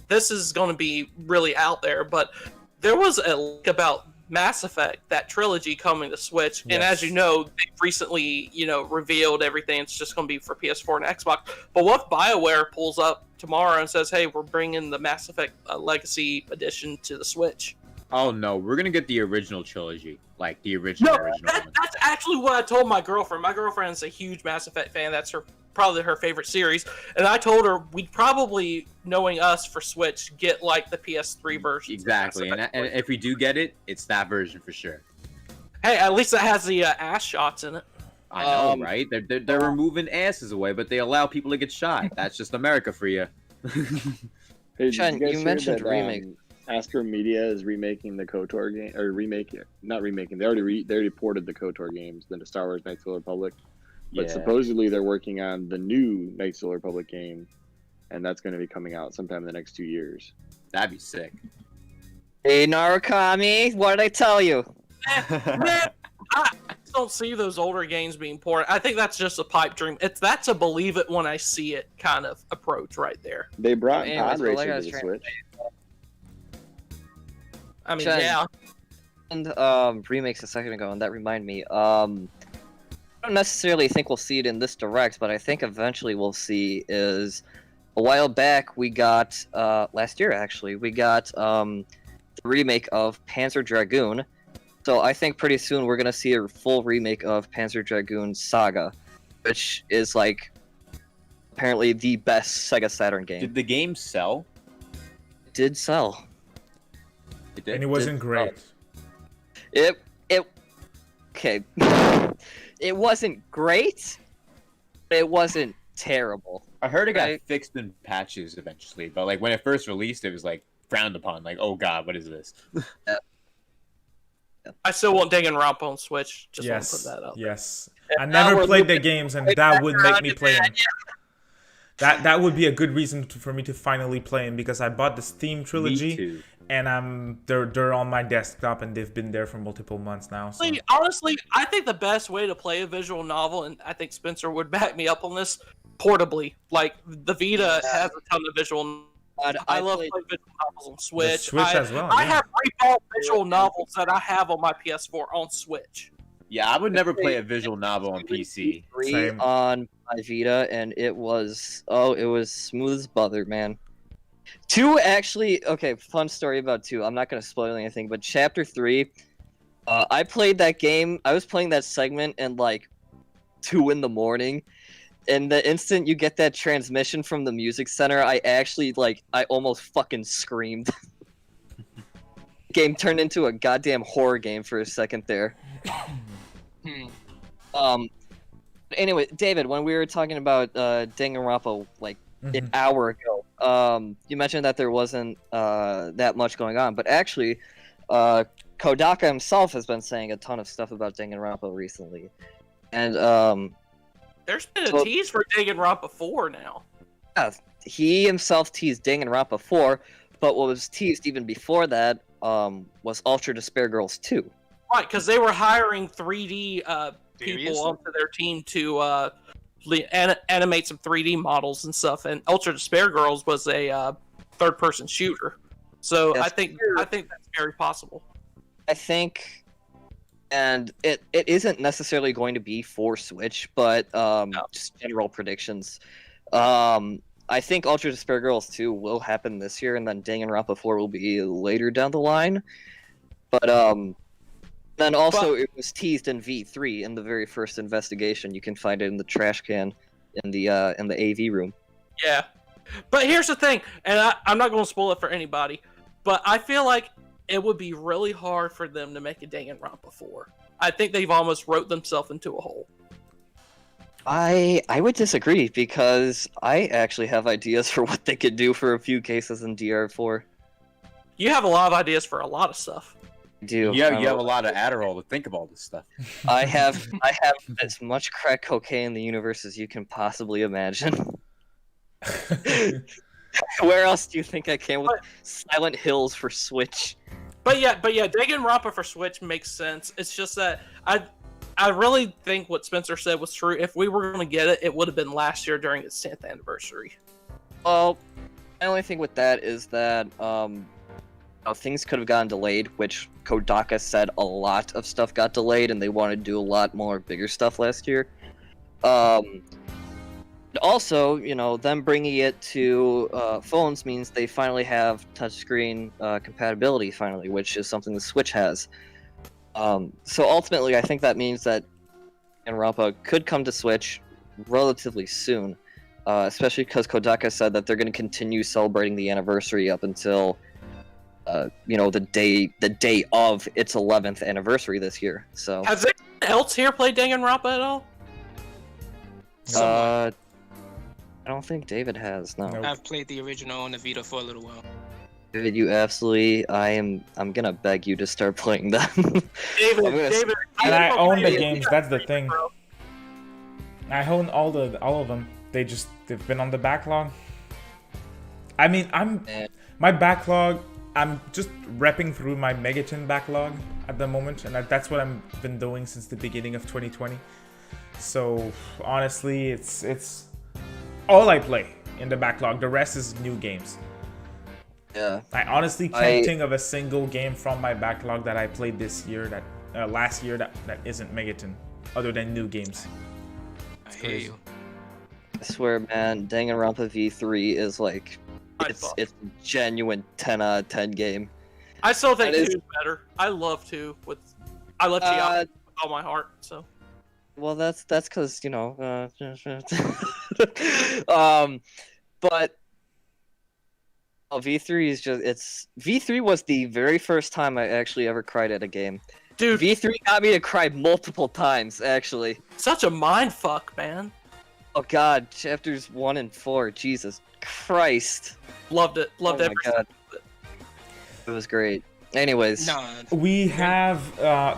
This is going to be really out there, but there was a leak about Mass Effect, that trilogy coming to Switch, and as you know, they've recently, revealed everything. It's just going to be for PS4 and Xbox. But what if BioWare pulls up tomorrow and says, "Hey, we're bringing the Mass Effect Legacy Edition to the Switch"? Oh no, we're gonna get the original trilogy, like the original. No, that's actually what I told my girlfriend. My girlfriend's a huge Mass Effect fan. That's probably her favorite series. And I told her we'd probably, knowing us for Switch, get like the PS3 version. Exactly, and if we do get it, it's that version for sure. Hey, at least it has the ass shots in it. I know, right? They're removing asses away, but they allow people to get shot. That's just America for you. Hey, Chen, did you guys you hear mentioned that, remake. Astro Media is remaking the KOTOR game, or not remaking. They already ported the KOTOR games, the Star Wars Knights of the Republic. But supposedly they're working on the new Knights of the Republic game, and that's going to be coming out sometime in the next 2 years. That'd be sick. Hey Narukami, what did I tell you? Man, I don't see those older games being ported. I think that's just a pipe dream. That's a believe it when I see it kind of approach right there. They brought Anyways, Pod well, like Racing I to was the trying Switch. I mean, Chen, yeah. And remakes a second ago, and that reminded me. I don't necessarily think we'll see it in this direct, but I think eventually we'll see is a while back we got last year actually we got the remake of Panzer Dragoon. So I think pretty soon we're gonna see a full remake of Panzer Dragoon Saga, which is like apparently the best Sega Saturn game. Did the game sell? It did sell. It did. And it wasn't great. It okay. It wasn't great, but it wasn't terrible. I heard it got fixed in patches eventually, but like when it first released, it was like frowned upon. Like, oh god, what is this? I still want Danganronpa on Switch. Just want to put that up. Yes. I never played the games, and that would make me play them. That would be a good reason for me to finally play them because I bought the Steam trilogy, and they're on my desktop, and they've been there for multiple months now. So. Honestly, I think the best way to play a visual novel, and I think Spencer would back me up on this, portably. Like the Vita has a ton of visual God, I love played- playing visual novels on Switch. Switch as well, I yeah. have rebuilt visual novels that I have on my PS4 on Switch. Yeah, I would never play a visual novel on PC. 3 Same. on my Vita, and it was smooth as butter, man. 2 actually, okay, fun story about 2. I'm not gonna spoil anything, but Chapter 3, I played that game. I was playing that segment in like 2 in the morning, and the instant you get that transmission from the music center, I almost fucking screamed. Game turned into a goddamn horror game for a second there. Anyway, David, when we were talking about Danganronpa like an hour ago, you mentioned that there wasn't that much going on, but actually, Kodaka himself has been saying a ton of stuff about Danganronpa recently, and There's been a tease for Danganronpa 4 now. yeah, he himself teased Danganronpa 4, but what was teased even before that was Ultra Despair Girls 2. Right, because they were hiring 3D people Seriously? onto their team to animate some 3D models and stuff. And Ultra Despair Girls was a third-person shooter, so Yes. I think that's very possible. I think, and it isn't necessarily going to be for Switch, but just general predictions. I think Ultra Despair Girls 2 will happen this year, and then Danganronpa 4 will be later down the line. But then also it was teased in V3 in the very first investigation. You can find it in the trash can in the AV room. Yeah, but here's the thing, and I'm not going to spoil it for anybody, but I feel like it would be really hard for them to make a Danganronpa 4. I think they've almost wrote themselves into a hole. I would disagree because I actually have ideas for what they could do for a few cases in DR4. You have a lot of ideas for a lot of stuff. I do. Yeah, you have a lot of Adderall to think of all this stuff. I have as much crack cocaine in the universe as you can possibly imagine. Where else do you think I came with Silent Hills for Switch? But yeah, Danganronpa for Switch makes sense. It's just that I really think what Spencer said was true. If we were going to get it, it would have been last year during its 10th anniversary. Well, my only thing with that is that things could have gotten delayed, which Kodaka said a lot of stuff got delayed, and they wanted to do a lot more bigger stuff last year. Also, them bringing it to phones means they finally have touchscreen compatibility, finally, which is something the Switch has. So ultimately, I think that means that Danganronpa could come to Switch relatively soon, especially because Kodaka said that they're going to continue celebrating the anniversary up until, the day of its 11th anniversary this year. So Has anyone else here played Danganronpa at all? I don't think David has. No. Nope. I've played the original on the Vita for a little while. David, you absolutely. I'm gonna beg you to start playing them. David, And I own the played it. games. That's the thing. Bro. I own all of them. They've been on the backlog. I mean, my backlog. I'm just repping through my Megaton backlog at the moment, and that's what I've been doing since the beginning of 2020. So honestly, it's all I play in the backlog. The rest is new games. Yeah. I honestly can't think of a single game from my backlog that I played this year last year that isn't Megaton, other than new games. I hear you. I swear, man, Danganronpa V3 is like, it's a genuine 10 out of 10 game. I still think 2 is better. I love 2 I love Chiaki with all my heart. So. Well, that's because but V3 is just V3 was the very first time I actually ever cried at a game. Dude, V3 got me to cry multiple times, actually. Such a mind fuck, man. Oh god, chapters 1 and 4, Jesus Christ. Loved it. Loved every God. It was great. Anyways. We have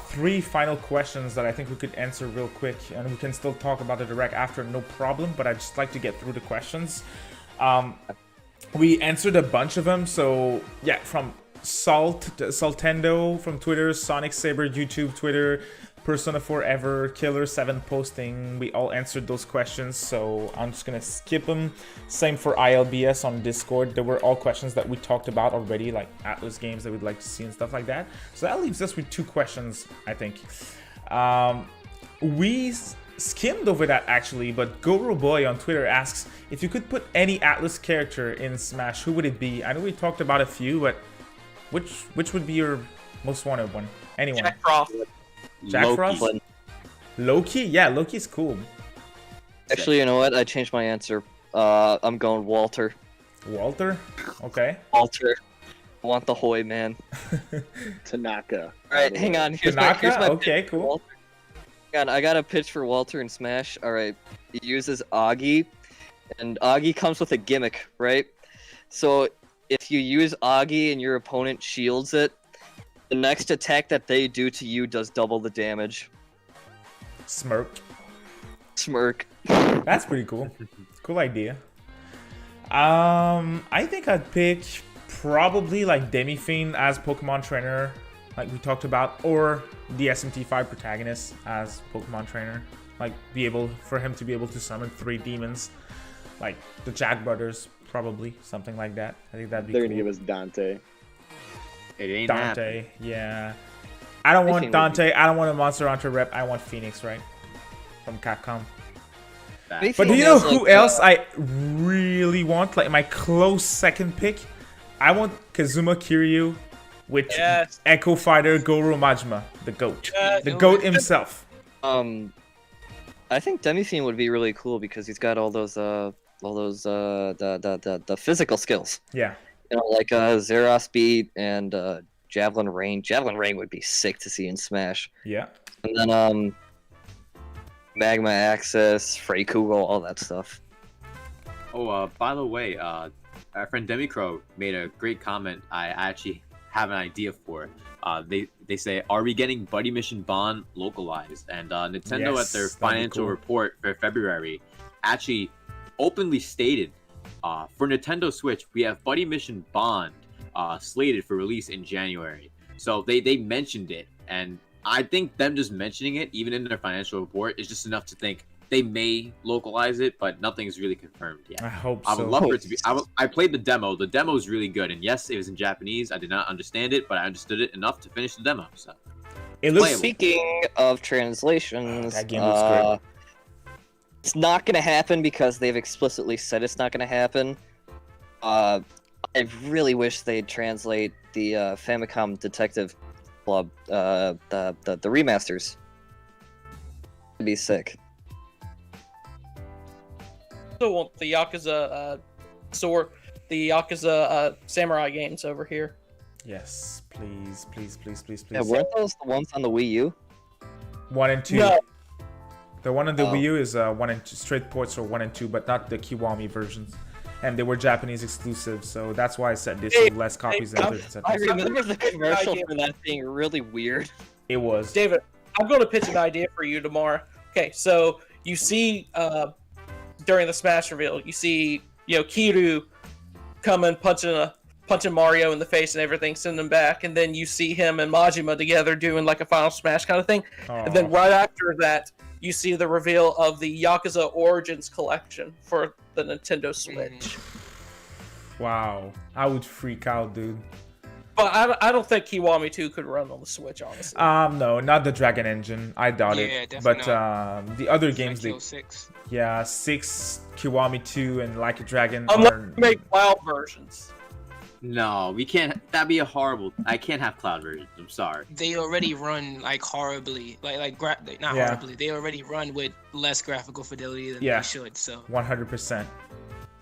3 final questions that I think we could answer real quick, and we can still talk about the direct after, no problem, but I'd just like to get through the questions. We answered a bunch of them, so yeah, from Saltendo from Twitter, Sonic Saber YouTube Twitter, Persona Forever, Killer 7 posting. We all answered those questions, so I'm just gonna skip them. Same for ILBS on Discord. There were all questions that we talked about already, like Atlas games that we'd like to see and stuff like that. So that leaves us with 2 questions, I think. We skimmed over that actually, but Goro Boy on Twitter asks, if you could put any Atlas character in Smash, who would it be? I know we talked about a few, but which would be your most wanted one? Anyone? Jack Frost. Jack Loki. Frost? Loki? Yeah, Loki's cool. Actually, you know what? I changed my answer. I'm going Walter. Walter? Okay. Walter. I want the Hoy, man. Tanaka. Alright, hang on. Here's Tanaka? my Okay, pitch for cool. Walter. Hang on, I got a pitch for Walter in Smash. Alright, he uses Augie, and Augie comes with a gimmick, right? So, if you use Augie and your opponent shields it, the next attack that they do to you does double the damage. Smirk. Smirk. That's pretty cool. Cool idea. I think I'd pick probably like Demi-Fiend as Pokemon trainer, like we talked about, or the SMT5 protagonist as Pokemon trainer. Like for him to be able to summon 3 demons, like the Jack Brothers, probably something like that. I think that'd be They're cool. gonna give us Dante. It ain't Dante, yeah. I don't want Dante. I don't want a Monster Hunter rep. I want Phoenix, right? From Capcom. happening. But do you know who else I really want? Like my close second pick? I want Kazuma Kiryu with Echo Fighter Goro Majima, the GOAT. The GOAT himself. I think Demi-Fiend would be really cool because he's got all those the physical skills. Yeah. You know, like Zeros Beat and Javelin Rain. Javelin Rain would be sick to see in Smash. Yeah. And then Magma Access, Freikugo, all that stuff. Oh, by the way, our friend Demicro made a great comment. I actually have an idea for. They say, are we getting Buddy Mission Bond localized? And Nintendo at their financial report for February actually openly stated, for Nintendo Switch, we have Buddy Mission Bond slated for release in January. So they mentioned it, and I think them just mentioning it, even in their financial report, is just enough to think they may localize it, but nothing's really confirmed yet. I hope so. I would love for it to be. I played the demo. The demo is really good, and yes, it was in Japanese. I did not understand it, but I understood it enough to finish the demo. So, it looks. Speaking of translations, that game looks great. It's not going to happen because they've explicitly said it's not going to happen. I really wish they'd translate the Famicom Detective Club, the remasters. It'd be sick. Still want the Yakuza the Yakuza Samurai games over here. Yes, please. Yeah, weren't those the ones on the Wii U? 1 and 2. No. The one on the Wii U is 1 and 2, straight ports for 1 and 2, but not the Kiwami versions. And they were Japanese exclusive, so that's why I said this with less copies than others. I remember the commercial for that being really weird. It was. David, I'm going to pitch an idea for you tomorrow. Okay, so you see during the Smash reveal, you see Kiryu coming punching Mario in the face and everything, send him back, and then you see him and Majima together doing like a Final Smash kind of thing. Aww. And then right after that, you see the reveal of the Yakuza Origins collection for the Nintendo Switch. Wow, I would freak out, dude. But I don't think Kiwami 2 could run on the Switch, honestly. No, not the Dragon Engine. I doubt it. But the other games, they 6. Yeah, 6, Kiwami 2, and Like a Dragon. Unless you make cloud versions. No, we can't. That'd be a horrible. I can't have cloud versions. I'm sorry. They already run like horribly, not horribly. They already run with less graphical fidelity than they should. So 100%.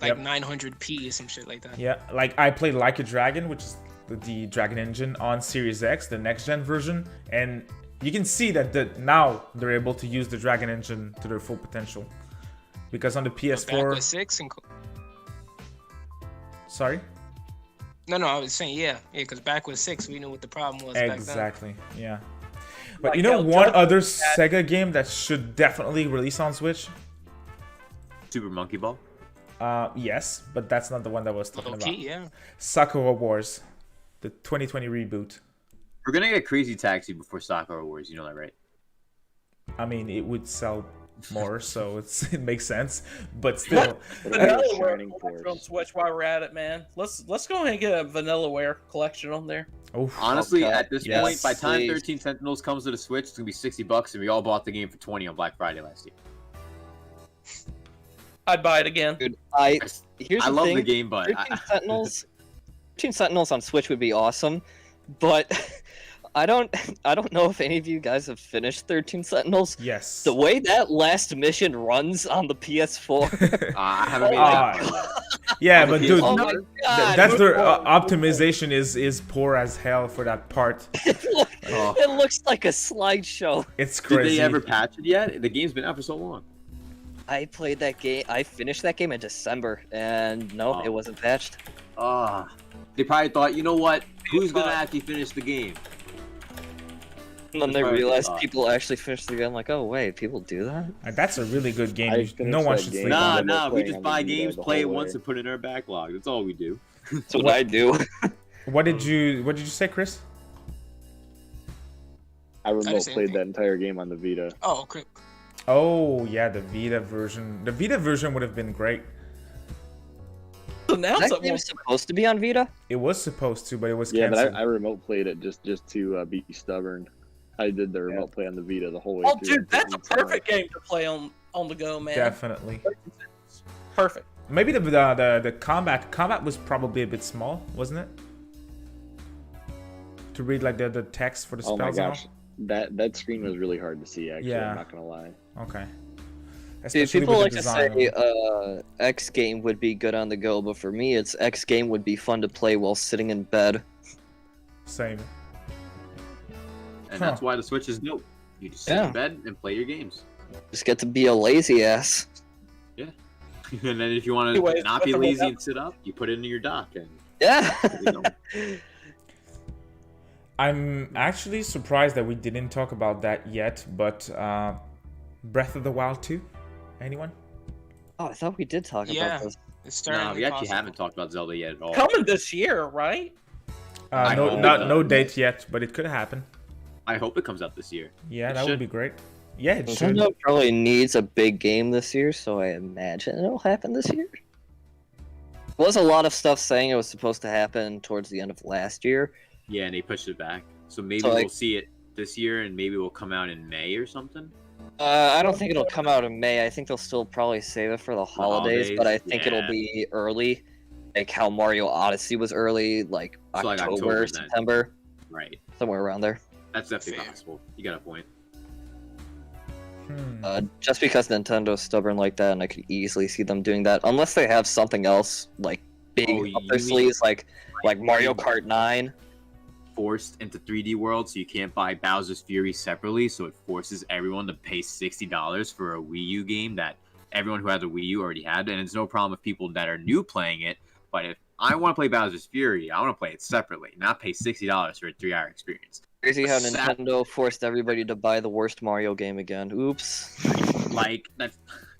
Like 900p or some shit like that. Yeah, like I played Like a Dragon, which is the Dragon Engine on Series X, the next gen version, and you can see that now they're able to use the Dragon Engine to their full potential. Because on the PS4, back with 6 and sorry. No, I was saying because back with 6, we knew what the problem was. Exactly, back then. yeah. But you know one other Sega game that should definitely release on Switch? Super Monkey Ball. Yes, but that's not the one that I was talking about. Yeah. Sakura Wars, the 2020 reboot. We're gonna get Crazy Taxi before Sakura Wars. You know that, right? I mean, it would sell more, so it makes sense. But still, Vanillaware Shining collection Force. on Switch while we're at it, man. Let's go ahead and get a Vanillaware collection on there. oof. Honestly, Okay. at this Yes, point, by the time please. 13 Sentinels comes to the Switch, it's gonna be $60, and we all bought the game for 20 on Black Friday last year. I'd buy it again. Dude, here's I the love thing. the game, but 13 Sentinels on Switch would be awesome, but I don't know if any of you guys have finished 13 Sentinels. Yes. The way that last mission runs on the PS4. I haven't made Yeah, but dude, Oh my god! that's their optimization is poor as hell for that part. It looks like a slideshow. It's Did crazy. they ever patch it yet? The game's been out for so long. I played that game. I finished that game in December, and no, Oh. it wasn't patched. They probably thought, you know what? Who's gonna actually finish the game? And then That's they probably realized thought. people actually finished the game. Like, oh wait, people do that? That's a really good game. I No finished one that should game. sleep Nah, on it. nah. We playing just on buy the Vita games, the play it whole once, way. and put it in our backlog. That's all we do. That's what I do. What did you say, Chris? I remote say played anything. that entire game on the Vita. Oh, crap. Oh yeah, the Vita version. The Vita version would have been great. Announce That it game one. is supposed to be on Vita. It was supposed to, but it was Yeah, canceled. but I remote played it just to be stubborn. I did the remote play on the Vita the whole way Oh, through. dude, that's a perfect game to play on the go, man. Definitely. Perfect. Maybe the combat was probably a bit small, wasn't it? To read like the text for the Oh spells. my and gosh, that screen was really hard to see. Actually, Yeah. I'm not gonna lie. all? Okay. Dude, Especially people with like the to design. say X game would be good on the go, but for me, it's X game would be fun to play while sitting in bed. Same. And Huh. that's why the Switch is dope. You just sit Yeah. in bed and play your games. Just get to be a lazy ass. And then if you want to Anyways, not be with the lazy remote- and sit up, you put it into your dock. And Yeah. you know, I'm actually surprised that we didn't talk about that yet, but Breath of the Wild 2? Anyone? Oh, I thought we did talk Yeah. about this. It's starting. no, we actually haven't talked about Zelda yet at all. Coming this year, right? I No, hope it no does. date yet, but it could happen. I hope it comes out this year. Yeah, It that would should. be great. Yeah, it should. Nintendo probably needs a big game this year, so I imagine it'll happen this year. There was a lot of stuff saying it was supposed to happen towards the end of last year. Yeah, and they pushed it back. So maybe So, like- we'll see it this year, and maybe it will come out in May or something. I don't think it'll come out in May. I think they'll still probably save it for the holidays, but I holidays, think yeah. it'll be early. Like how Mario Odyssey was early, like So, like, October, October then. September, Right. somewhere around there. That's definitely Fair. possible. You got a point. Just because Nintendo's stubborn like that, and I could easily see them doing that, unless they have something else like big Oh, up you their mean- sleeves, like Mario Kart 9. Forced into 3D World, so you can't buy Bowser's Fury separately, so it forces everyone to pay $60 for a Wii U game that everyone who has a Wii U already had, and it's no problem with people that are new playing it, but if I want to play Bowser's Fury, I want to play it separately, not pay $60 for a 3-hour experience. Crazy how Sap- Nintendo forced everybody to buy the worst Mario game again. Oops. Like, that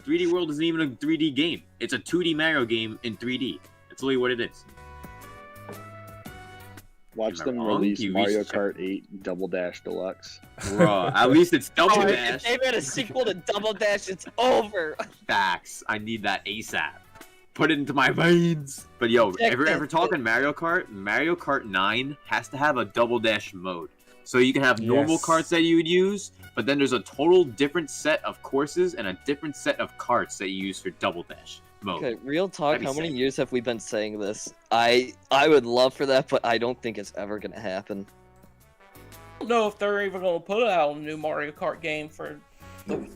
3D World isn't even a 3D game. It's a 2D Mario game in 3D. That's literally what it is. Watch Am I them wrong? release You Mario reached- Kart 8 Double Dash Deluxe. Bruh, at least it's Double Oh, Dash. if they made a sequel to Double Dash, it's over. Facts. I need that ASAP. Put it into my veins. But yo, Check ever that. talking Mario Kart? Mario Kart 9 has to have a double dash mode. So you can have normal Yes. carts that you would use, but then there's a total different set of courses and a different set of carts that you use for double dash mode. Okay, real talk, That'd be how many sick. years have we been saying this? I would love for that, but I don't think it's ever gonna happen. I don't know if they're even going to put out a new Mario Kart game for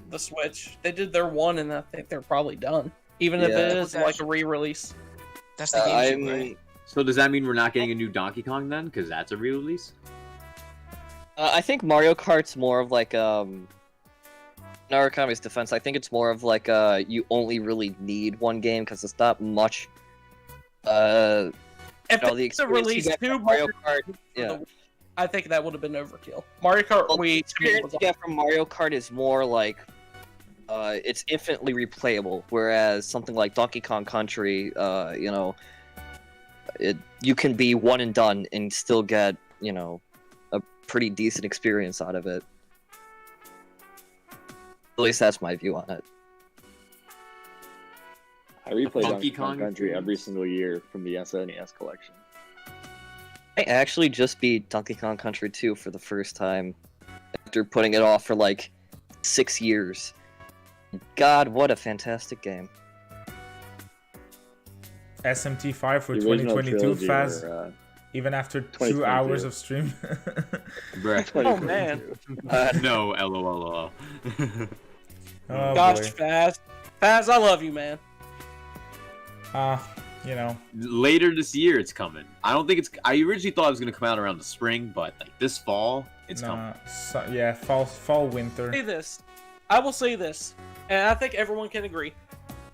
the Switch. They did their one, and I think they're probably done. Even if Yeah. it is like a re-release. That's the game, I'm right? So does that mean we're not getting a new Donkey Kong then? Because that's a re-release? I think Mario Kart's more of like Narukami's defense. I think it's more of like you only really need one game because it's not much. If The it's a experience you release get two from Mario Mario Kart, yeah. I think that would have been overkill. Mario Kart Well, the Wii experience was you get from Mario Kart is more like it's infinitely replayable, whereas something like Donkey Kong Country, you can be one and done and still get a pretty decent experience out of it. At least that's my view on it. I replay Donkey Donkey Kong Kong Country games. every single year from the SNES collection. I actually just beat Donkey Kong Country 2 for the first time after putting it off for like 6 years. God, what a fantastic game. SMT5 for The original 2022, trilogy Faz. were, Even after 2 2022. hours of stream. Bruh. Oh man, No, lol. Oh, gosh, boy. Faz, I love you, man. You know. Later this year, it's coming. I don't think it's. I originally thought it was gonna come out around the spring, but like this fall, it's coming. Yeah, fall, winter. Say this, I will say this, and I think everyone can agree.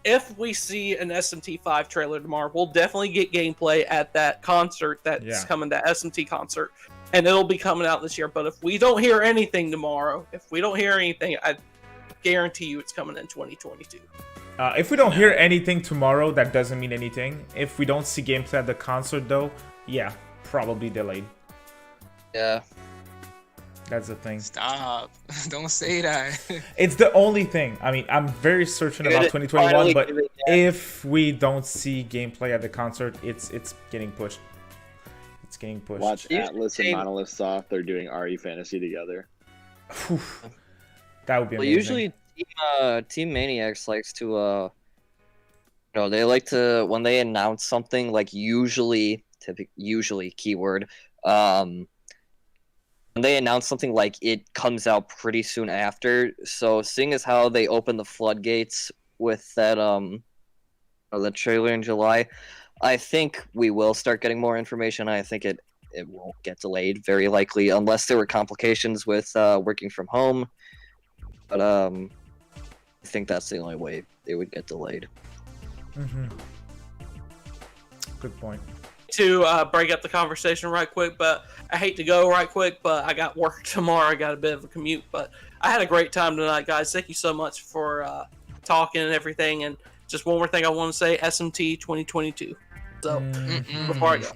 If we see an SMT5 trailer tomorrow, we'll definitely get gameplay at that concert that's coming, that SMT concert, and it'll be coming out this year. But if we don't hear anything tomorrow, I guarantee you it's coming in 2022. If we don't hear anything tomorrow, that doesn't mean anything. If we don't see gameplay at the concert, though, yeah, probably delayed. Yeah. That's the thing. Stop. Don't say that. It's the only thing. I mean, I'm very certain about 2021, but if we don't see gameplay at the concert, it's getting pushed. It's getting pushed. Watch Atlas and Monolith Soft. They're doing RE Fantasy together. That would be amazing. Well, usually Team Maniacs likes to they like to, when they announce something, like usually keyword, when they announce something, like it comes out pretty soon after. So seeing as how they opened the floodgates with that the trailer in July, I think we will start getting more information. I think it won't get delayed, very likely, unless there were complications with working from home. But I think that's the only way it would get delayed. Good point. To break up the conversation right quick, but I hate to go right quick, but I got work tomorrow. I got a bit of a commute, but I had a great time tonight, guys. Thank you so much for talking and everything. And just one more thing I want to say, SMT 2022. So, before I go.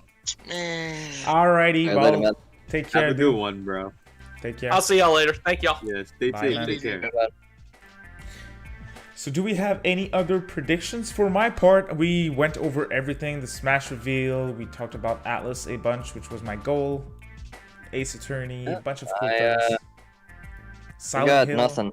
Alrighty, Later, well, man. take care, Have a good dude. one, bro. Take care. I'll see y'all later. Thank y'all. Yeah, stay Bye, safe. man. Take care. So do we have any other predictions? For my part, we went over everything. The Smash reveal. We talked about Atlas a bunch, which was my goal. Ace Attorney, a bunch of cool things. I Silent got Hill. nothing.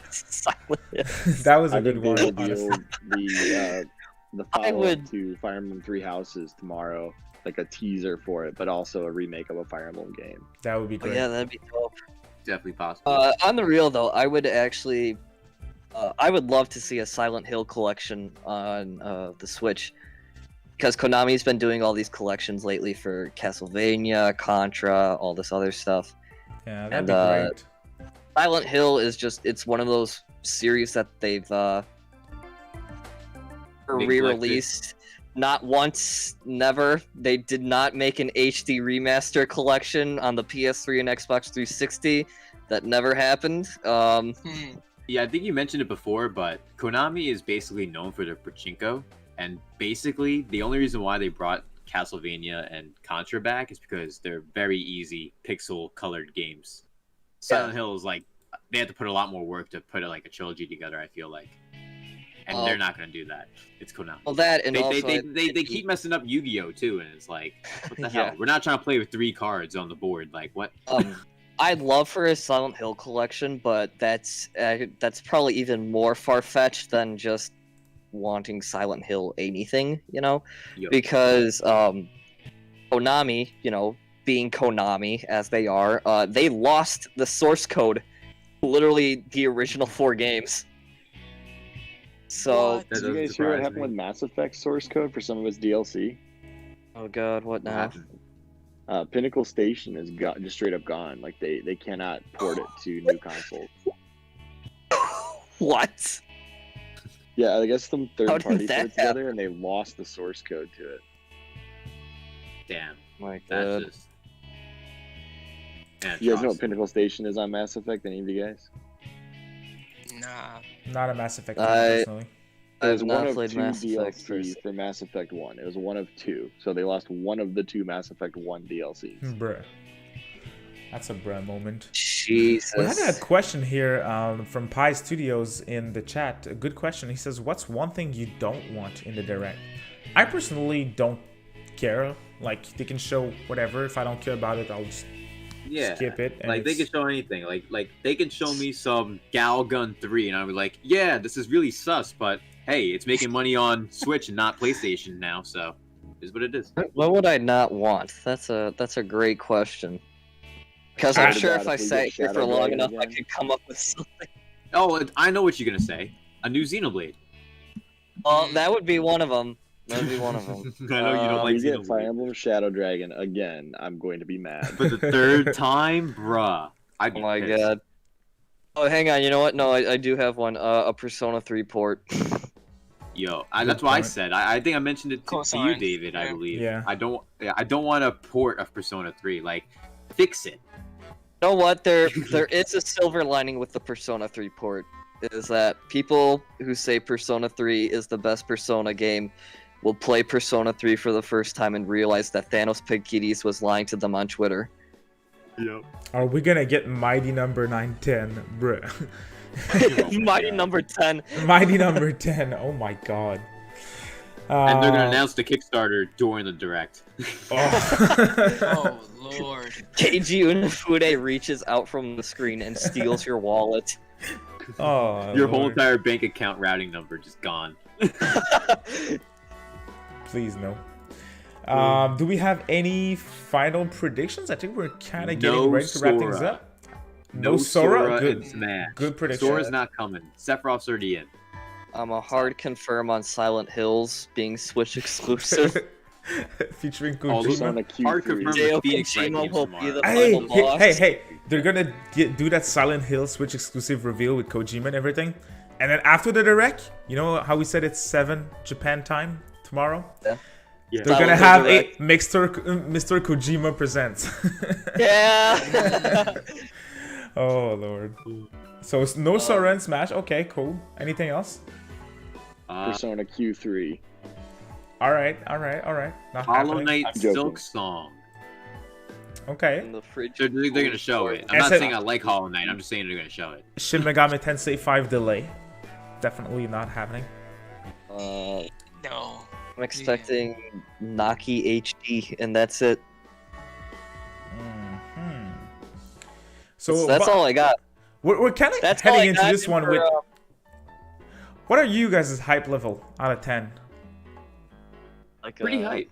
Silent Hill. That was a I good think one, they reveal honestly. the I follow-up would- to Fire Emblem Three Houses tomorrow, like a teaser for it, but also a remake of a Fire Emblem game. That would be Oh, great. yeah, that'd be dope. Definitely possible. On the real though, I would actually, I would love to see a Silent Hill collection on the Switch, because Konami's been doing all these collections lately for Castlevania, Contra, all this other stuff. Yeah, that'd And, be great. Silent Hill is just—it's one of those series that they've re-released. Not once, never. They did not make an HD remaster collection on the PS3 and Xbox 360. That never happened. Yeah, I think you mentioned it before, but Konami is basically known for their pachinko, and basically the only reason why they brought Castlevania and Contra back is because they're very easy pixel-colored games. Silent Hill is like, they have to put a lot more work to put like a trilogy together, I feel like. And they're not going to do that. It's Konami. Well, that and also they keep messing up Yu-Gi-Oh too, and it's like, what the hell? We're not trying to play with 3 cards on the board. Like what? I'd love for a Silent Hill collection, but that's probably even more far-fetched than just wanting Silent Hill anything, you know? Yo. Because Konami, you know, being Konami as they are, they lost the source code, literally the original 4 games. So, Did you guys hear what happened with Mass Effect source code for some of its DLC? oh god, what now? Pinnacle Station is just straight up gone. Like they cannot port it to new consoles. What? Yeah, I guess some third How did party that put it together and they lost the source code to it. Damn, My that's god. just. Man, You guys know what Charles. Pinnacle Station is on Mass Effect? Any of you guys? Nah. Not a Mass Effect fan, I- personally. It was I've one not of played 2 Mass Effect DLC for Mass Effect 1. It was one of 2. So they lost one of the 2 Mass Effect 1 DLCs. Bruh. That's a bruh moment. Jesus. We had a question here from Pi Studios in the chat. A good question. He says, "What's one thing you don't want in the direct?" I personally don't care. Like, they can show whatever. If I don't care about it, I'll just skip it. And Like, they can show anything. Like they can show me some Galgun 3, and I'll be like, yeah, this is really sus, but hey, it's making money on Switch and not PlayStation now, so it is what it is. What would I not want? That's a great question. Because I'm sure if I sat here for long enough, I could come up with something. Oh, I know what you're gonna say. A new Xenoblade. Well, that would be one of them. That would be one of them. I know you don't like We get Xenoblade. Fire Emblem Shadow Dragon again. I'm going to be mad. For the third time, bruh. I'd be Oh my pissed. god. Oh, hang on. You know what? No, I do have one. A Persona 3 port. Yo, that's what I said. I think I mentioned it to you, Cosign. David. I Yeah. believe. Yeah. I don't want a port of Persona 3. Like, fix it. You know what? There is a silver lining with the Persona 3 port. Is that people who say Persona 3 is the best Persona game will play Persona 3 for the first time and realize that Thanos Pigkitties was lying to them on Twitter. Yep. Are we gonna get Mighty Number 910, bruh? Mighty number 10. Mighty Number 10. Oh my god. And they're gonna announce the Kickstarter during the direct. Oh. Oh Lord. Keiji Unafude reaches out from the screen and steals your wallet. Oh, Your whole Lord. entire bank account routing number just gone. Please no. Do we have any final predictions? I think we're kind of getting No ready to wrap things Sora. up. No Sora? Good. in Smash. Good prediction. Sora's not coming. Sephiroth's already in. I'm a hard confirm on Silent Hills being Switch exclusive. Featuring Also, Persona Kojima. Q3. hard confirmed Hideo with Phoenix Wright Kojima games will be tomorrow. the Hey, final boss. hey! They're gonna do that Silent Hill Switch exclusive reveal with Kojima and everything, and then after the direct, you know how we said it's 7 Japan time tomorrow? Yeah. Yeah. They're Silent gonna Hill have Direct. a Mr. Kojima presents. Yeah. Oh lord. So it's no Sora and Smash. Okay, cool. Anything else? Persona Q3. All right. Not Hollow happening. Knight I'm joking. Silk Song. Okay. In the fridge. They're gonna show it. I'm And not so- saying I like Hollow Knight. I'm just saying they're gonna show it. Shin Megami Tensei 5 delay. Definitely not happening. No. I'm expecting Naki HD, and that's it. Mhm. So That's all I got. We're kind of That's all heading I into got this one for, with. What are you guys' hype level out of 10? like Pretty hype.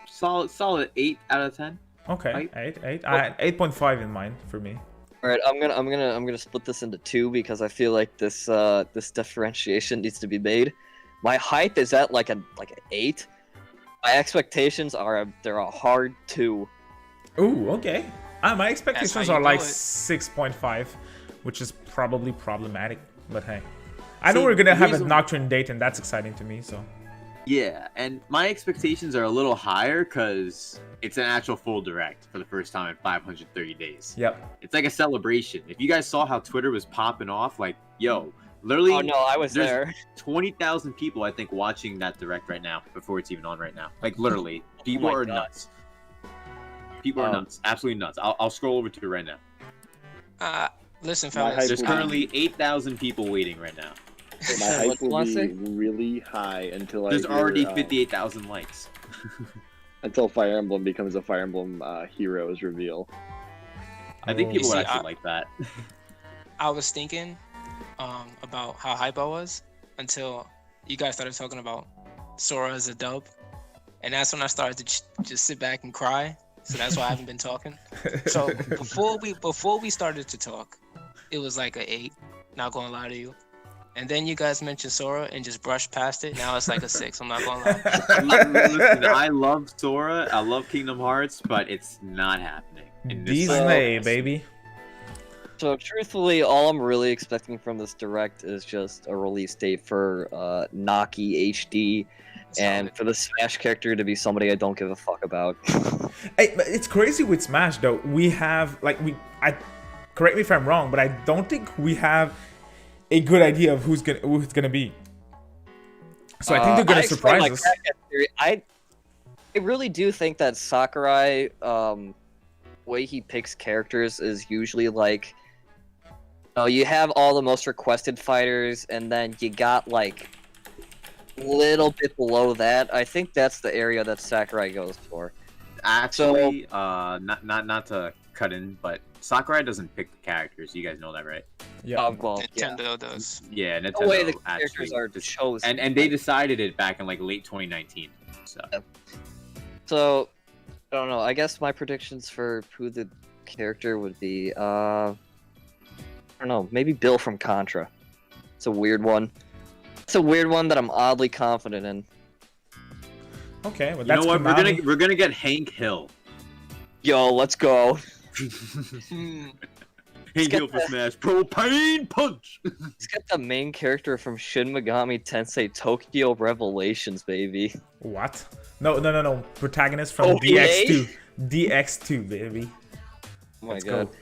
Solid 8 out of 10. Okay, Hype. 8. 8.5 in mine for me. All right, I'm gonna split this into two because I feel like this this differentiation needs to be made. My hype is at like an 8. My expectations are they're a hard 2. Ooh, okay. My expectations you are do like it. 6.5, which is probably problematic. But hey, I know See, we're gonna have a reason- Nocturne date, and that's exciting to me. So Yeah, and my expectations are a little higher because it's an actual full direct for the first time in 530 days. yep. It's like a celebration. If you guys saw how Twitter was popping off, like, yo, literally, Oh no, I was there's there. 20,000 people, I think, watching that direct right now before it's even on right now. Like, literally, people my are God. nuts. People are nuts. Absolutely nuts. I'll scroll over to it right now. Listen, My fellas. hype There's will be- currently 8,000 people waiting right now. My What hype do you will wanna be say? really high until There's I already hear, 58,000 likes. until Fire Emblem becomes a Fire Emblem Heroes reveal. I think Oh. people You would see, actually like that. I was thinking about how hype I was until you guys started talking about Sora as a dub, and that's when I started to just sit back and cry. So that's why I haven't been talking. So before we started to talk, it was like a 8. Not gonna lie to you. And then you guys mentioned Sora and just brushed past it. Now it's like a 6. I'm not gonna lie. Listen, I love Sora, I love Kingdom Hearts, but it's not happening. in this Disney, cycle. baby. So truthfully, all I'm really expecting from this direct is just a release date for Naki HD, and for the Smash character to be somebody I don't give a fuck about. Hey, but it's crazy with Smash though. We have correct me if I'm wrong, but I don't think we have a good idea of who's gonna be. So I think they're gonna I explained surprise my us. crackhead theory. I really do think that Sakurai way he picks characters is usually like, you have all the most requested fighters, and then you got like little bit below that. I think that's the area that Sakurai goes for. Actually, not to cut in, but Sakurai doesn't pick the characters. You guys know that, right? Yeah. Well, Nintendo does. Yeah, Nintendo the way the actually characters are chosen. and they decided it back in like late 2019. So, I don't know. I guess my predictions for who the character would be, I don't know. Maybe Bill from Contra. It's a weird one. It's a weird one that I'm oddly confident in. Okay, well You that's know what? Konami. We're gonna get Hank Hill. Yo, let's go. Hank Hill for Smash. Propane Punch. Let's get the main character from Shin Megami Tensei Tokyo Revelations, baby. What? No. Protagonist from OVA? DX2. DX2, baby. Oh my Let's god. go.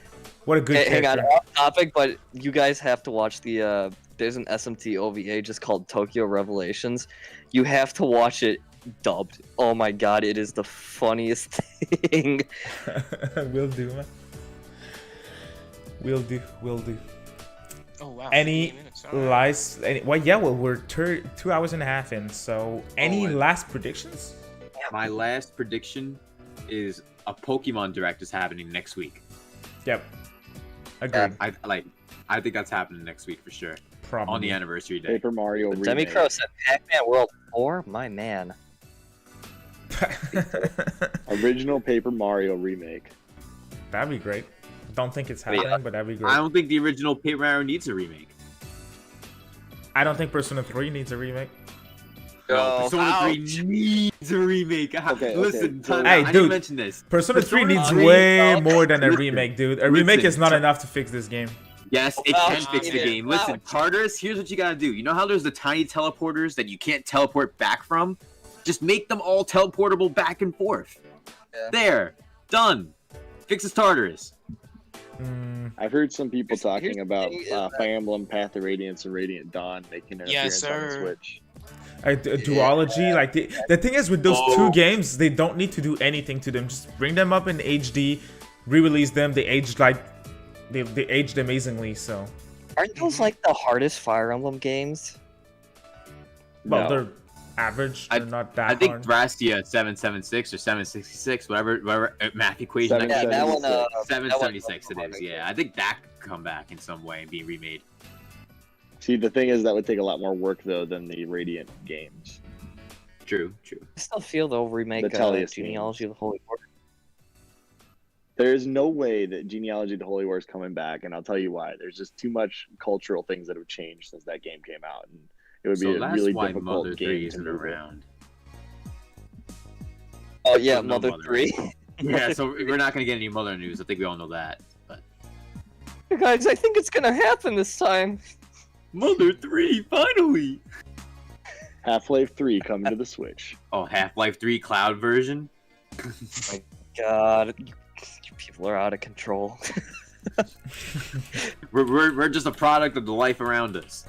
What a good Hang on, character. off topic, but you guys have to watch the, there's an SMT OVA just called Tokyo Revelations. You have to watch it dubbed. Oh my god, it is the funniest thing. Will do, man. Will do. Oh wow. Any 15 minutes, alright. well, we're 2 hours and a half in, so any and- last predictions? My last prediction is a Pokemon Direct is happening next week. Yep. Agreed. I think that's happening next week for sure. Probably. On the anniversary day. Paper Mario remake. Demicro said Pac-Man World 4? My man. Original Paper Mario remake. That'd be great. Don't think it's Yeah. happening, but that'd be great. I don't think the original Paper Mario needs a remake. I don't think Persona 3 needs a remake. Oh, Persona 3 needs a remake. Okay, Listen, so- time Hey, out. I need dude. to mention this. Persona 3 Persona needs 3 way more than a listen, remake, dude. A remake listen. is not enough to fix this game. Yes, it Wow, can fix the cheated. game. Wow, Listen, Tartarus, here's what you gotta do. You know how there's the tiny teleporters that you can't teleport back from? Just make them all teleportable back and forth. Yeah. There. Done. Fixes Tartarus. I've heard some people Here's talking the about thing is Fire Emblem, Path of Radiance, and Radiant Dawn making an Yes, appearance on the sir. Switch. Duology, like the thing is with those Oh. two games, they don't need to do anything to them. Just bring them up in HD, re-release them. They aged like they aged amazingly. So Aren't those like the hardest Fire Emblem games? well, No. they're average. They're not that I think hard. Thrastia 776 or 766, whatever math equation Seven- that Yeah, that one. 776 that it one- is. Yeah, I think that could come back in some way and be remade. See, the thing is that would take a lot more work though than the Radiant games. True. I still feel they'll remake The Tellius Genealogy of the Holy War. There is no way that Genealogy of the Holy War is coming back, and I'll tell you why. There's just too much cultural things that have changed since that game came out, and it would be So a that's really why difficult Mother game 3 to isn't move it. around. Oh yeah, No Mother Mother. 3. Yeah, so we're not gonna get any Mother news. I think we all know that. But Guys, I think it's gonna happen this time. Mother 3, finally! Half-Life 3 coming to the Switch. Oh, Half-Life 3 cloud version? God, you people are out of control. We're just a product of the life around us.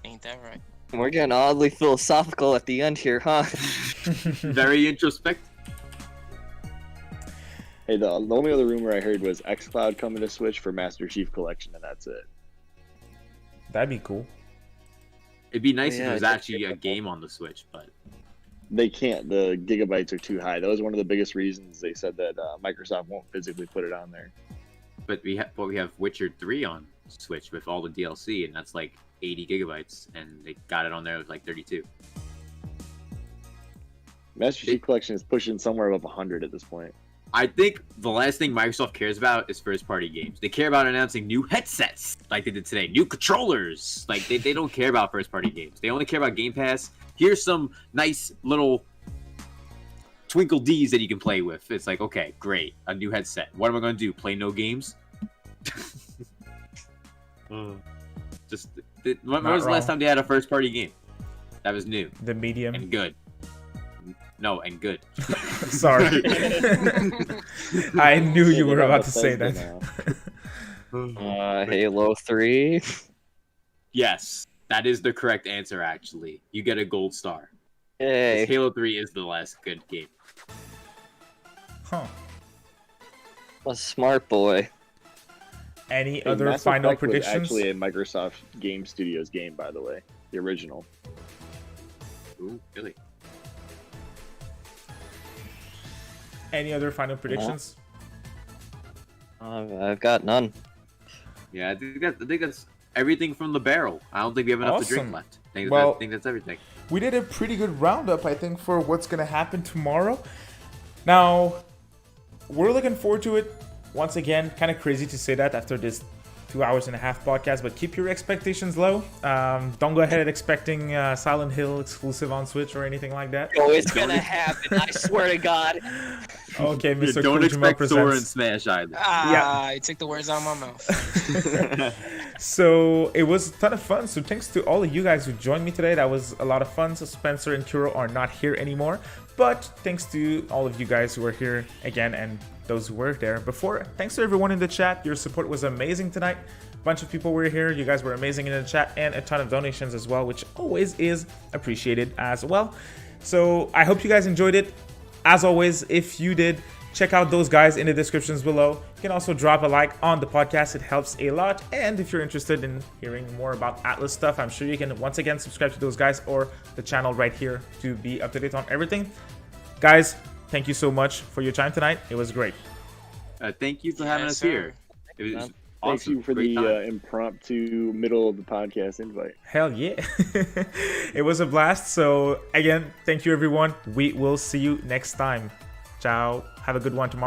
Ain't that right? We're getting oddly philosophical at the end here, huh? Very introspective. Hey, the only other rumor I heard was xCloud coming to Switch for Master Chief Collection, and that's it. That'd be cool. It'd be nice Yeah, if there was I think actually a game on the Switch, but They can't. The gigabytes are too high. That was one of the biggest reasons they said that Microsoft won't physically put it on there. we have Witcher 3 on Switch with all the DLC, and that's like 80 gigabytes, and they got it on there with like 32. Master Chief Collection is pushing somewhere above 100 at this point. I think the last thing Microsoft cares about is first-party games. They care about announcing new headsets, like they did today, new controllers. Like they don't care about first-party games. They only care about Game Pass. Here's some nice little Twinkle D's that you can play with. It's like, okay, great, a new headset. What am I gonna do? Play no games? When was the last time they had a first-party game that was new The medium. and good? No, and good. Sorry. I knew you were about to say Bethesda that. now. Halo 3. Yes, that is the correct answer, actually. You get a gold star. Hey. Halo 3 is the last good game. Huh. A smart boy. Any Hey, other Mass final Effect was predictions? actually a Microsoft Game Studios game, by the way, the original. Ooh, really? Any other final predictions? I've got none. Yeah, I think that's everything from the barrel. I don't think we have enough to drink Awesome. left. I Well- think that's everything. We did a pretty good roundup, I think, for what's going to happen tomorrow. Now, we're looking forward to it. Once again, kind of crazy to say that after this 2 hours and a half podcast, but keep your expectations low. Don't go ahead expecting Silent Hill exclusive on Switch or anything like that. Oh, it's gonna happen. I swear to God. Okay, Mr. Don't Kojima expect Sora and presents. Smash either. You took the words out of my mouth. So it was a ton of fun. So thanks to all of you guys who joined me today. That was a lot of fun. So Spencer and Kuro are not here anymore. But thanks to all of you guys who are here again and those who were there before. Thanks to everyone in the chat. Your support was amazing tonight. A bunch of people were here. You guys were amazing in the chat, and a ton of donations as well, which always is appreciated as well. So I hope you guys enjoyed it. As always, if you did, check out those guys in the descriptions below. You can also drop a like on the podcast. It helps a lot. And if you're interested in hearing more about Atlas stuff, I'm sure you can once again subscribe to those guys or the channel right here to be up to date on everything. Guys, thank you so much for your time tonight. It was great. Thank you for having Yes, us sir. here. It was Thank awesome. you for Great the time. impromptu middle of the podcast invite. Hell yeah. It was a blast. So again, thank you everyone. We will see you next time. Ciao. Have a good one tomorrow.